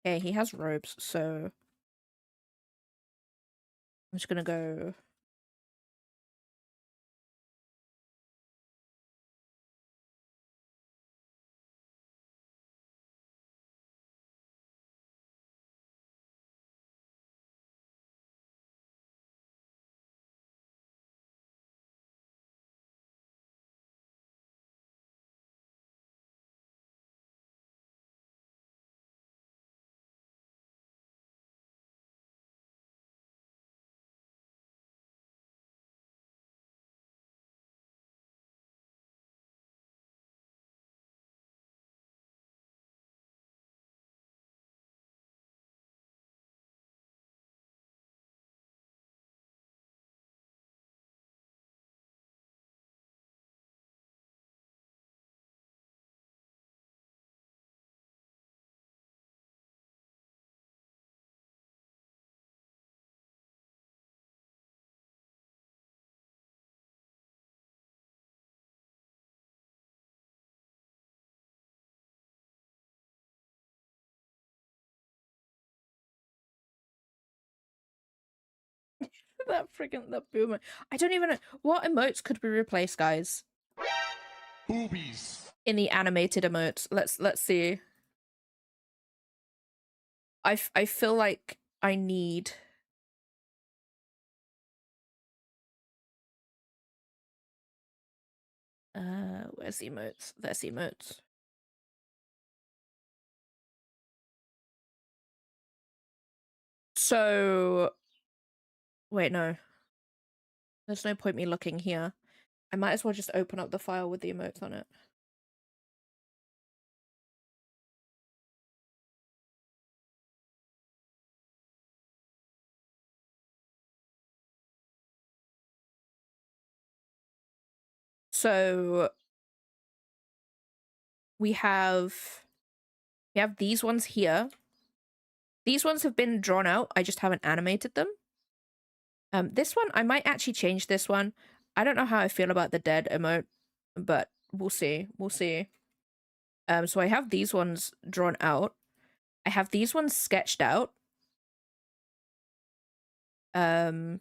Okay, he has robes, so I'm just gonna go. That boomer. I don't even know what emotes could be replaced, guys. Boobies. In the animated emotes. Let's see. I feel like I need where's the emotes? There's the emotes. So wait, no. There's no point me looking here. I might as well just open up the file with the emotes on it. So we have these ones here. These ones have been drawn out. I just haven't animated them. This one, I might actually change this one. I don't know how I feel about the dead emote, but we'll see. We'll see. So I have these ones drawn out. I have these ones sketched out. No.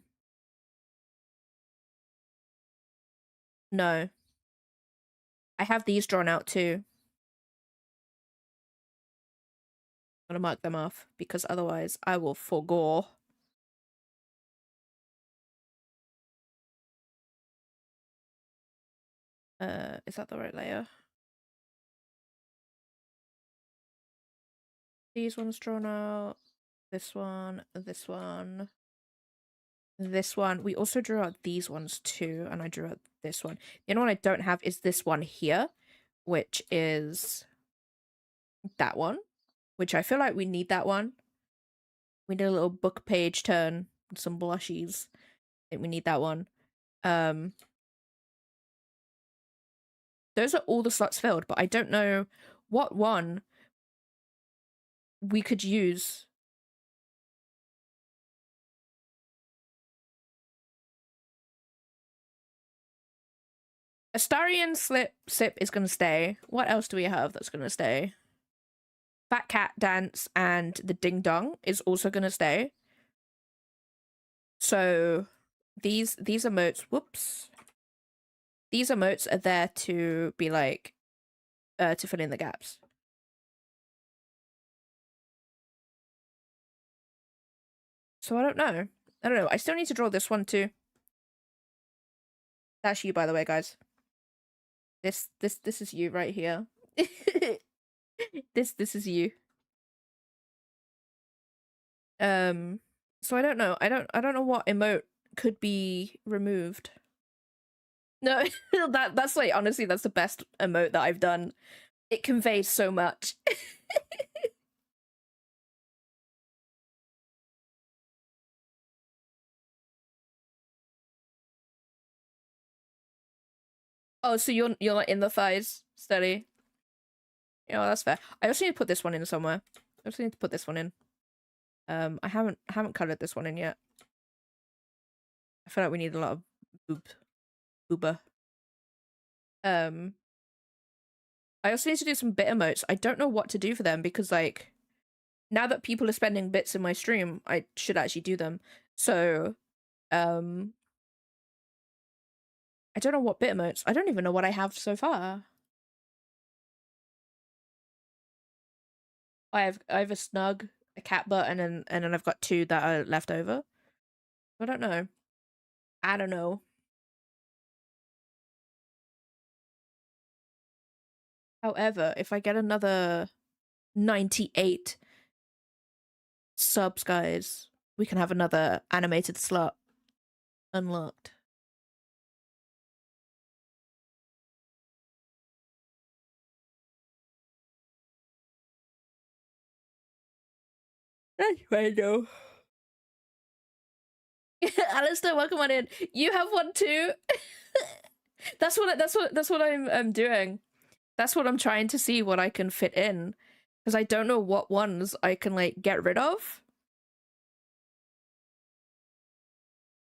I have these drawn out too. I'm gonna mark them off because otherwise I will forgo. Is that the right layer? These ones drawn out. This one, this one, this one. We also drew out these ones too, and I drew out this one. The only one I don't have is this one here, which is that one, which I feel like we need that one. We need a little book page turn and some blushies. I think we need that one. Those are all the slots filled, but I don't know what one we could use. Astarion Sip is gonna stay. What else do we have that's gonna stay? Fat Cat Dance and the Ding Dong is also gonna stay. So these emotes, whoops. These emotes are there to be like to fill in the gaps. So I don't know. I don't know. I still need to draw this one too. That's you, by the way, guys. This is you right here. This is you. So I don't know. I don't know what emote could be removed. No, that's like honestly that's the best emote that I've done. It conveys so much. Oh, so you're not in the thighs steady. Yeah, that's fair. I also need to put this one in somewhere. I also need to put this one in. I haven't colored this one in yet. I feel like we need a lot of booba. I also need to do some bit emotes. I don't know what to do for them because like now that people are spending bits in my stream, I should actually do them. So I don't know what bit emotes. I don't even know what I have so far. I have a snug, a cat butt, and then I've got 2 that are left over. I don't know. I don't know. However, if I get another 98 subs, guys, we can have another animated slot unlocked. I know. Alistair, welcome on in. You have one too. That's what I'm doing. That's what I'm trying to see what I can fit in, because I don't know what ones I can like get rid of.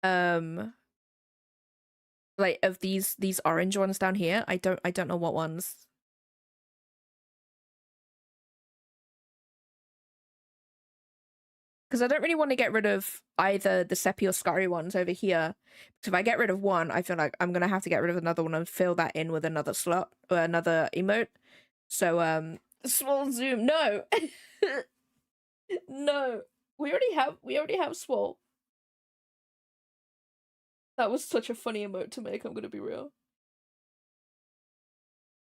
Like of these orange ones down here, I don't know what ones. Because I don't really want to get rid of either the Seppi or Scary ones over here. So if I get rid of one, I feel like I'm gonna have to get rid of another one and fill that in with another slot or another emote. So small zoom. No. No. We already have Swole. That was such a funny emote to make, I'm gonna be real.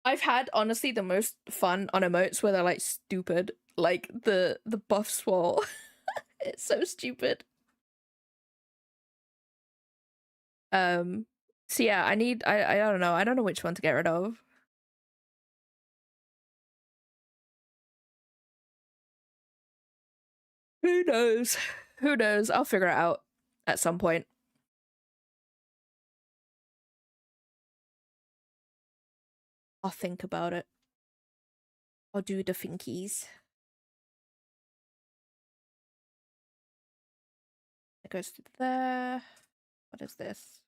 I've had honestly the most fun on emotes where they're like stupid. Like the buff Swole. It's so stupid. So yeah, I don't know. I don't know which one to get rid of. Who knows? Who knows? I'll figure it out at some point. I'll think about it. I'll do the thinkies. It goes to there. What is this?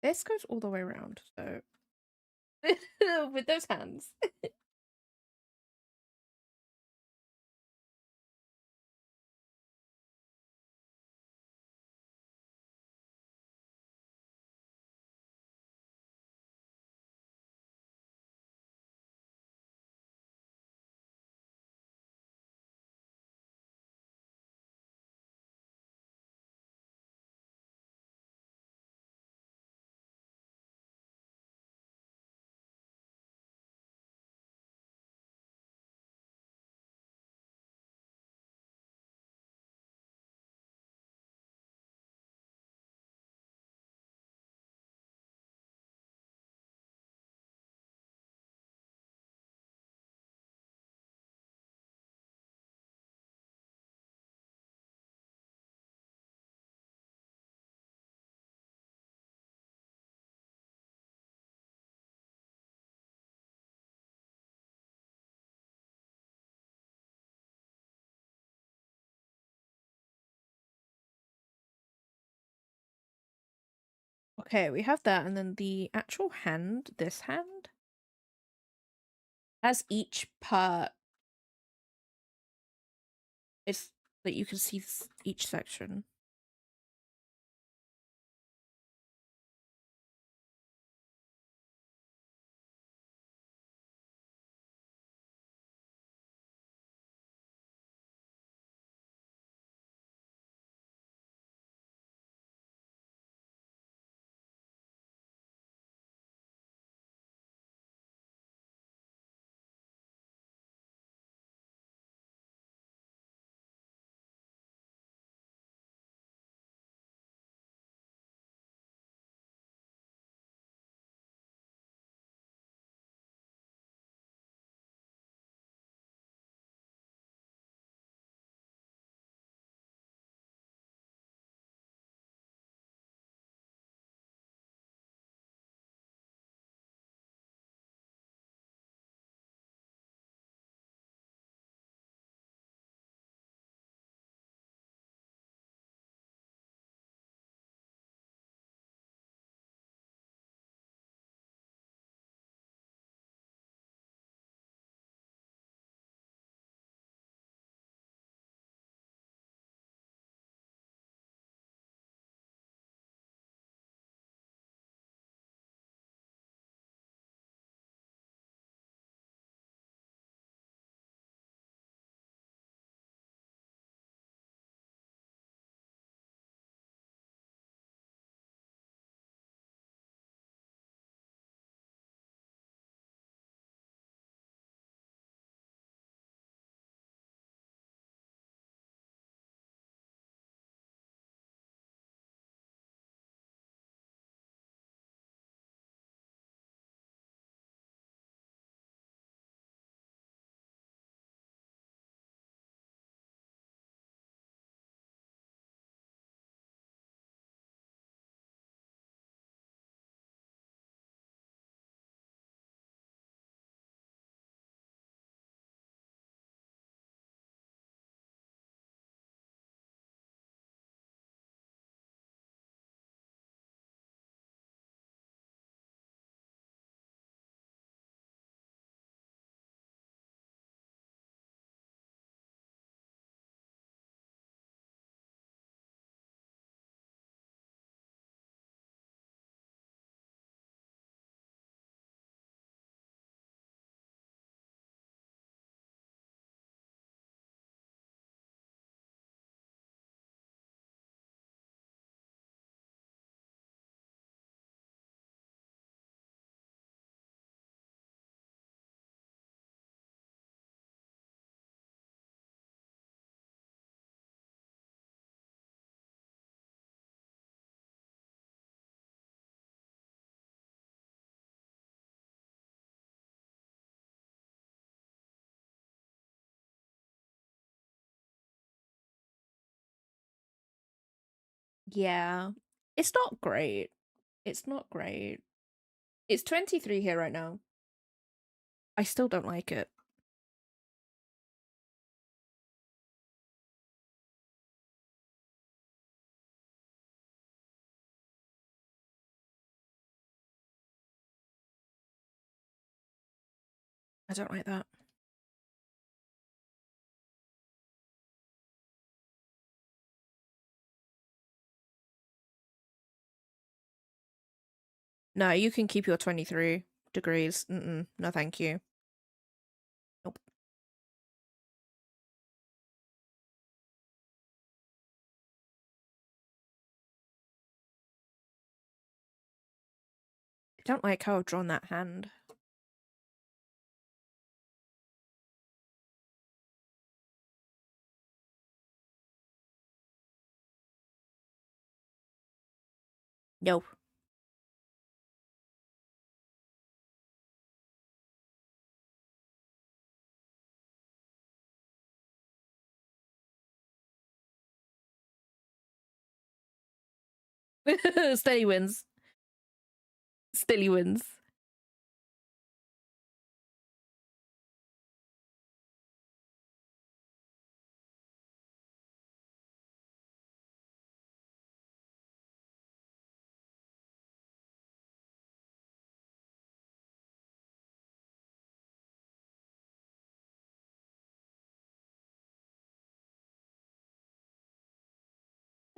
This goes all the way around, so with those hands. Okay, we have that, and then the actual hand, this hand, has each part. It's that you can see each section. Yeah, it's not great. It's not great. It's 23 here right now. I still don't like it. I don't like that. No, you can keep your 23 degrees. No, thank you. Nope. I don't like how I've drawn that hand. No. Steady wins. Stilly wins.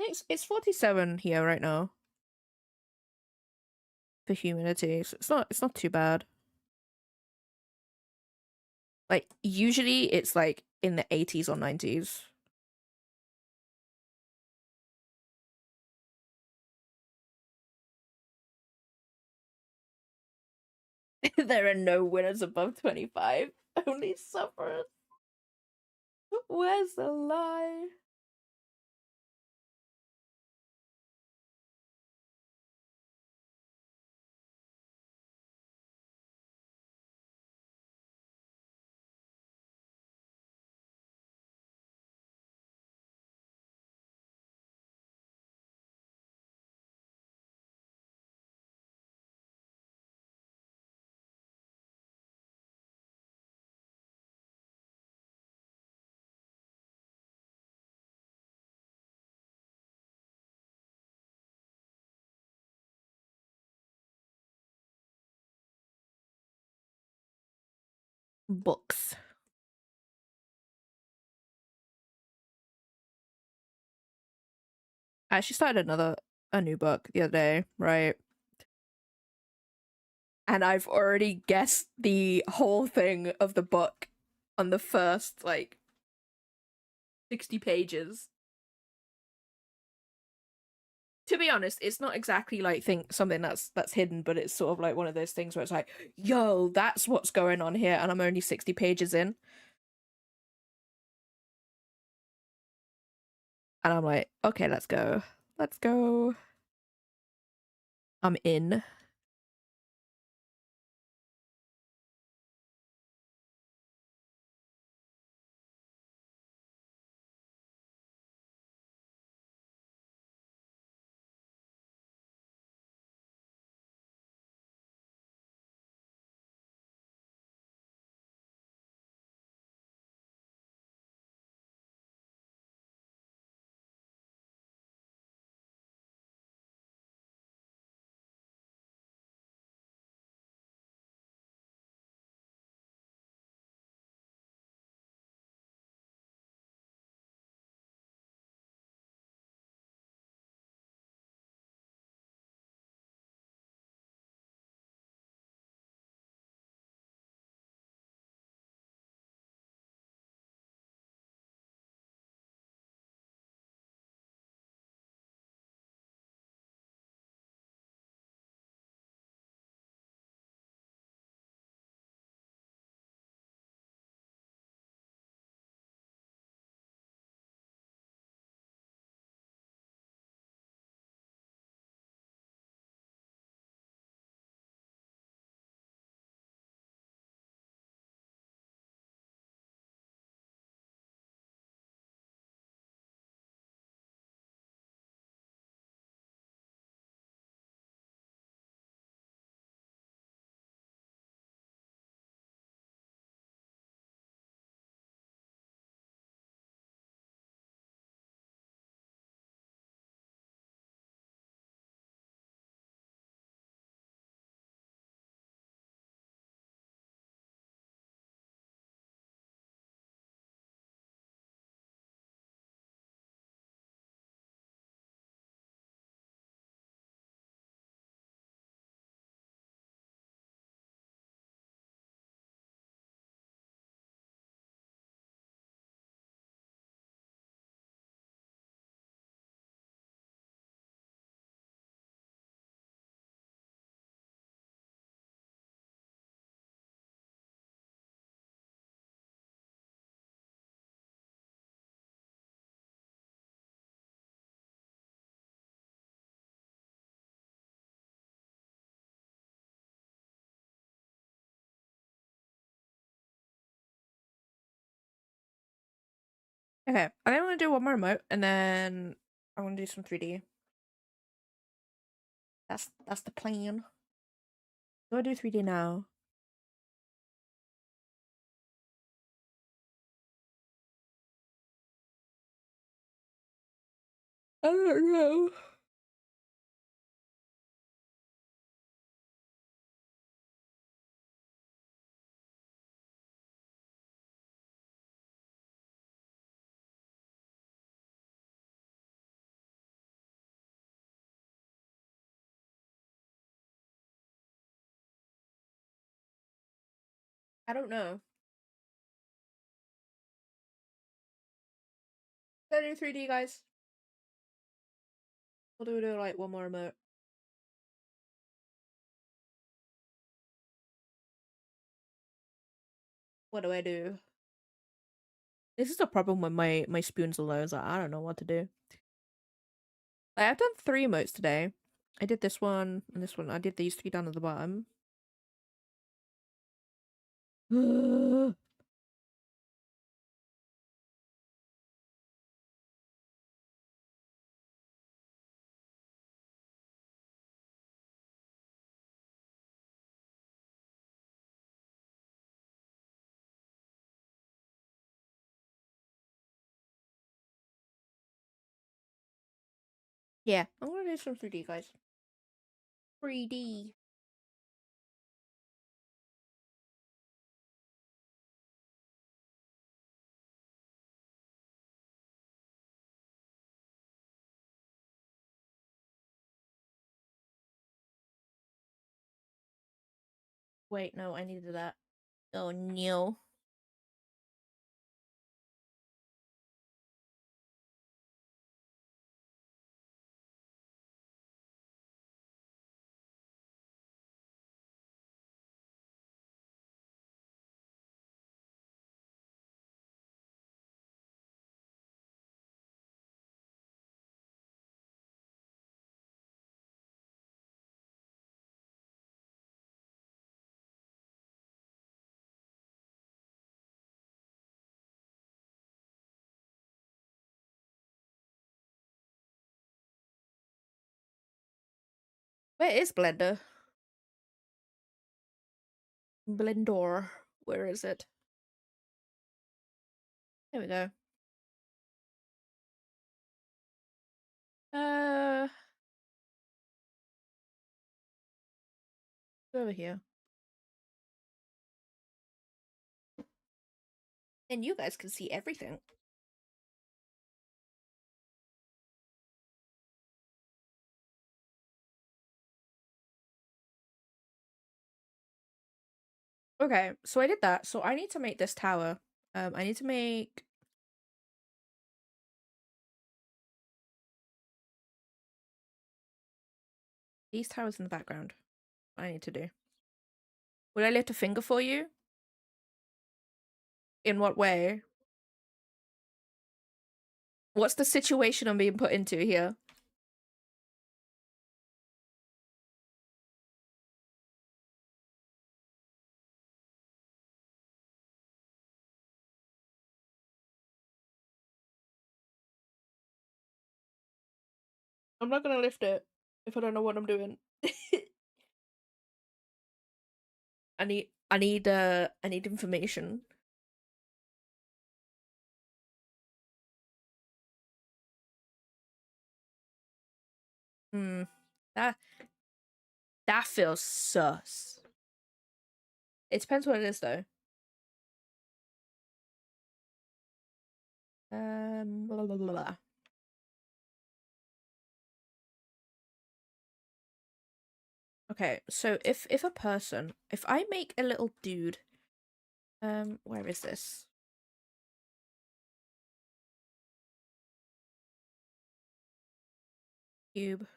It's 47 here right now for humidity, so it's not too bad. Like usually it's like in the 80s or 90s. There are no winners above 25, only sufferers. Where's the lie? Books. I actually started a new book the other day, right? And I've already guessed the whole thing of the book on the first like 60 pages. To be honest, it's not exactly like think something that's hidden, but it's sort of like one of those things where it's like, yo, that's what's going on here, and I'm only 60 pages in. And I'm like, okay, let's go. Let's go. I'm in. Okay, I think I'm gonna do one more remote, and then I want to do some 3D. That's the plan. Do I do 3D now? I don't know. I don't know. Let's do 3D, guys. We'll do like one more emote. What do I do? This is the problem with my spoons alone. Is like, I don't know what to do. Like, I've done 3 emotes today. I did this one and this one. I did these 3 down at the bottom. Yeah, I'm gonna do some 3D, guys. 3D. Wait, no, I needed that. Oh no. Where is Blender? Blendor. Where is it? There we go. It's over here. And you guys can see everything. Okay, so I did that. So I need to make this tower. I need to make these towers in the background. I need to do. Would I lift a finger for you? In what way? What's the situation I'm being put into here? I'm not gonna lift it if I don't know what I'm doing. I need information. Hmm. That that feels sus. It depends what it is though. Blah, blah, blah, blah. Okay, so if a person, if I make a little dude, where is this? Cube.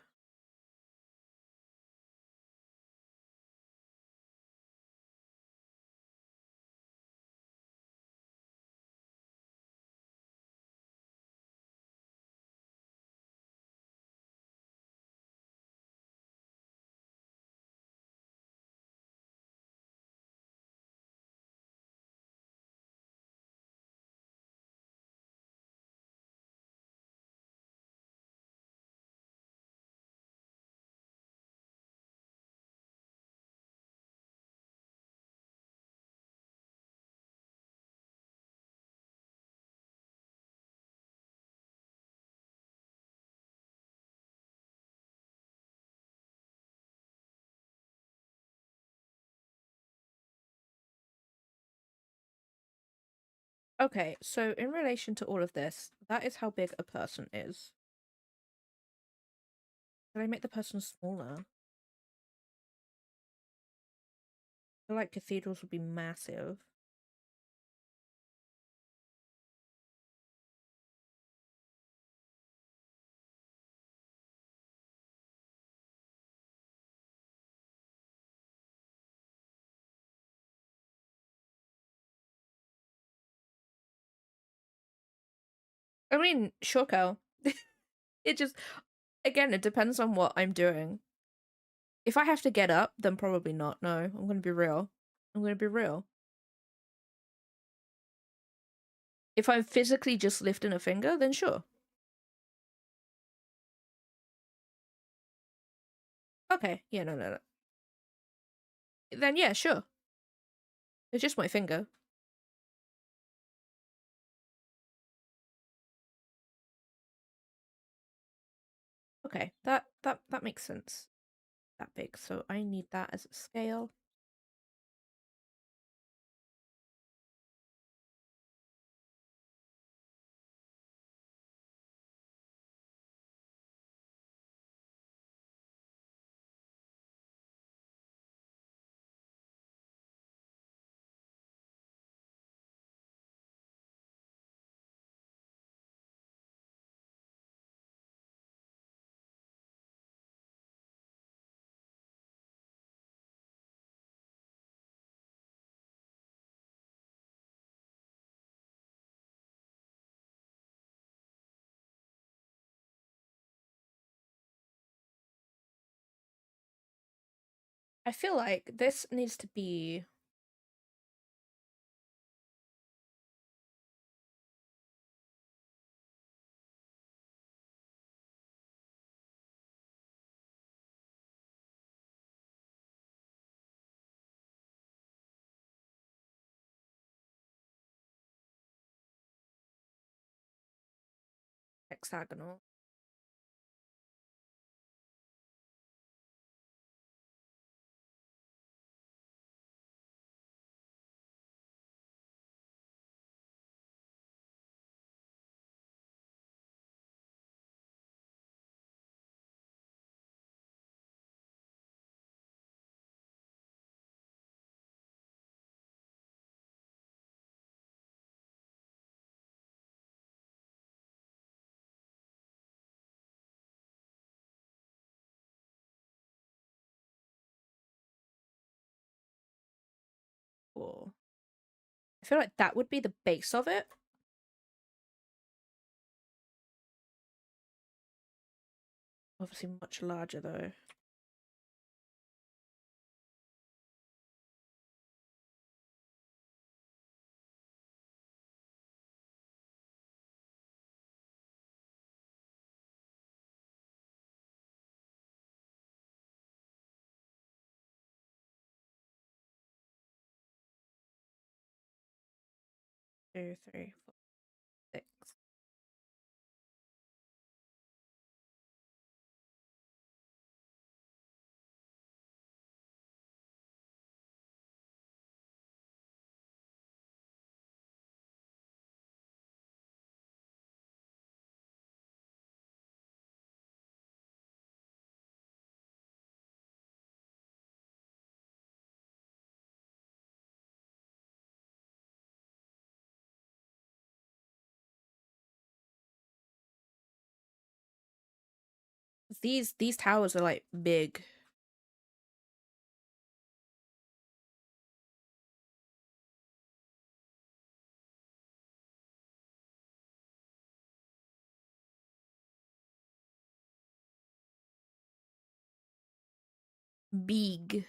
Okay, so in relation to all of this, that is how big a person is. Can I make the person smaller? feel like cathedrals would be massive. I mean, sure, Cal. It just, again, it depends on what I'm doing. If I have to get up, then probably not. No, I'm gonna be real. I'm gonna be real. If I'm physically just lifting a finger, then sure. Okay, yeah, no. Then yeah, sure. It's just my finger. Okay, that makes sense. That big, so I need that as a scale. I feel like this needs to be hexagonal. Cool. I feel like that would be the base of it. Obviously much larger though. Two, three, four, six. These towers are like big. Big.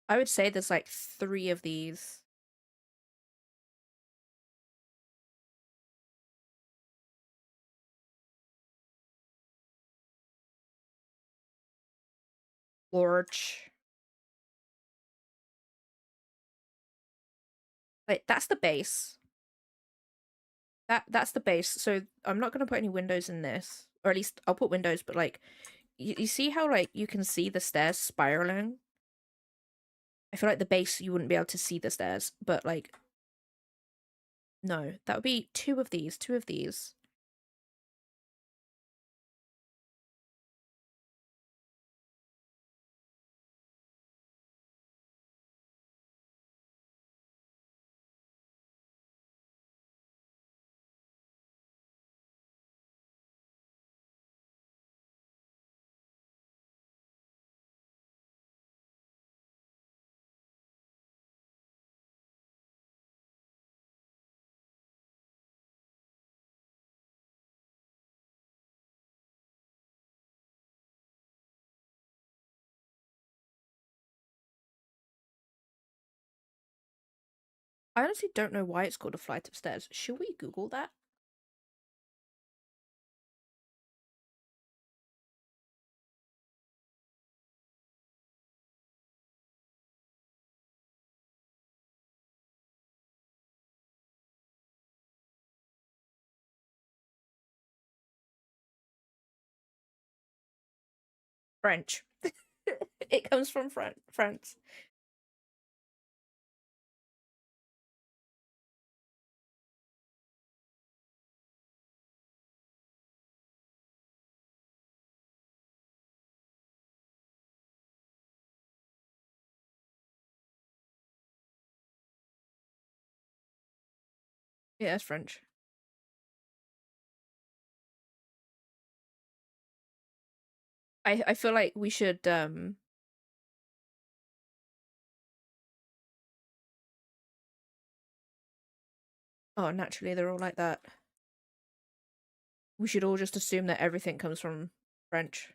I would say there's like 3 of these. Large. Like that's the base. That's the base. So I'm not gonna put any windows in this. Or at least I'll put windows, but like you see how like you can see the stairs spiraling? I feel like the base you wouldn't be able to see the stairs, but like no, that would be 2 of these, 2 of these. I honestly don't know why it's called a flight of stairs. Should we Google that? French. It comes from France. Yeah, it's French. I feel like we should oh, naturally they're all like that. We should all just assume that everything comes from French.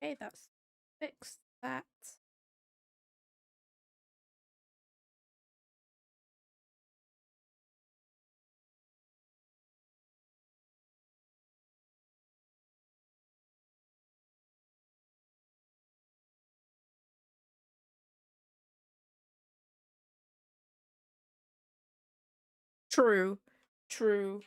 Okay, that's fix that. True. True.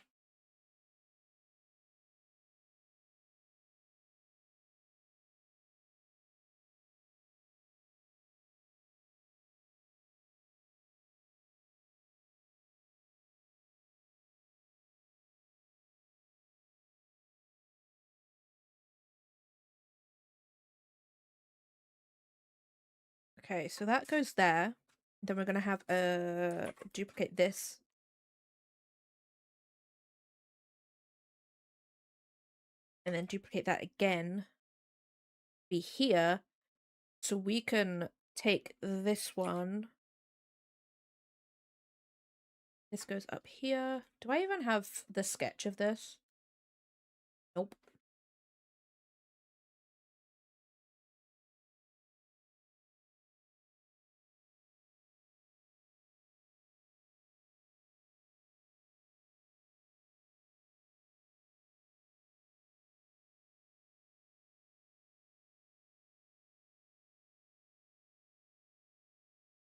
Okay, so that goes there. Then we're gonna have duplicate this. And then duplicate that again. Be here. So we can take this one. This goes up here. Do I even have the sketch of this? Nope.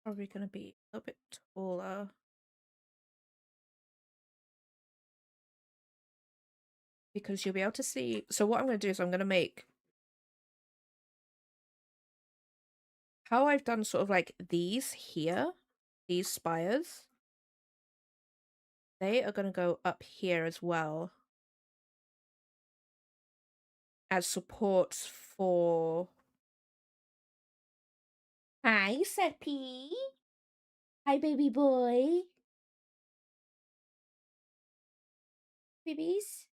Probably gonna be a little bit taller. Because you'll be able to see. So what I'm gonna do is I'm gonna make how I've done sort of like these here, these spires. They are gonna go up here as well as supports for. Hi, Seppi. Hi, baby boy. Babies.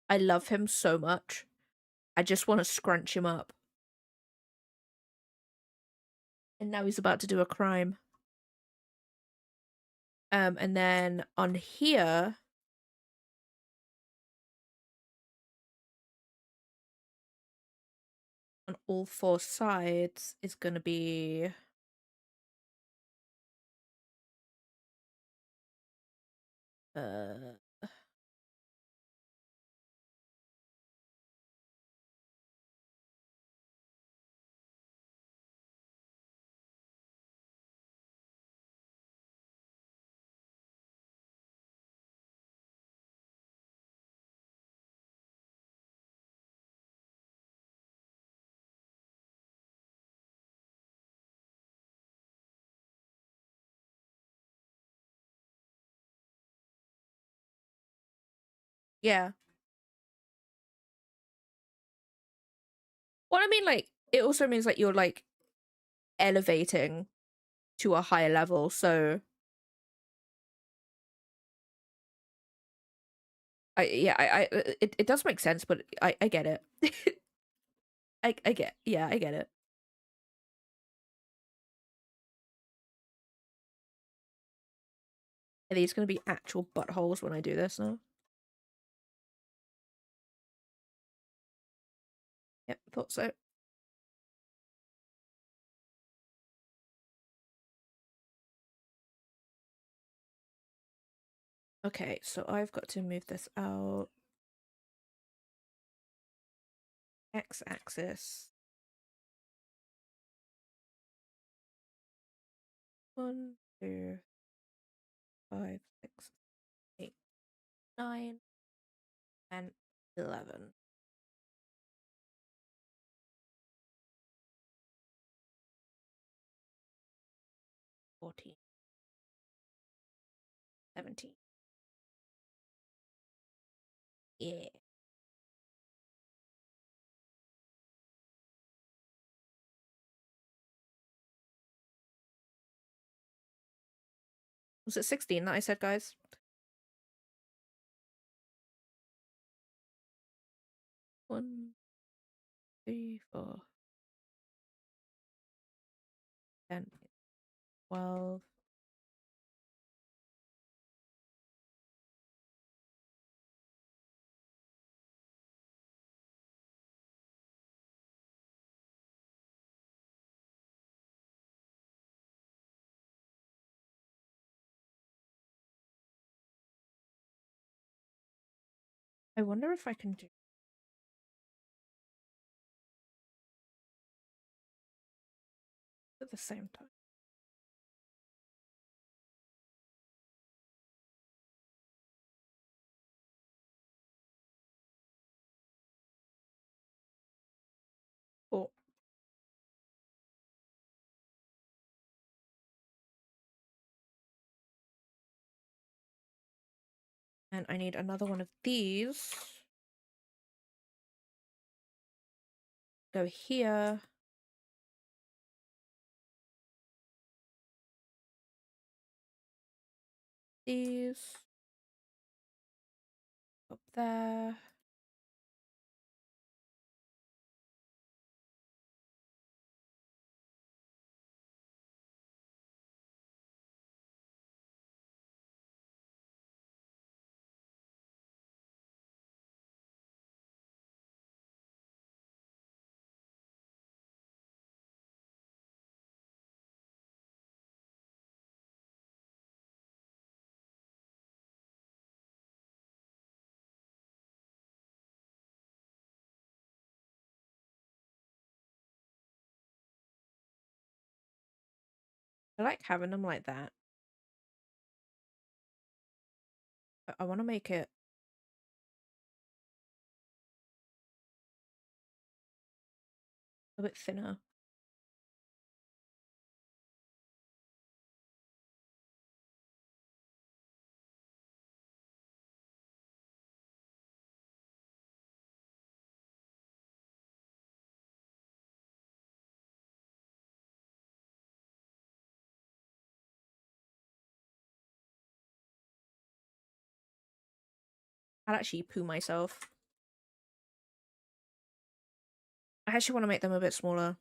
I love him so much. I just want to scrunch him up. And now he's about to do a crime. And then on here, on all four sides, is gonna be uh yeah. Well, I mean, like, it also means like you're like elevating to a higher level, so It does make sense, but I get it. I get it. Are these gonna be actual buttholes when I do this now? Yep, thought so. Okay, so I've got to move this out. X-axis. 1, 2, 5, 6, 8, 9, and 11. $14, 17. Yeah. Was it 16 that I said, guys? 1, 3, 4, 10, 12. I wonder if I can do it at the same time. Cool. And I need another one of these. Go here. These. Up there. I like having them like that. I want to make it a bit thinner. I'd actually poo myself. I actually want to make them a bit smaller.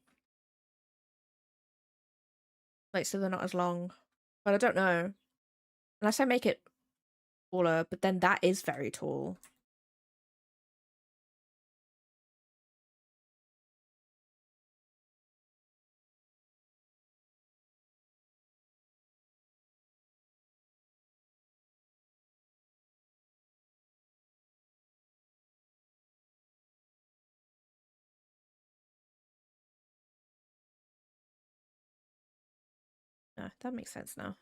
Like, so they're not as long. But I don't know. Unless I make it taller, but then that is very tall. No, that makes sense now.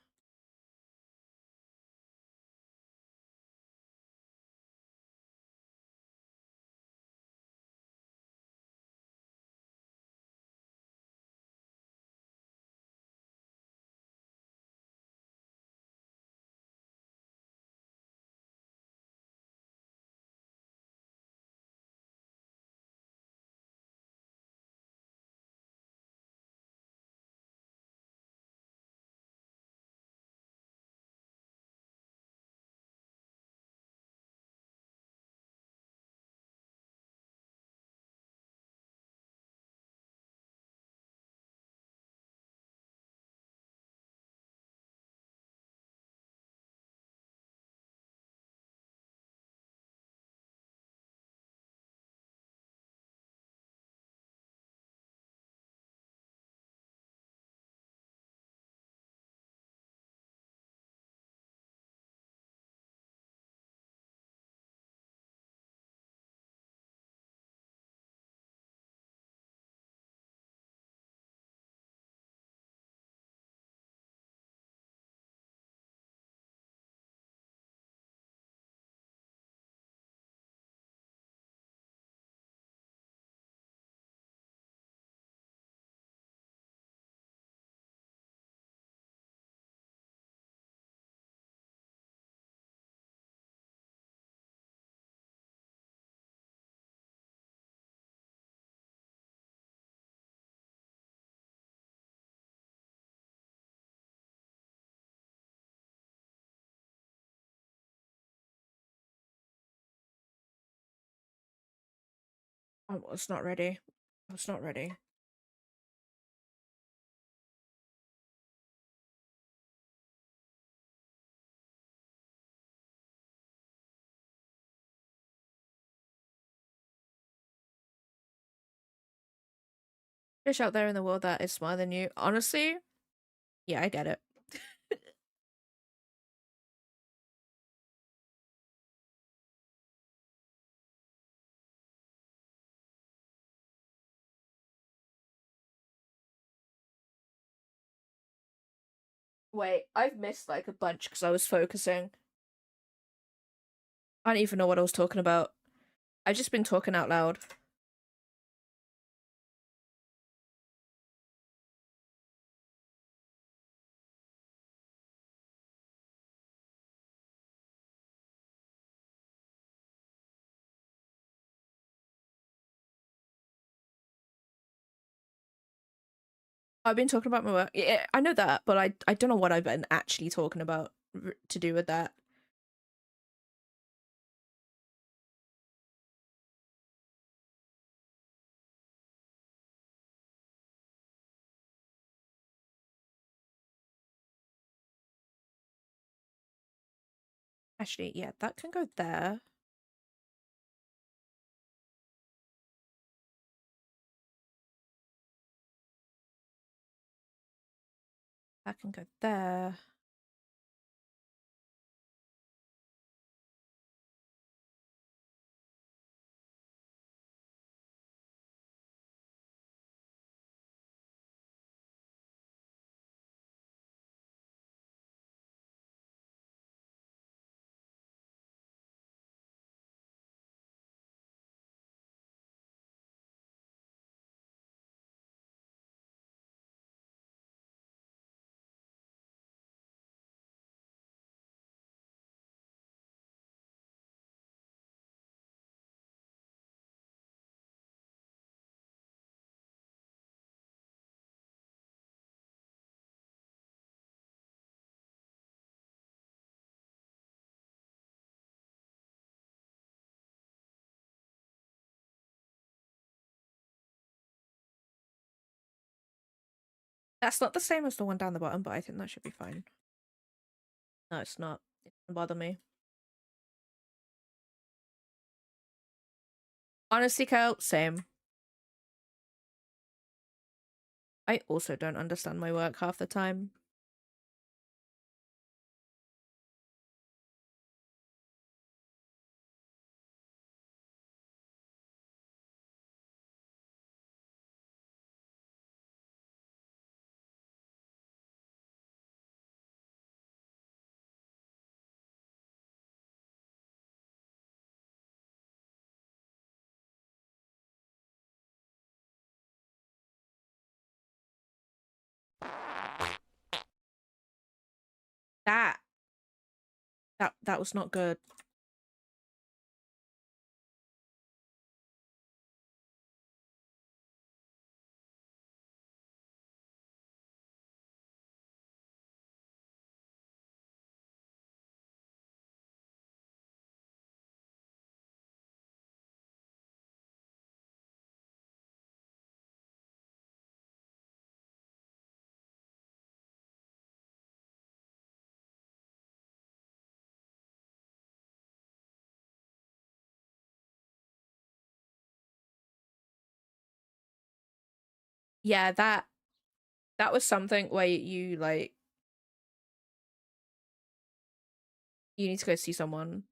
I was not ready. I was not ready. Fish out there in the world that is smarter than you. Honestly, yeah, I get it. Wait, I've missed like a bunch because I was focusing. I don't even know what I was talking about. I've just been talking out loud. I've been talking about my work. Yeah, I know that, but I don't know what I've been actually talking about to do with that. Actually, yeah, that can go there. That can go there. That's not the same as the one down the bottom, but I think that should be fine. No, it's not. It doesn't bother me. Honestly, Kel, same. I also don't understand my work half the time. That that was not good. Yeah, that was something where you like you need to go see someone.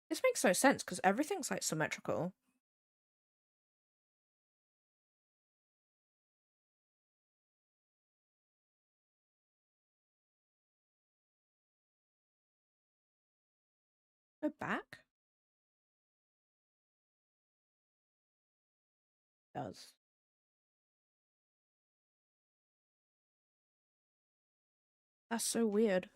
This makes no sense because everything's like symmetrical. Go back. does. That's so weird.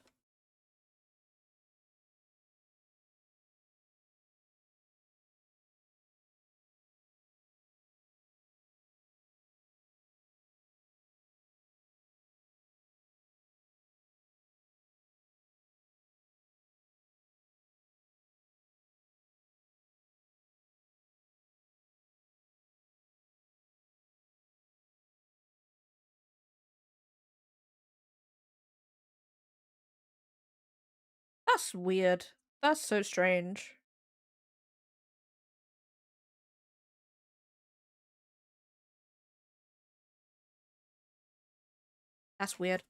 That's weird. That's so strange. That's weird.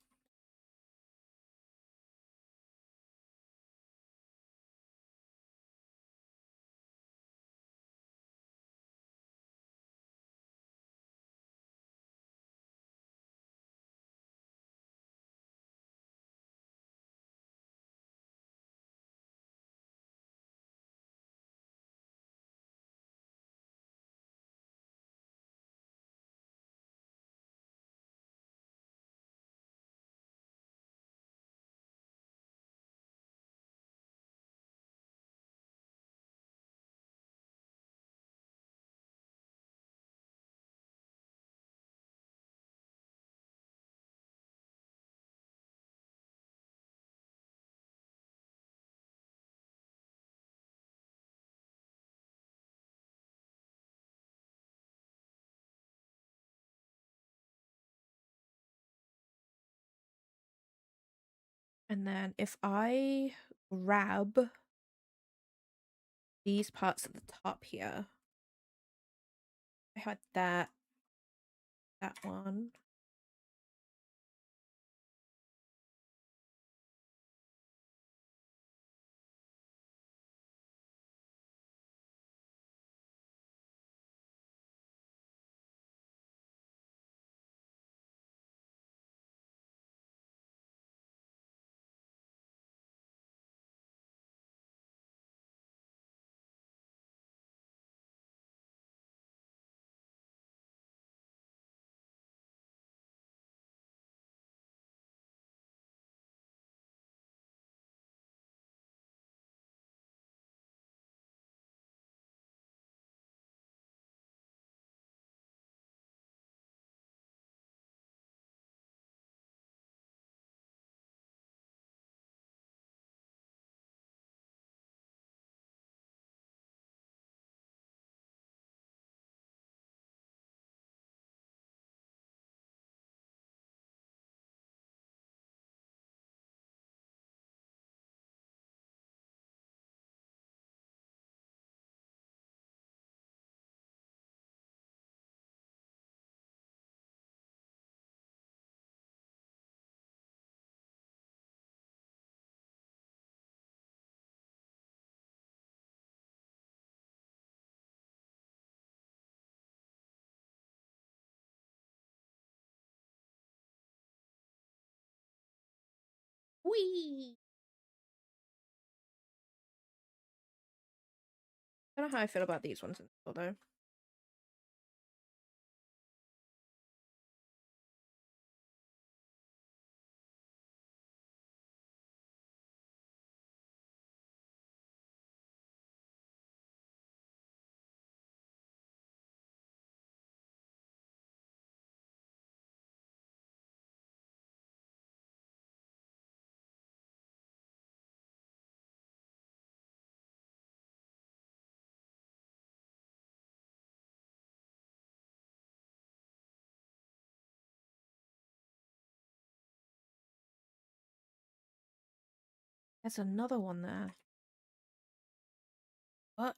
And then if I grab these parts at the top here, I had that one. Whee! I don't know how I feel about these ones, although. There's another one there. What?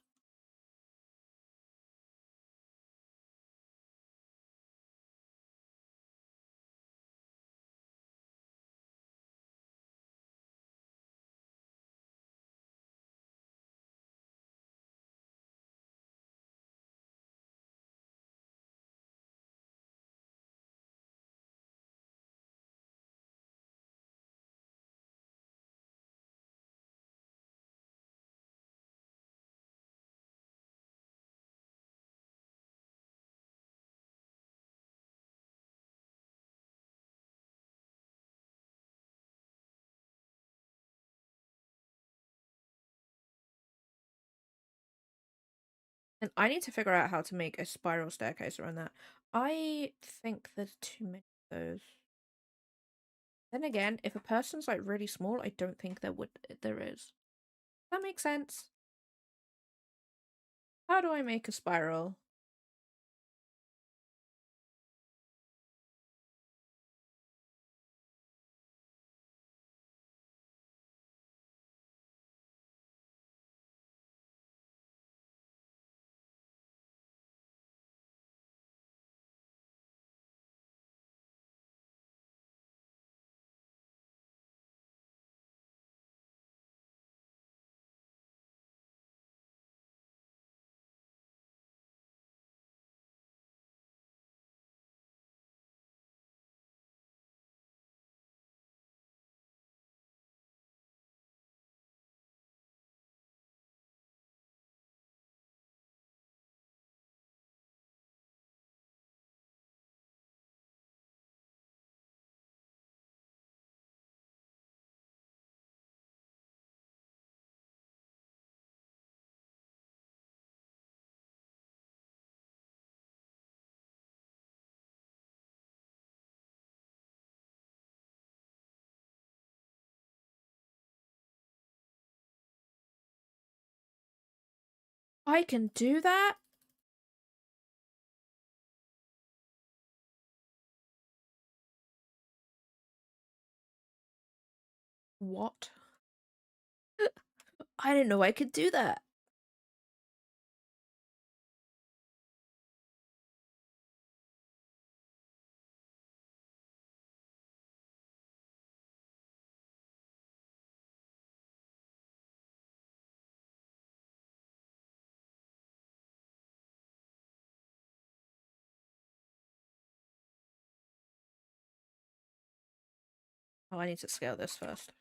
And I need to figure out how to make a spiral staircase around that. I think there's too many of those. Then again, if a person's like really small, I don't think there is. That makes sense. How do I make a spiral? I can do that? What? I didn't know I could do that. Oh, I need to scale this first.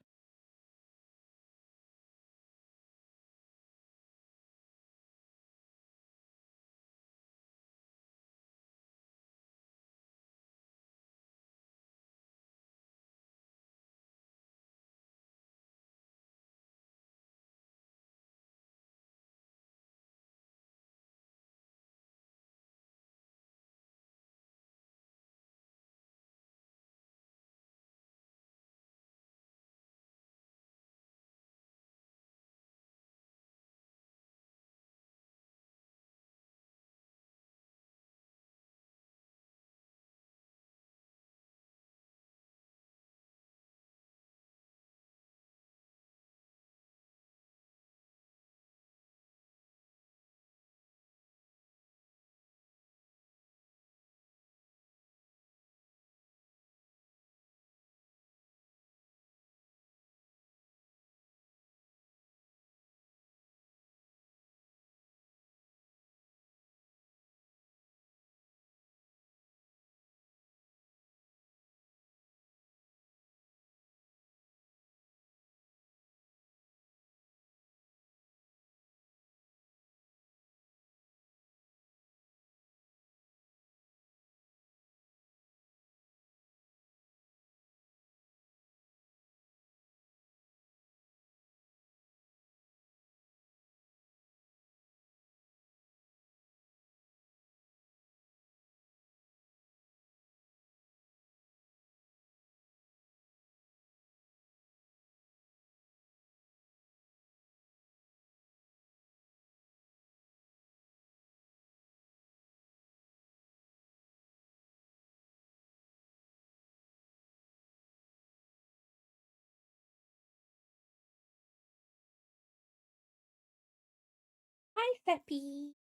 Hi, Feppy.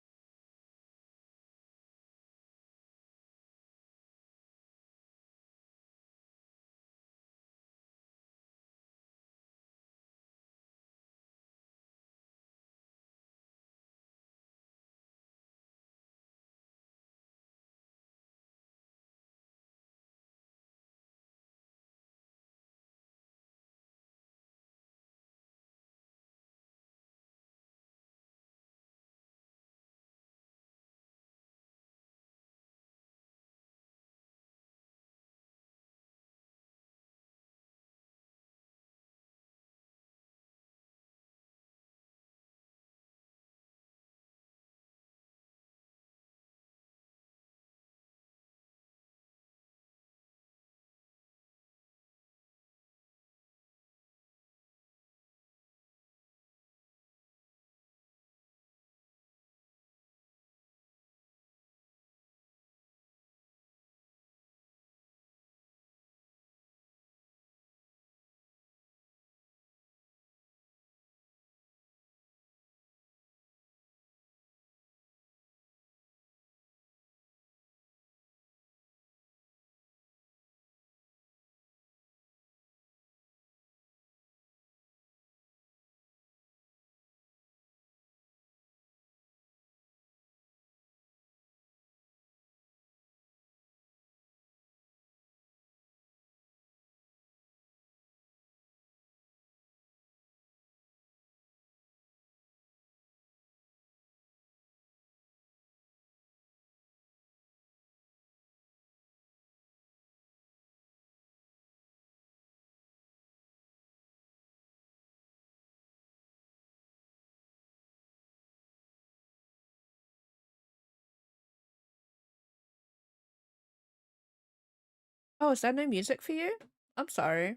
Oh, is there no music for you? I'm sorry.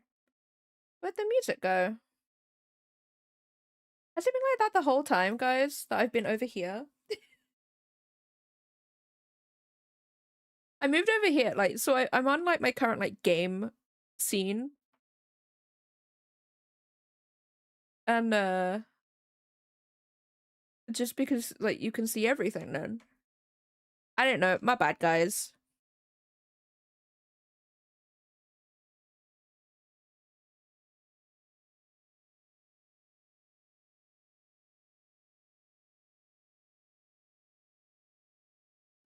Where'd the music go? Has it been like that the whole time, guys, that I've been over here? I moved over here, like, so I'm on, like, my current, like, game scene. And, just because, like, you can see everything then. I don't know, my bad, guys.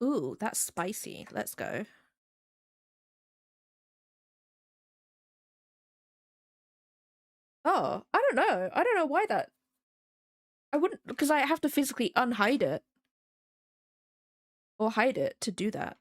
Ooh, that's spicy. Let's go. Oh, I don't know. I don't know why that. I wouldn't, because I have to physically unhide it. Or hide it to do that.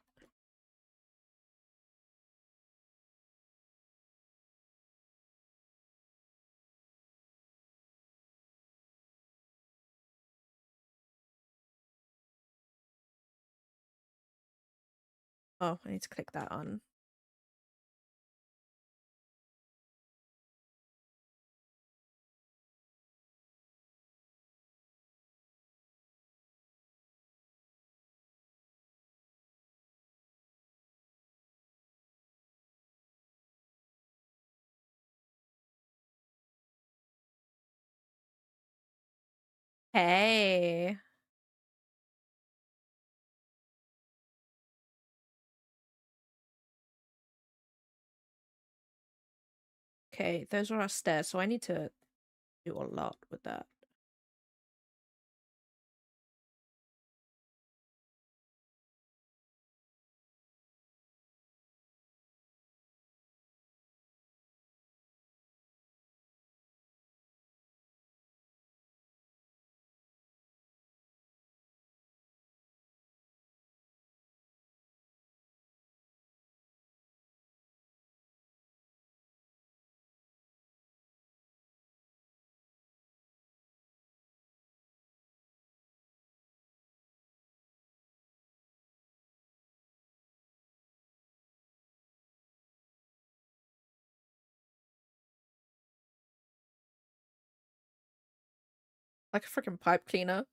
Oh, I need to click that on. Hey. Okay, those are our stairs, so I need to do a lot with that. Like a freaking pipe cleaner.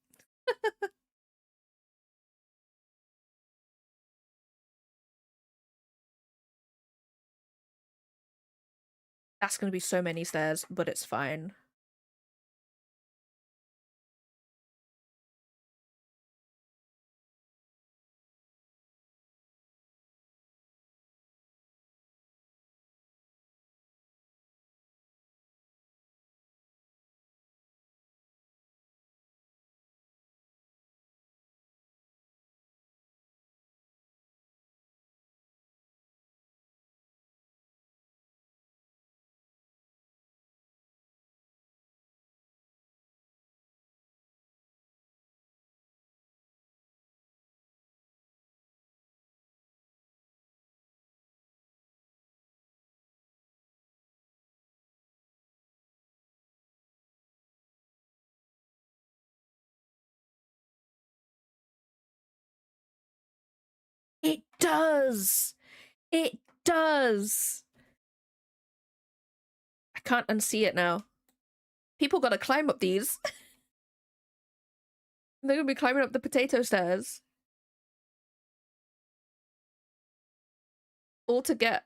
That's gonna be so many stairs, but it's fine. It does! It does! I can't unsee it now. People gotta climb up these. They're gonna be climbing up the potato stairs. All to get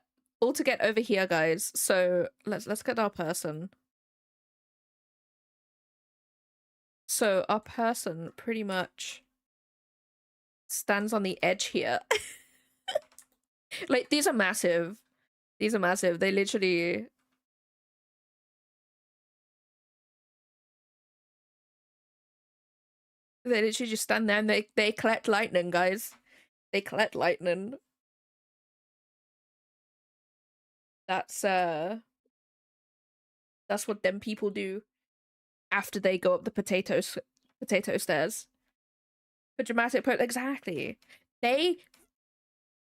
over here, guys. So let's get our person. So our person pretty much stands on the edge here. Like, these are massive. These are massive. They literally just stand there and they collect lightning, guys. They collect lightning. That's that's what them people do after they go up the potato stairs. For dramatic exactly. They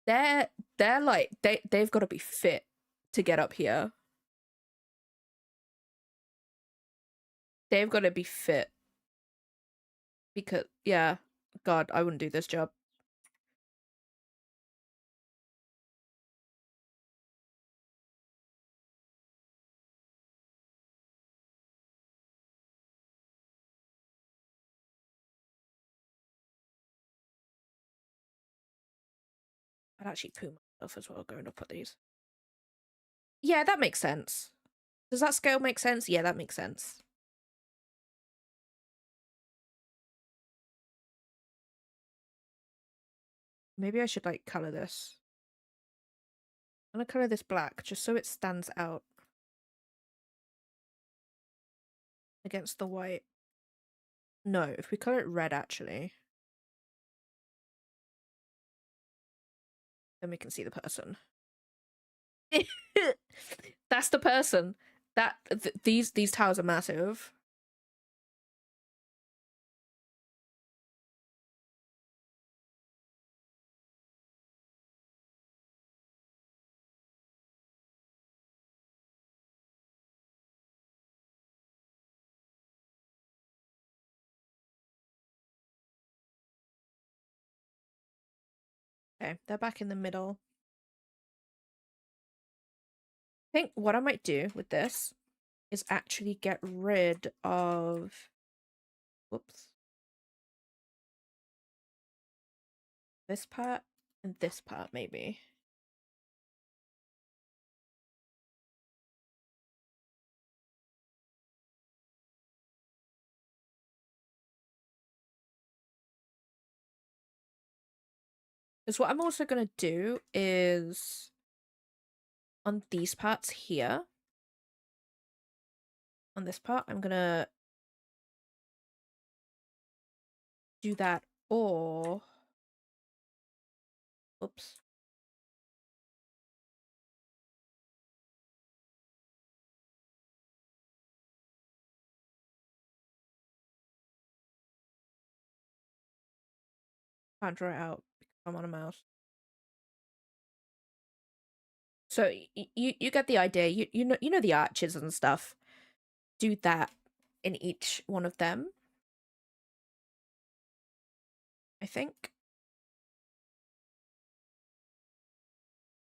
they're like they've got to be fit to get up here. They've got to be fit because yeah, God, I wouldn't do this job. I'd actually poo myself as well going up at these. Yeah, that makes sense. Does that scale make sense? Yeah, that makes sense. Maybe I should, like, color this. I'm gonna color this black just so it stands out against the white. No, if we color it red, actually, then we can see the person. That's the person. These towers are massive. Okay, they're back in the middle. I think what I might do with this is actually get rid of, whoops, this part and this part, maybe. Because what I'm also going to do is on these parts here, on this part, I'm going to do that, or, oops. Can't draw it out because I'm on a mouse. So you get the idea. You know the arches and stuff. Do that in each one of them, I think.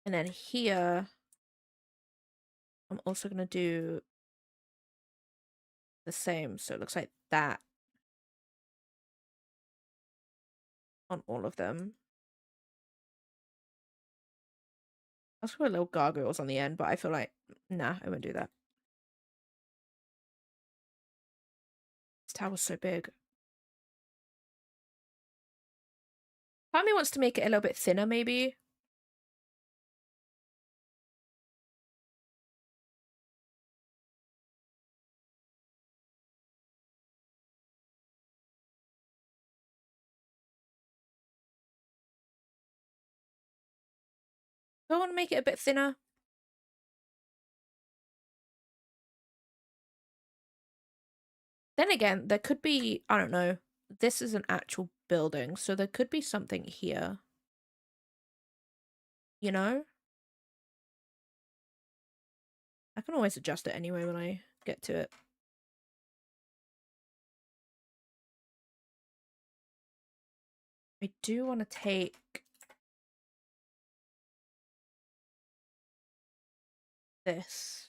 And then here, I'm also gonna do the same. So it looks like that on all of them. I'll just put little gargoyles on the end, but I feel like, nah, I won't do that. This tower's so big. Part of me wants to make it a little bit thinner, maybe. Do I want to make it a bit thinner? Then again, there could be, I don't know, this is an actual building, so there could be something here. You know? I can always adjust it anyway when I get to it. I do want to take this.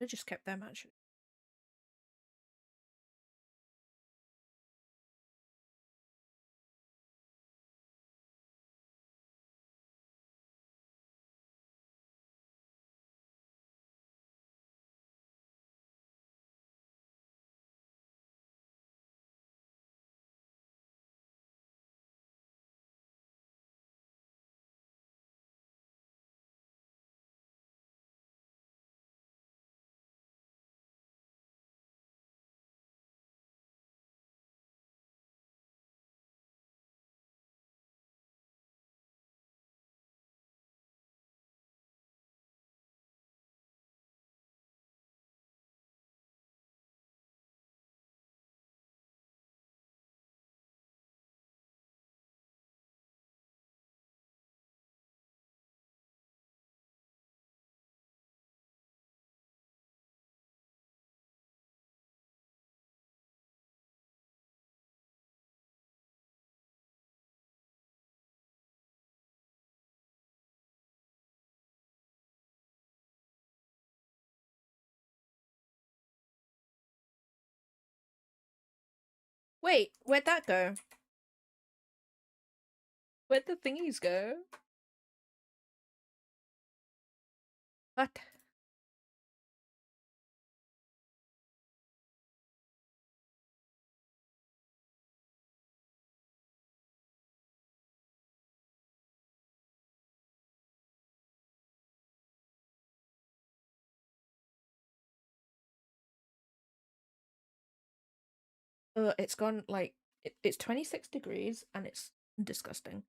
I just kept them actually. Wait, where'd that go? Where'd the thingies go? What? It's gone like it's 26 degrees and it's disgusting.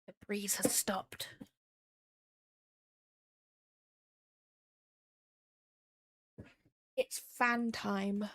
The breeze has stopped. It's fan time.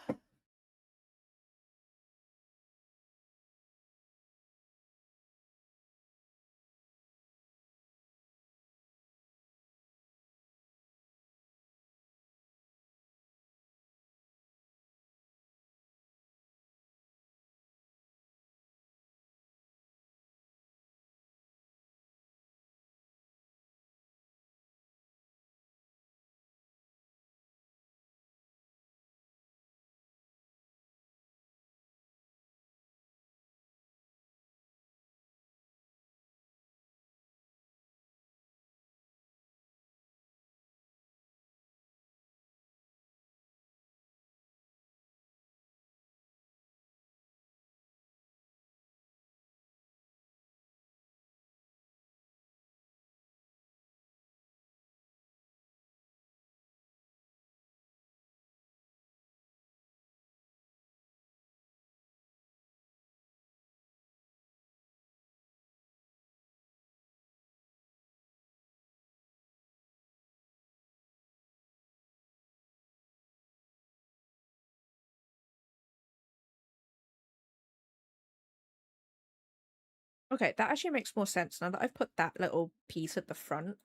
Okay, that actually makes more sense now that I've put that little piece at the front.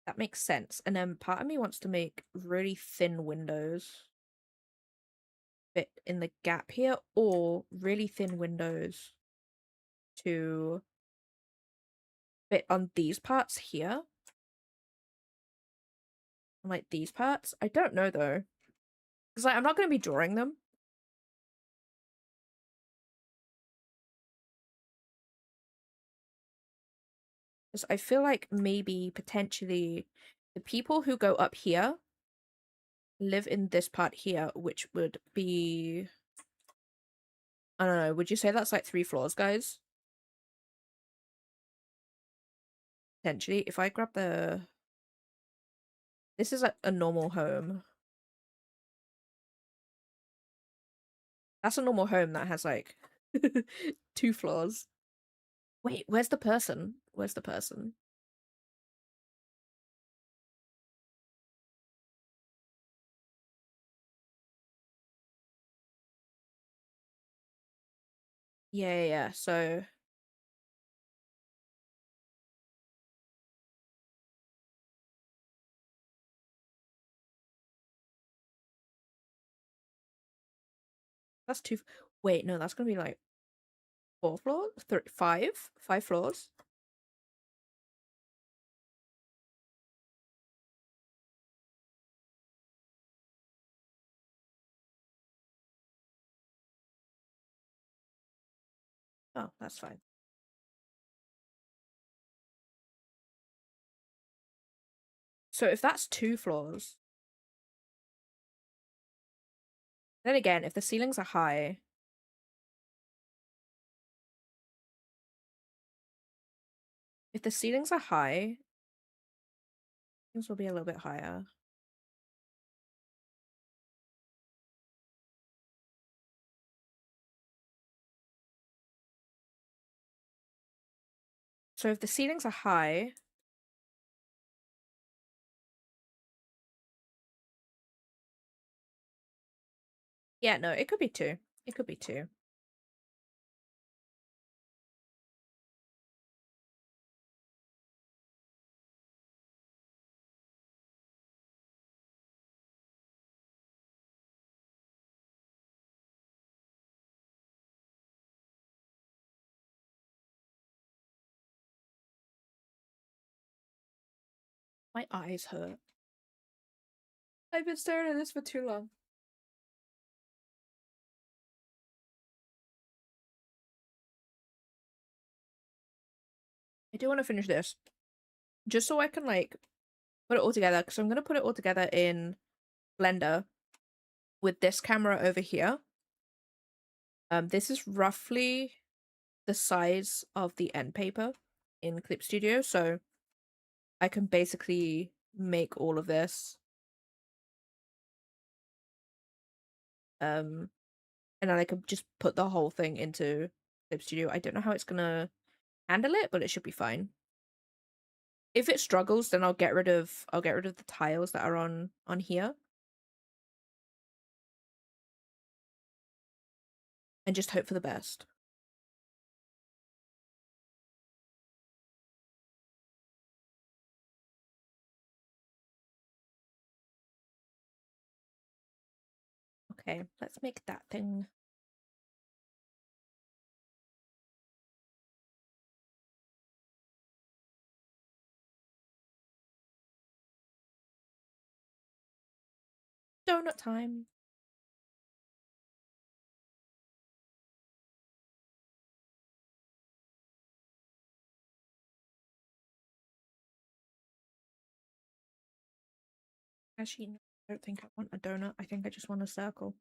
That makes sense. And then part of me wants to make really thin windows fit in the gap here, or really thin windows to fit on these parts here. Like these parts. I don't know though. Because I'm not going to be drawing them. Because I feel like maybe potentially the people who go up here live in this part here, which would be, I don't know, would you say that's like 3 floors, guys? Potentially. If I grab the... This is a normal home. That's a normal home that has like 2 floors. Wait, where's the person? Where's the person? Yeah. So that's 2. Wait, no, that's gonna be like 4 floors? 5 floors? Oh, that's fine. So if that's 2 floors, then again, if the ceilings are high, things will be a little bit higher. So if the ceilings are high, yeah, no, it could be 2. It could be 2. My eyes hurt. I've been staring at this for too long. I do want to finish this. Just so I can, like, put it all together. Because I'm going to put it all together in Blender with this camera over here. This is roughly the size of the end paper in Clip Studio. So I can basically make all of this. And then I could just put the whole thing into Clip Studio. I don't know how it's going to handle it, but it should be fine. If it struggles, then I'll get rid of the tiles that are on here. And just hope for the best. Okay, let's make that thing. Donut time. Actually, no, I don't think I want a donut. I think I just want a circle.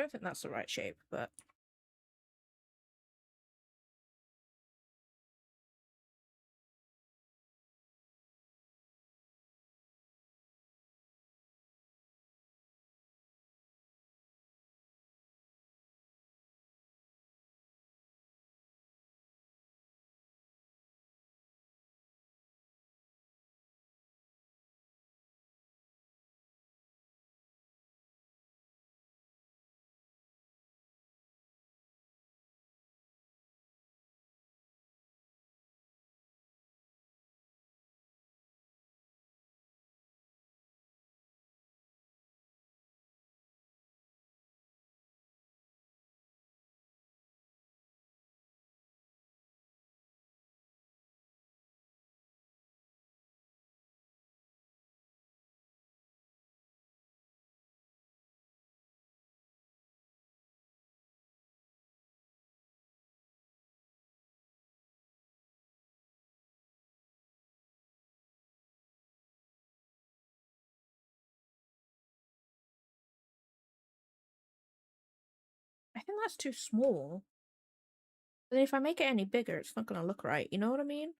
don't think that's the right shape, but I think that's too small. Then if I make it any bigger, it's not gonna look right. You know what I mean?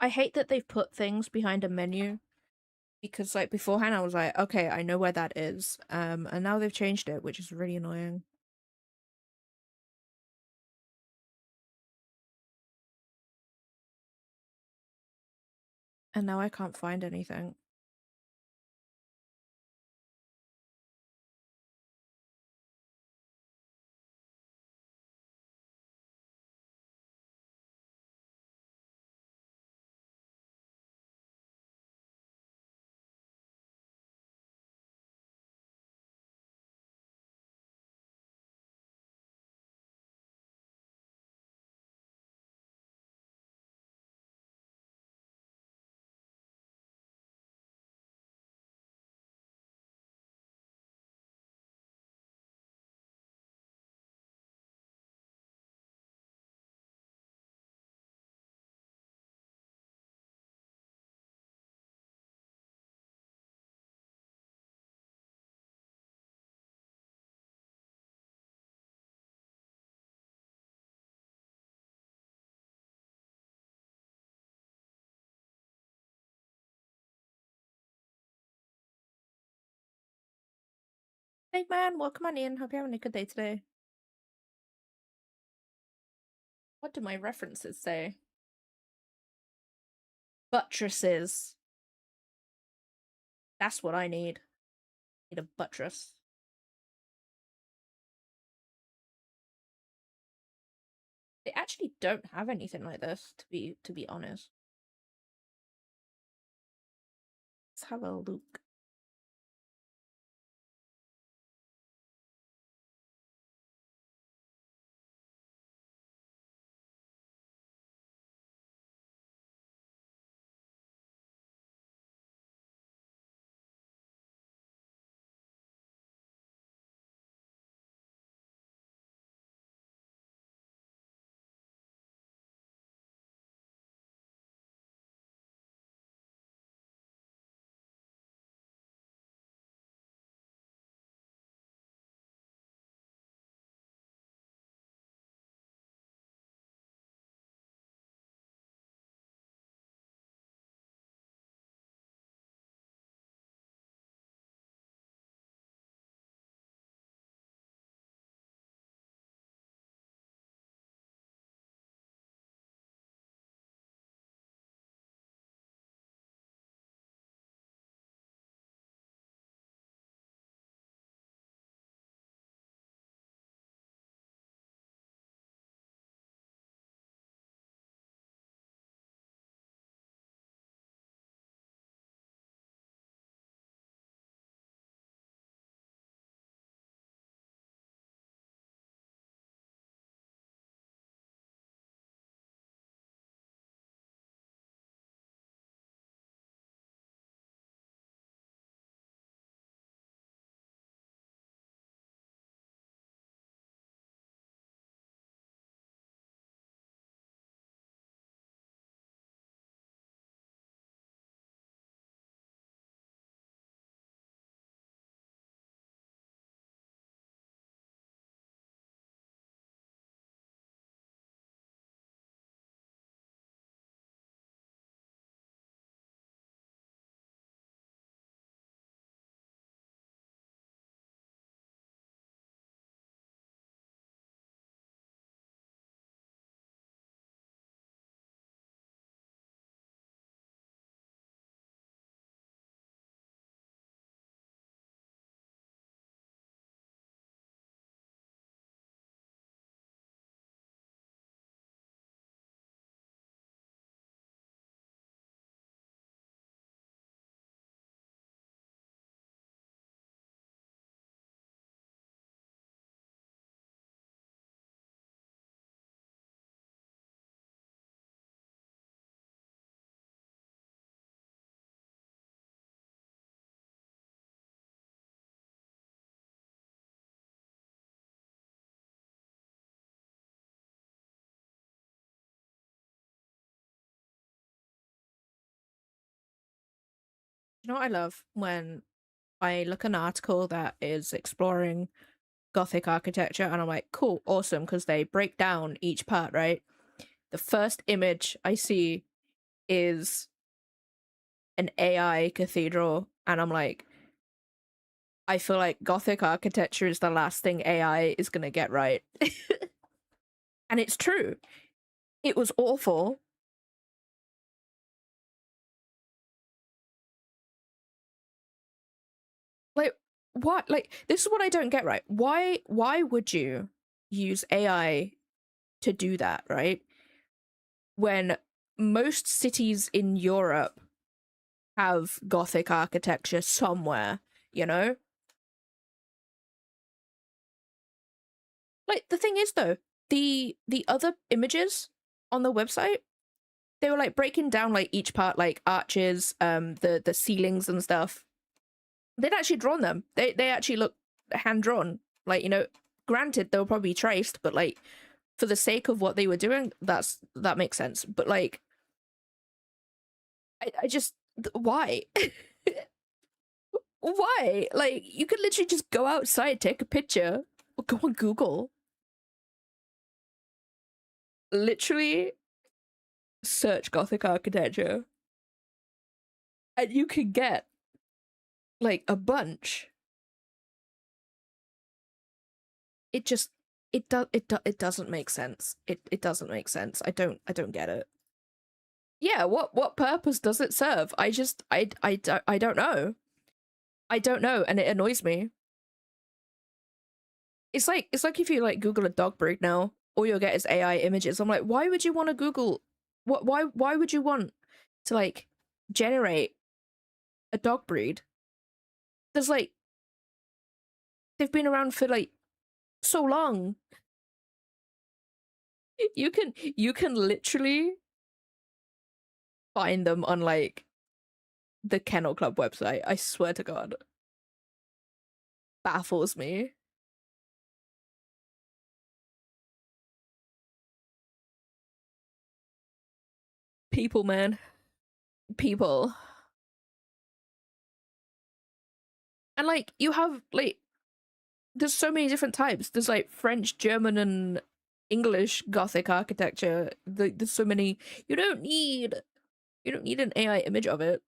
I hate that they've put things behind a menu because like beforehand I was like, okay, I know where that is. And now they've changed it, which is really annoying. And now I can't find anything. Hey man, welcome on in. Hope you're having a good day today. What do my references say? Buttresses. That's what I need. Need a buttress. They actually don't have anything like this, to be honest. Let's have a look. You know what I love? When I look at an article that is exploring Gothic architecture and I'm like, cool, awesome, because they break down each part, right? The first image I see is an AI cathedral, and I'm like, I feel like Gothic architecture is the last thing AI is gonna get right. And it's true. It was awful. Like, what? Like, this is what I don't get, right? Why would you use AI to do that, right? When most cities in Europe have Gothic architecture somewhere, you know? Like, the thing is though, the other images on the website, they were like breaking down like each part, like arches, the ceilings and stuff. They'd actually drawn them. They actually look hand drawn. Like, you know, granted they were probably traced, but like for the sake of what they were doing, that makes sense. But like, I just why? Why? Like, you could literally just go outside, take a picture, or go on Google, literally search Gothic architecture, and you can get like a bunch. It just it doesn't make sense. It doesn't make sense. I don't get it. Yeah, what purpose does it serve? I don't know. I don't know, and it annoys me. It's like if you like Google a dog breed now, all you'll get is AI images. I'm like, why would you want to Google why would you want to like generate a dog breed? There's like they've been around for like so long. You can literally find them on like the Kennel Club website. I swear to God. Baffles me. People, man. People. And like you have like there's so many different types. There's like French, German, and English Gothic architecture. There's so many. You don't need an AI image of it.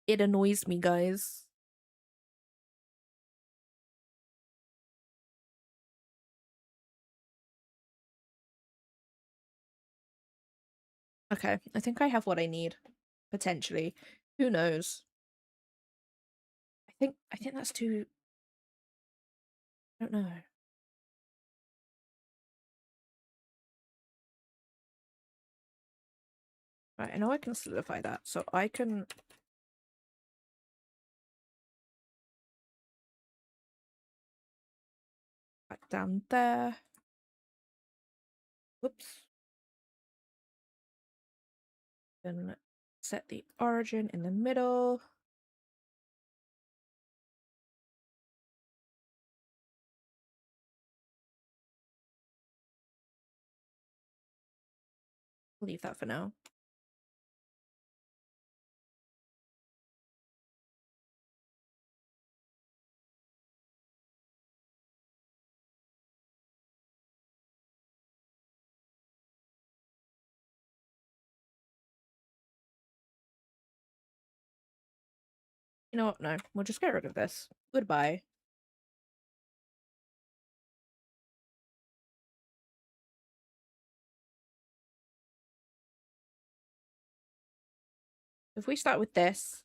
It annoys me, guys. Okay, I think I have what I need. Potentially. Who knows? I think that's too I don't know. Right, I know I can solidify that. So I can back down there. Whoops. Then set the origin in the middle. Leave that for now. You know what? No, we'll just get rid of this. Goodbye. If we start with this,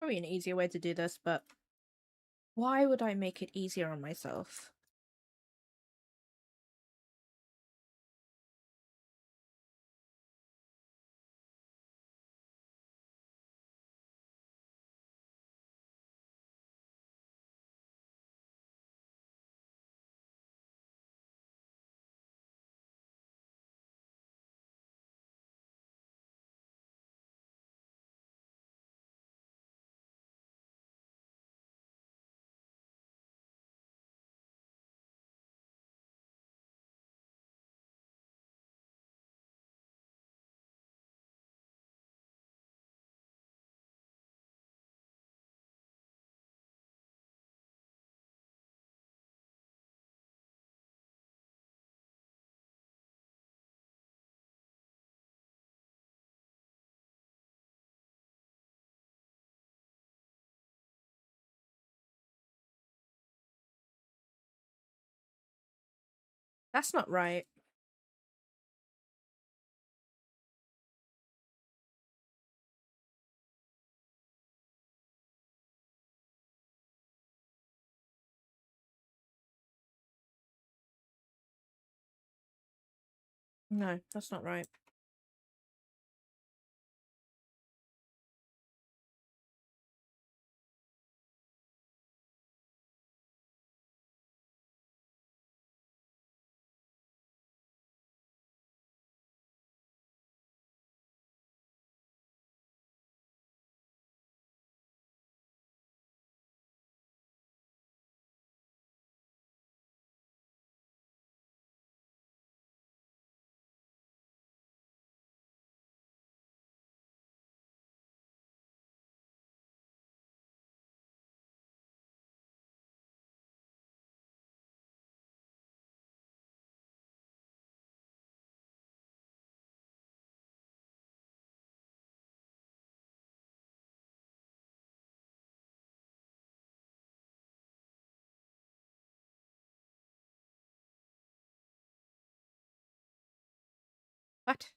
Probably an easier way to do this, but why would I make it easier on myself? That's not right. No, that's not right. What?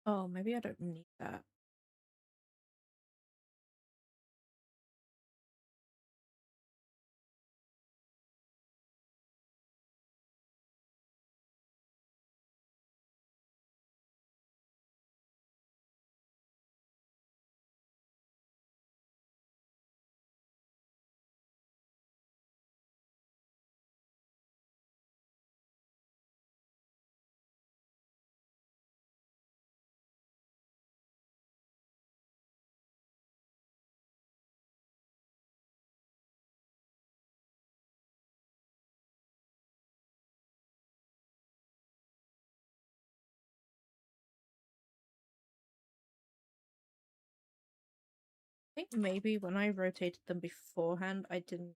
Oh, maybe I don't need that. I think maybe when I rotated them beforehand, I didn't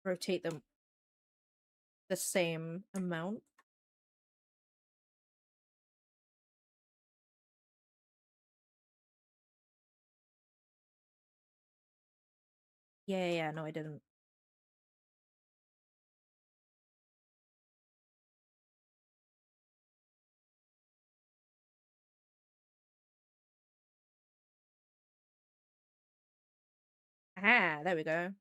rotate them the same amount. Yeah, no, I didn't. Ah, there we go.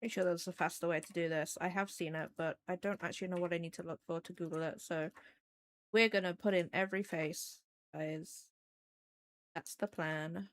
Pretty sure there's a faster way to do this. I have seen it, but I don't actually know what I need to look for to Google it. So we're gonna put in every face, guys. That's the plan.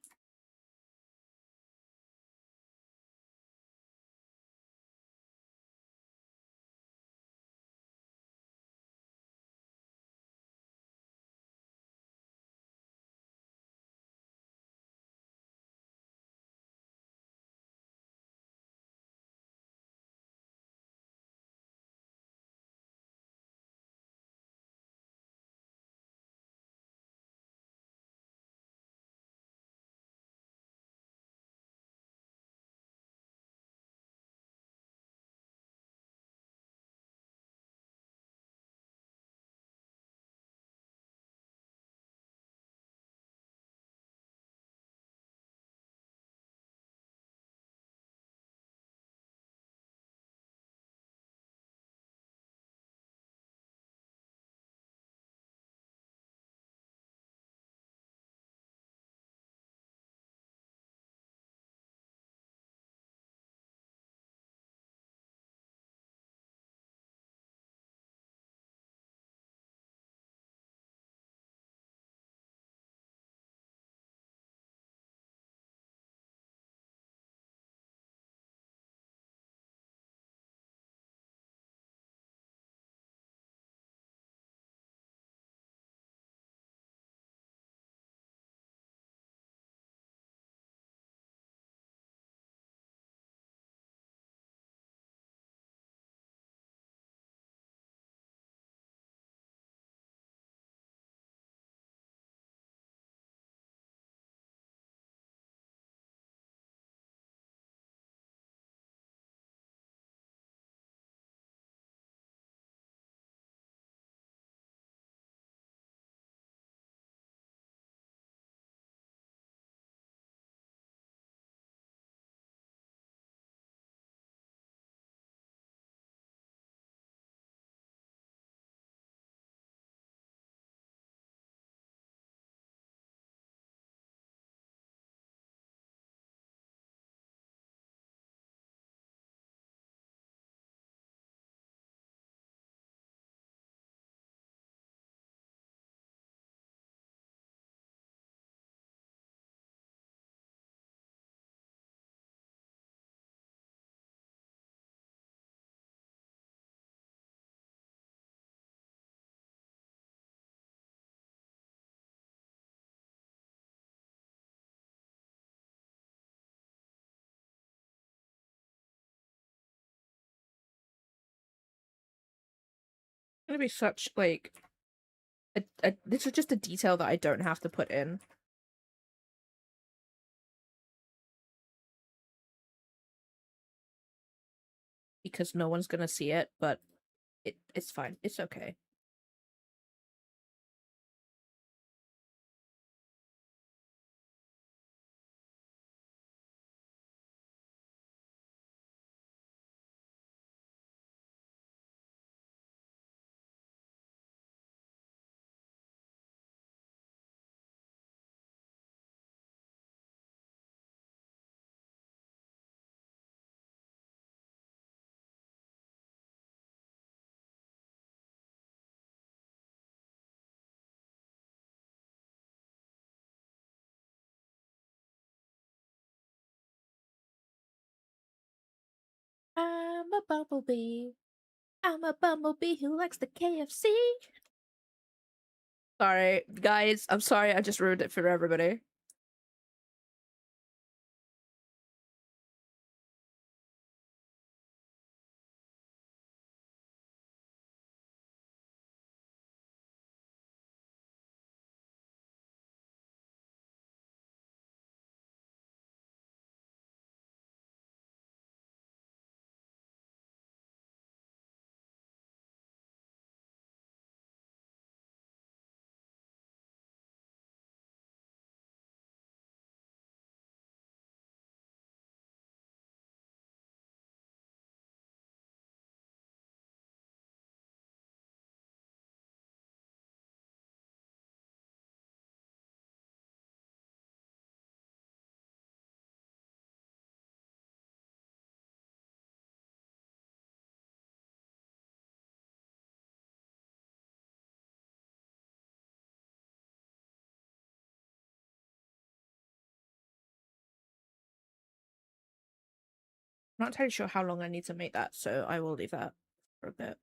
Gonna be such like this is just a detail that I don't have to put in. Because no one's gonna see it, but it's fine. It's okay. I'm a bumblebee. I'm a bumblebee who likes the KFC. Sorry, guys. I'm sorry. I just ruined it for everybody. not entirely sure how long I need to make that, so I will leave that for a bit.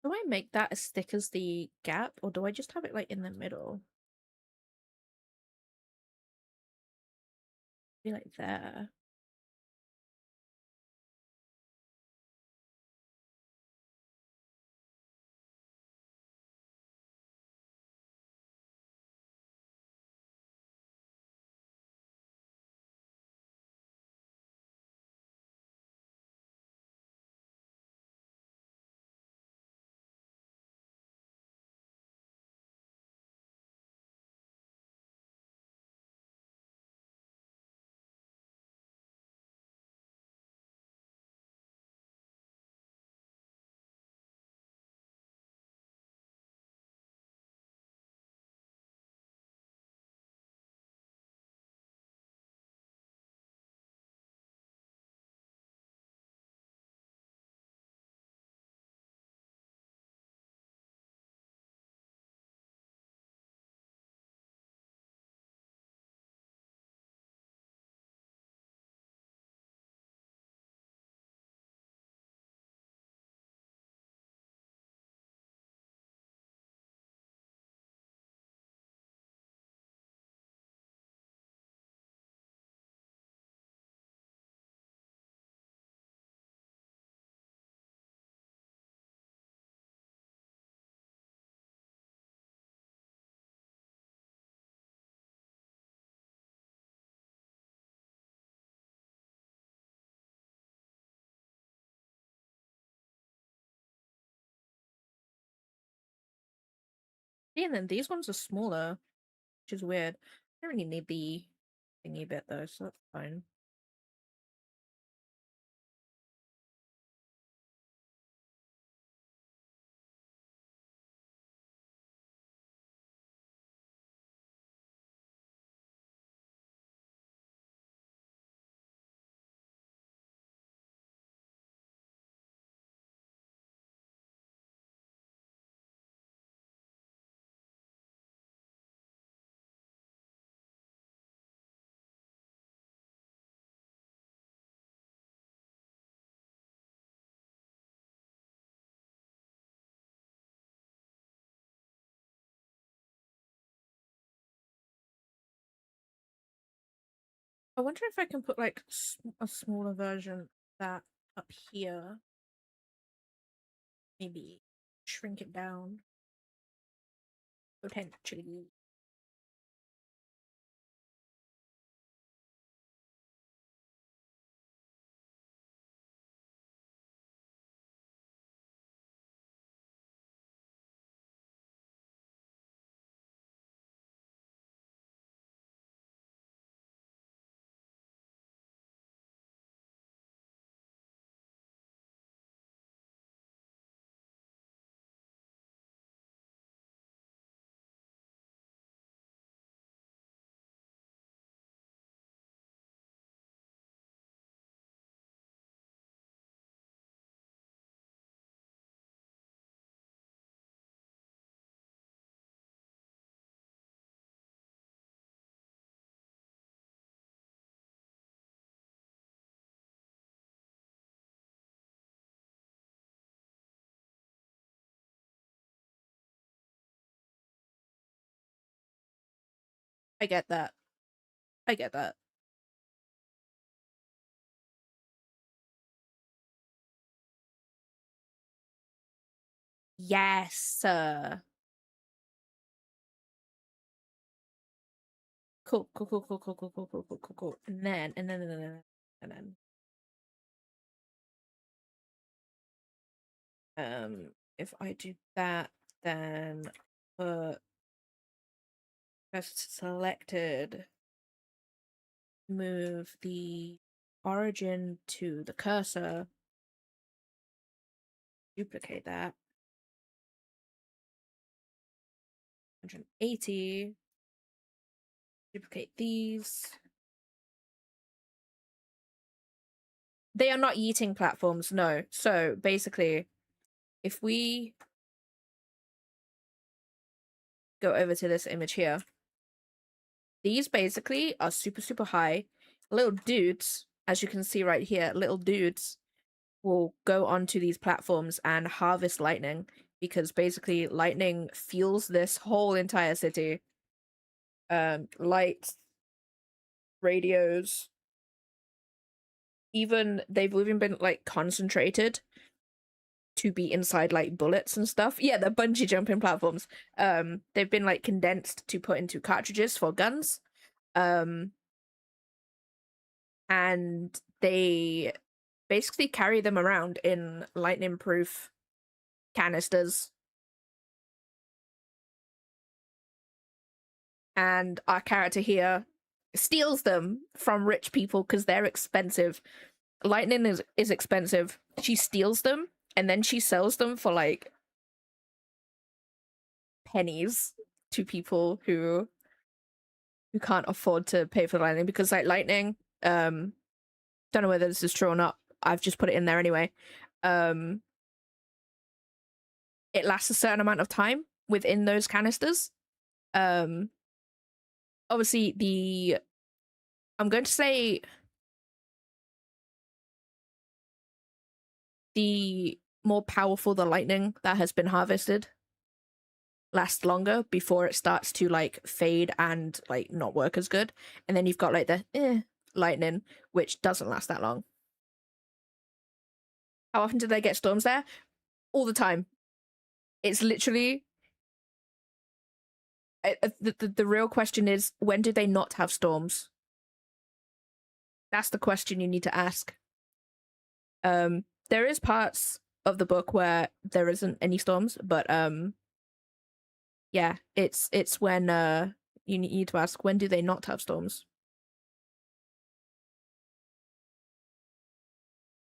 Do I make that as thick as the gap, or do I just have it like in the middle? Be like there. Yeah, and then these ones are smaller, which is weird. I don't really need the thingy bit though, so that's fine. I wonder if I can put like a smaller version. that up here. Maybe shrink it down. Potentially. I get that. I get that. Yes. Cool, cool, cool, cool, cool, cool, cool, cool, cool, cool, cool. If I do that, then first selected, move the origin to the cursor, duplicate that, 180, duplicate these. They are not yeeting platforms, no. So basically, if we go over to this image here, these basically are super, super high. Little dudes, as you can see right here, little dudes will go onto these platforms and harvest lightning, because basically lightning fuels this whole entire city. Lights, radios, they've even been like concentrated to be inside like bullets and stuff. Yeah, the bungee jumping platforms. They've been like condensed to put into cartridges for guns. And they basically carry them around in lightning proof canisters. And our character here steals them from rich people because they're expensive. Lightning is expensive. She steals them and then she sells them for like pennies to people who can't afford to pay for lightning, because like lightning, don't know whether this is true or not. I've just put it in there anyway. It lasts a certain amount of time within those canisters. Obviously I'm going to say the more powerful the lightning that has been harvested lasts longer before it starts to like fade and like not work as good. And then you've got like the lightning, which doesn't last that long. How often do they get storms there? All the time. It's literally the real question is, when do they not have storms? That's the question you need to ask. There is parts of the book where there isn't any storms, but yeah, it's when you need to ask, when do they not have storms?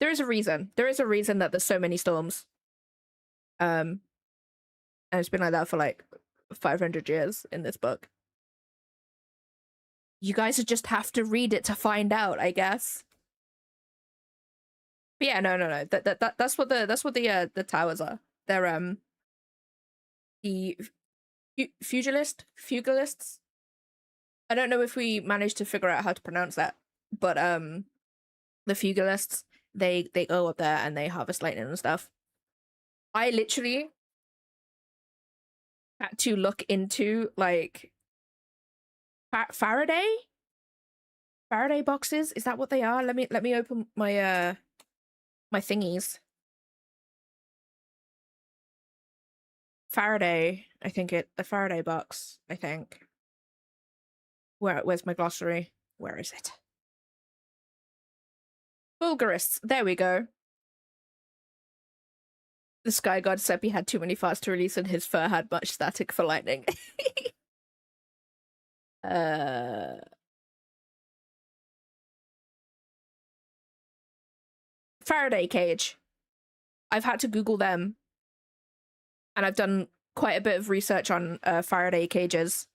There is a reason. There is a reason that there's so many storms. And it's been like that for like 500 years in this book. You guys just have to read it to find out, I guess. But yeah, no. That's what the towers are. They're the fugalists. I don't know if we managed to figure out how to pronounce that, but the fugalists, they go up there and they harvest lightning and stuff. I literally had to look into like Faraday boxes. Is that what they are? Let me open my My thingies. Faraday, I think a Faraday box, I think. Where's my glossary? Where is it? Bulgarists, there we go. The sky god said he had too many farts to release and his fur had much static for lightning. uh Faraday cage. I've had to Google them, and I've done quite a bit of research on Faraday cages,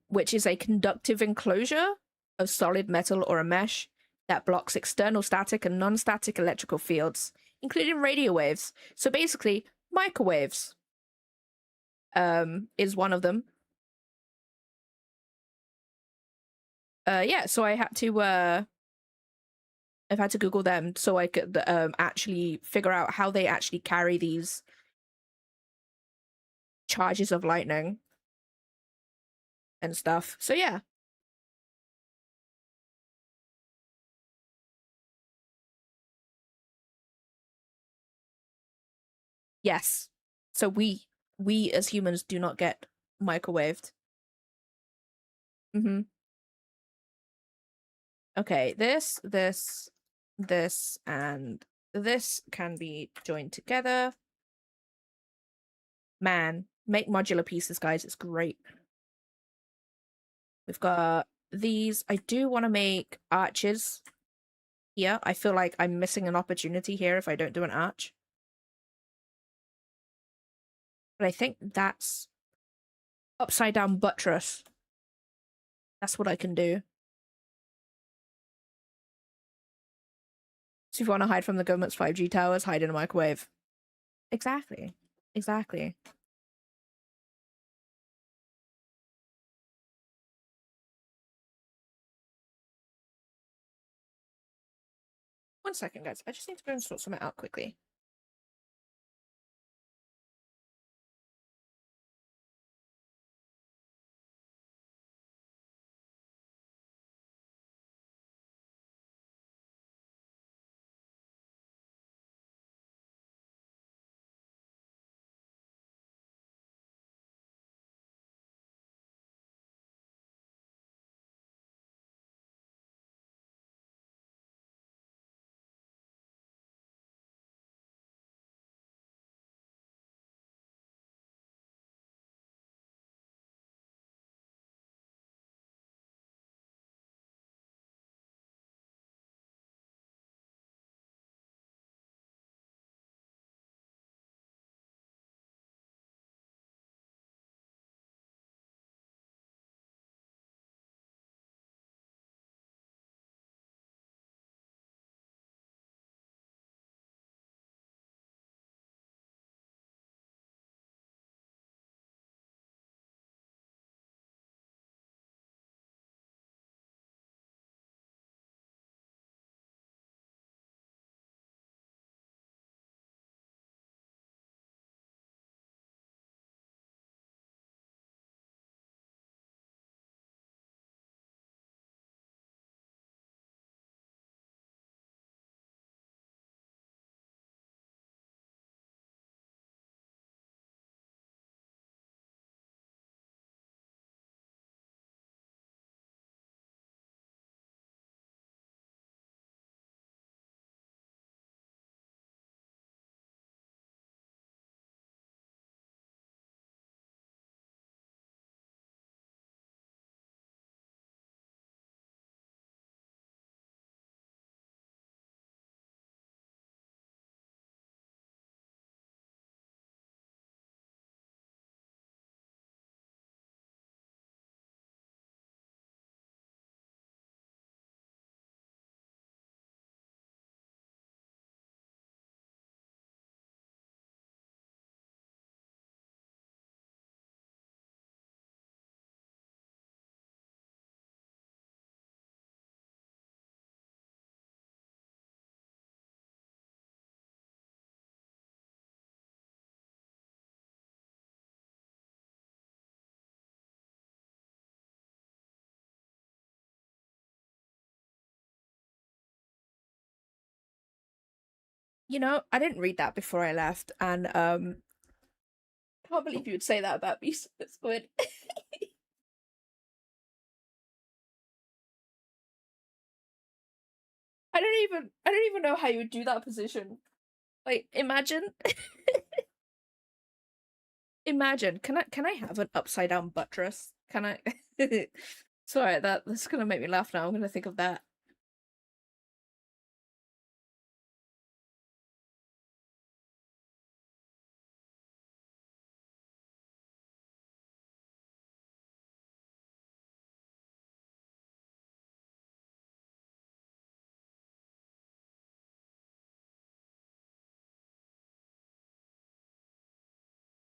which is a conductive enclosure of solid metal or a mesh that blocks external static and non-static electrical fields, including radio waves. So basically, microwaves is one of them. Yeah, so I've had to Google them so I could actually figure out how they actually carry these charges of lightning and stuff. So yeah. Yes. So we as humans do not get microwaved. Mm-hmm. Okay, this, and this can be joined together. Man, make modular pieces, guys. It's great. We've got these. I do want to make arches here. I feel like I'm missing an opportunity here if I don't do an arch. But I think that's upside down buttress. That's what I can do. So if you want to hide from the government's 5G towers, hide in a microwave. Exactly. Exactly. One second, guys. I just need to go and sort something out quickly. You know, I didn't read that before I left, and can't believe you would say that about me, Squid. I don't even know how you would do that position. Like, imagine imagine. Can I have an upside down buttress? Can I Sorry, that's gonna make me laugh now. I'm gonna think of that.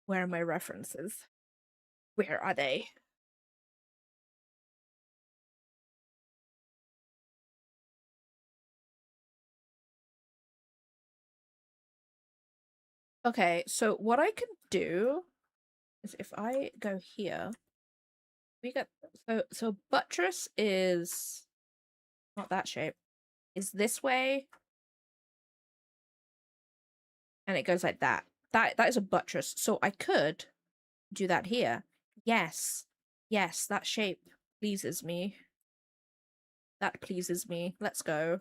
Where are my references? Where are they? Okay, so what I can do is if I go here, we get so buttress is not that shape. Is this way, and it goes like that. That is a buttress. So I could do that here. Yes. Yes, that shape pleases me. That pleases me. Let's go.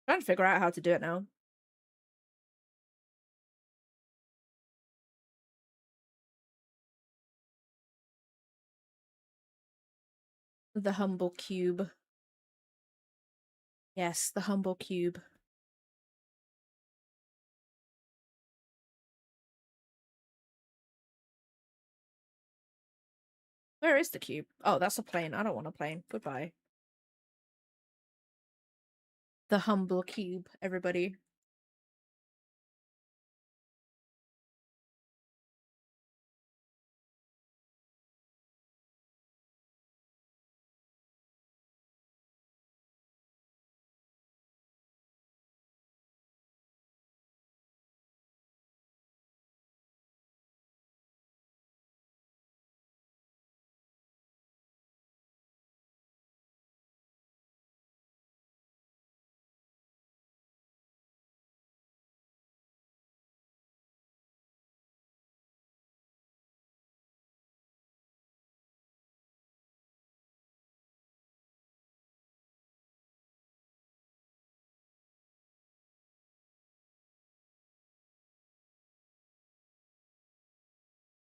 Trying to figure out how to do it now. The humble cube. Yes, the humble cube. Where is the cube? Oh, that's a plane. I don't want a plane. Goodbye. The humble cube, everybody.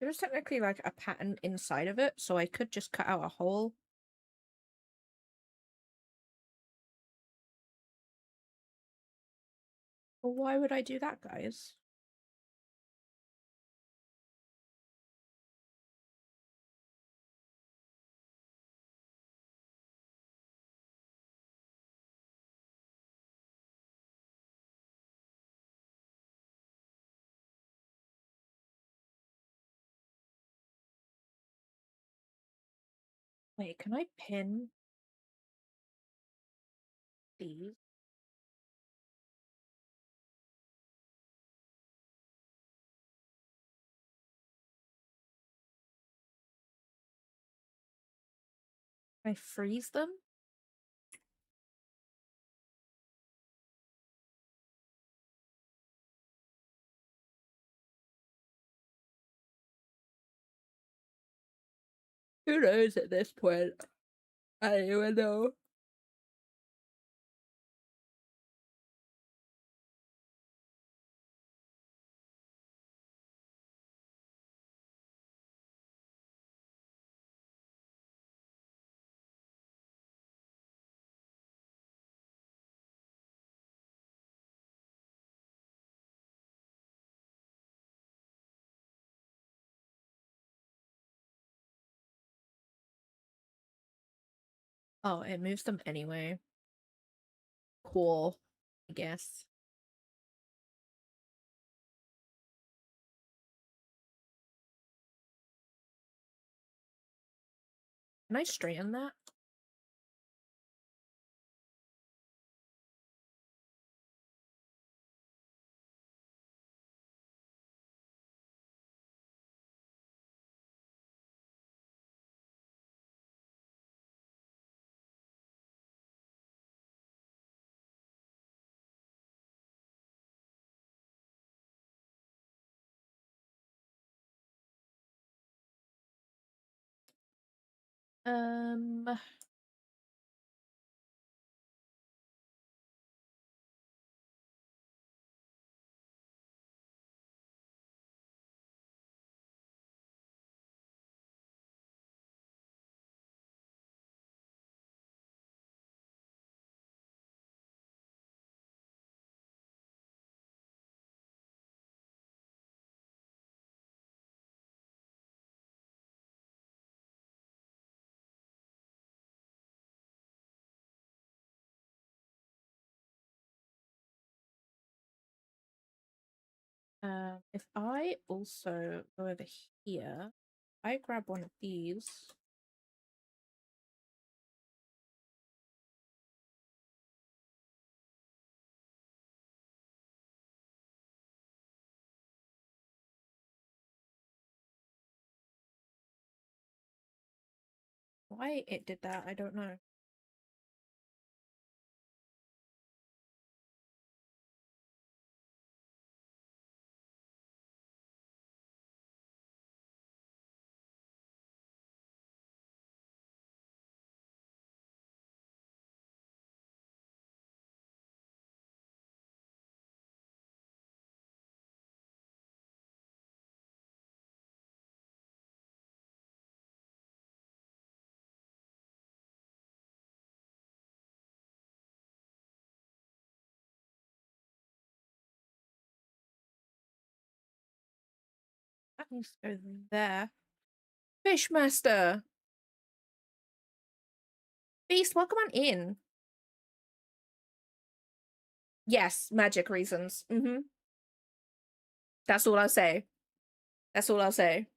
There's technically like a pattern inside of it, so I could just cut out a hole. Well, why would I do that, guys? Wait, can I pin these? Can I freeze them? Who knows at this point? I don't even know. Oh, it moves them anyway. Cool, I guess. Can I straighten that? Um, if I also go over here, I grab one of these. Why it did that, I don't know. That needs to go there. Fishmaster! Beast, welcome on in. Yes, magic reasons. That's all I'll say. That's all I'll say.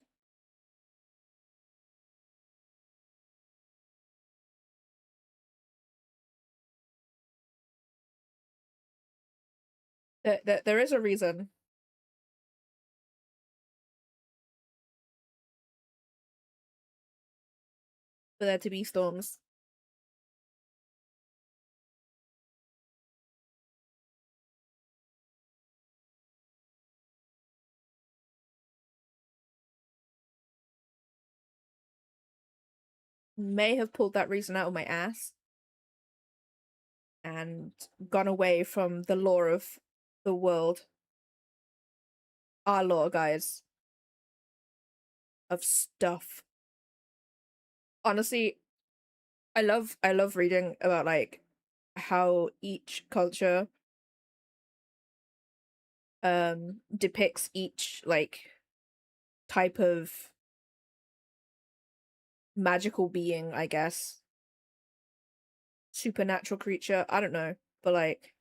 There is a reason for there to be storms. May have pulled that reason out of my ass and gone away from the law of the world. Our law, guys. Of stuff. Honestly, I love reading about like how each culture depicts each like type of magical being, I guess. Supernatural creature, I don't know, but like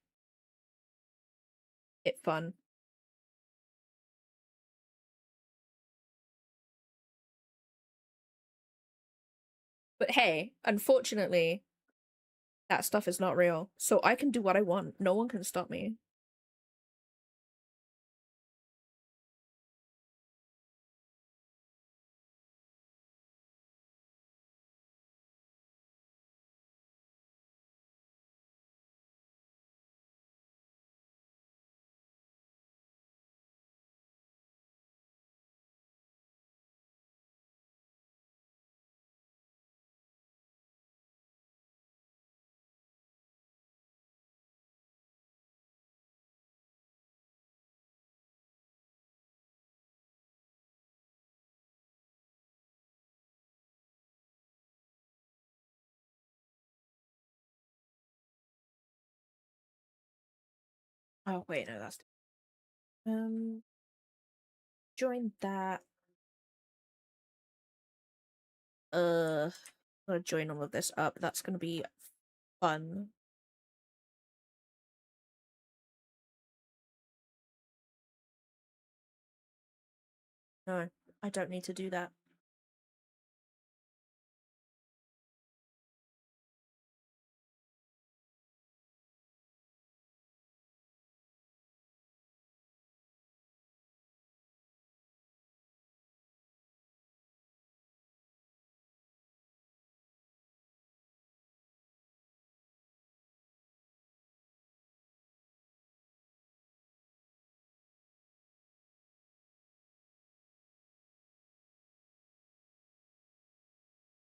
it fun. But hey, unfortunately, that stuff is not real. So I can do what I want. No one can stop me. Oh wait, no, that's join that. I'm gonna join all of this up. That's gonna be fun. No, I don't need to do that.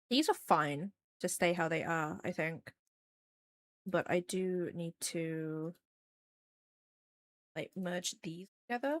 These are fine to stay how they are, I think. But I do need to like merge these together.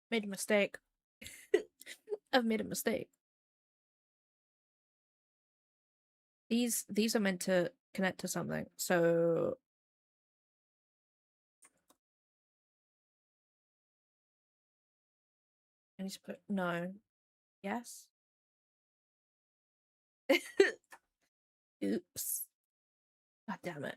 Made a mistake. I've made a mistake. These are meant to connect to something, so I need to put no. Yes. Oops. God damn it.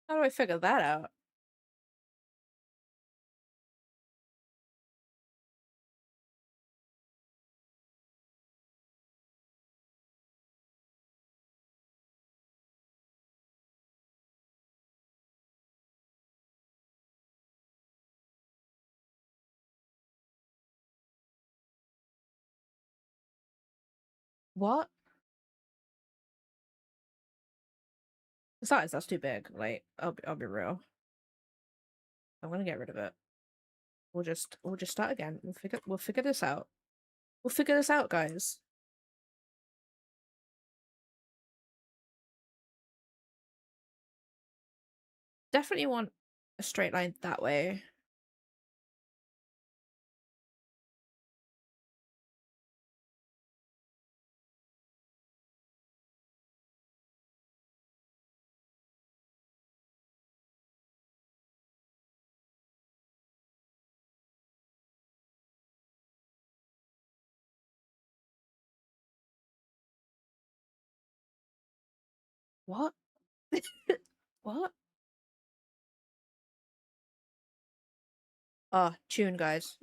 How do I figure that out? What? Besides, that's too big. Like, I'll be real. I'm gonna get rid of it. We'll just start again. We'll figure this out. We'll figure this out, guys. Definitely want a straight line that way. What? What? Ah, tune, guys.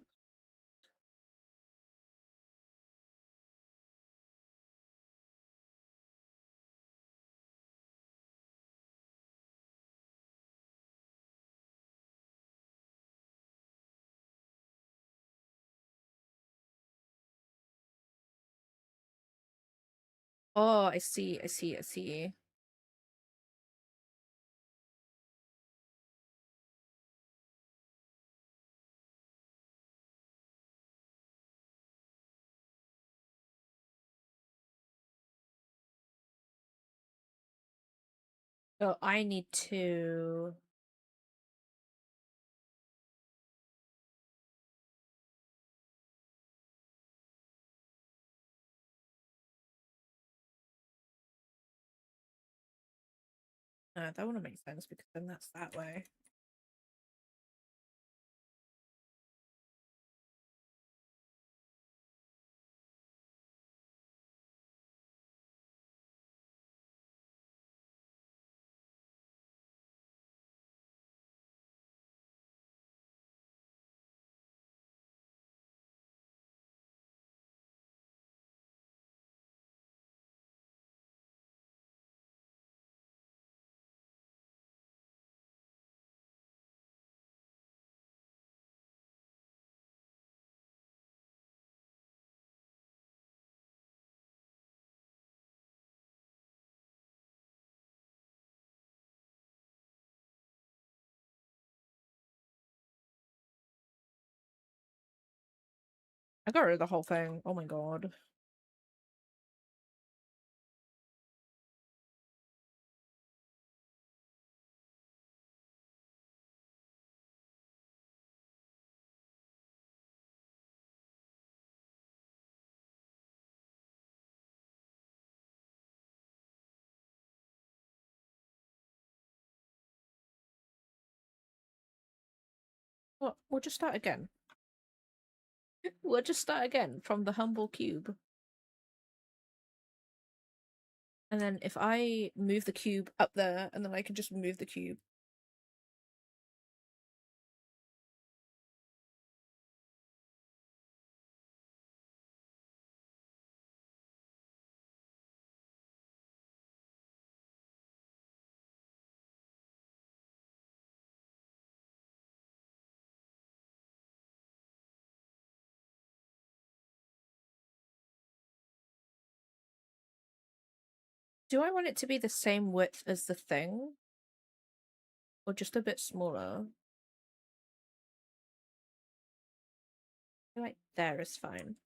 Oh, I see, I see, I see. Oh, I need to... No, that wouldn't make sense because then that's that way. I got rid of the whole thing. Oh my god. Well, we'll just start again. We'll just start again from the humble cube. And then if I move the cube up there, and then I can just move the cube. Do I want it to be the same width as the thing? Or just a bit smaller? I feel like there is fine.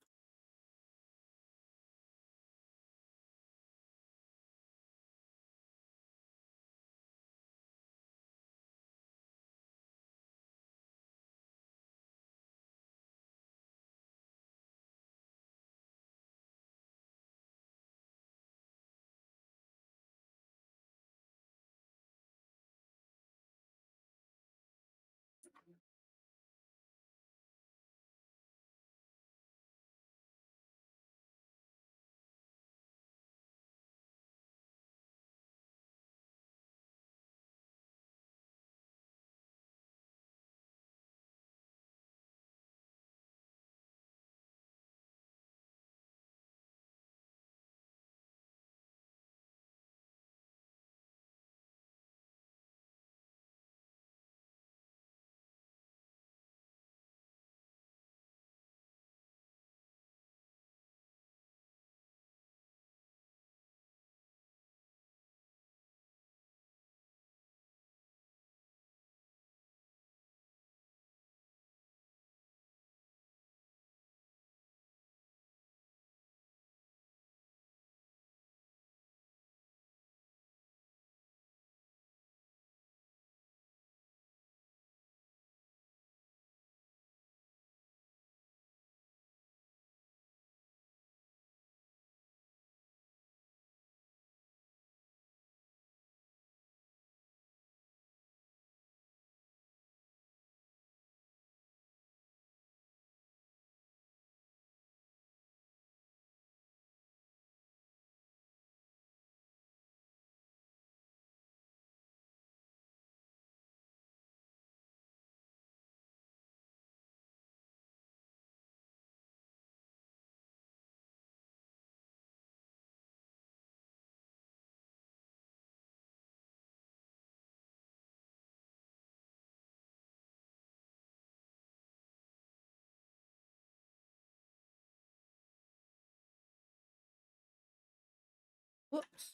Whoops.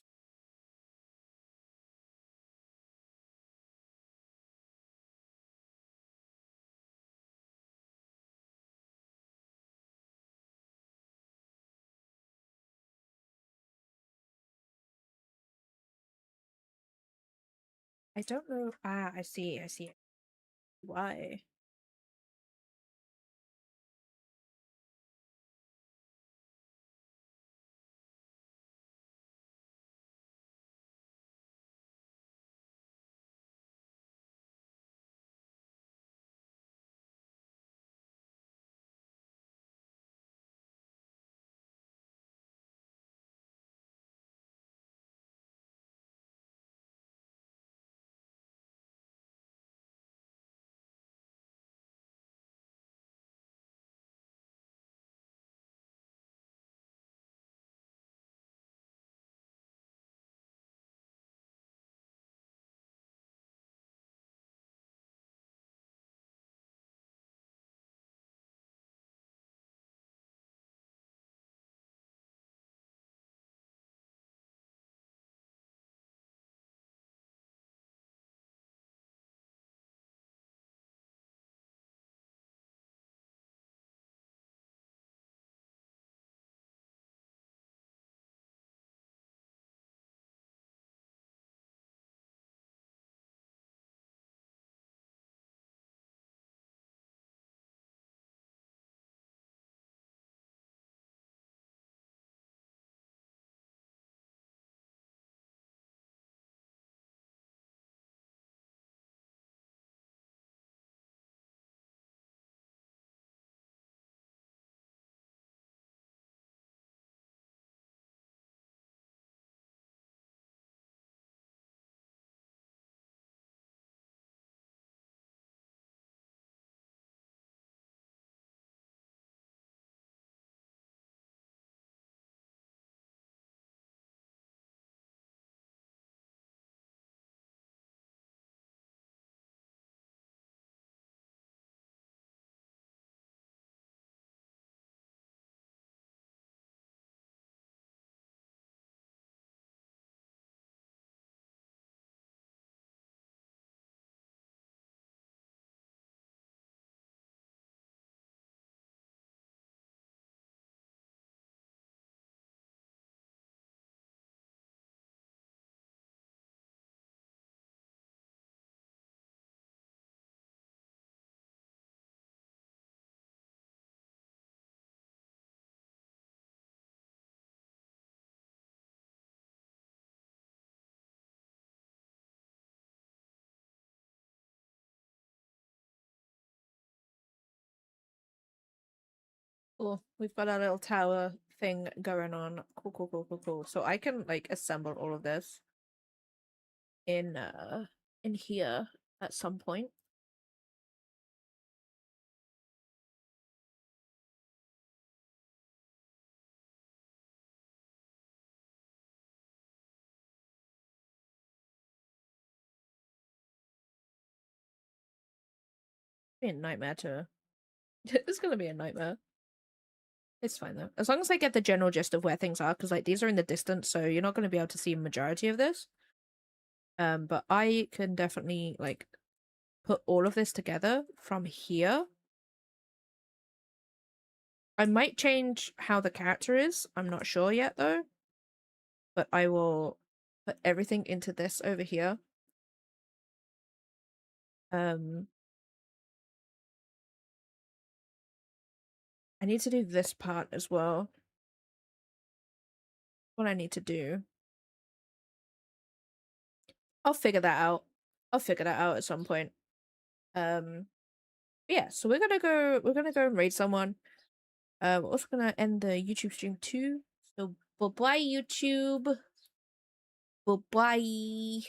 I don't know. Ah, I see. I see. Why? Cool. We've got our little tower thing going on. Cool, cool, cool, cool, cool. So I can like assemble all of this in here at some point. Be a nightmare to it's gonna be a nightmare. It's fine though. As long as I get the general gist of where things are, because like these are in the distance, so you're not gonna be able to see a majority of this. But I can definitely like put all of this together from here. I might change how the character is. I'm not sure yet though. But I will put everything into this over here. I need to do this part as well. What I need to do. I'll figure that out. I'll figure that out at some point. Yeah, so we're gonna go and raid someone. We're also gonna end the YouTube stream too. So bye bye YouTube. Bye bye.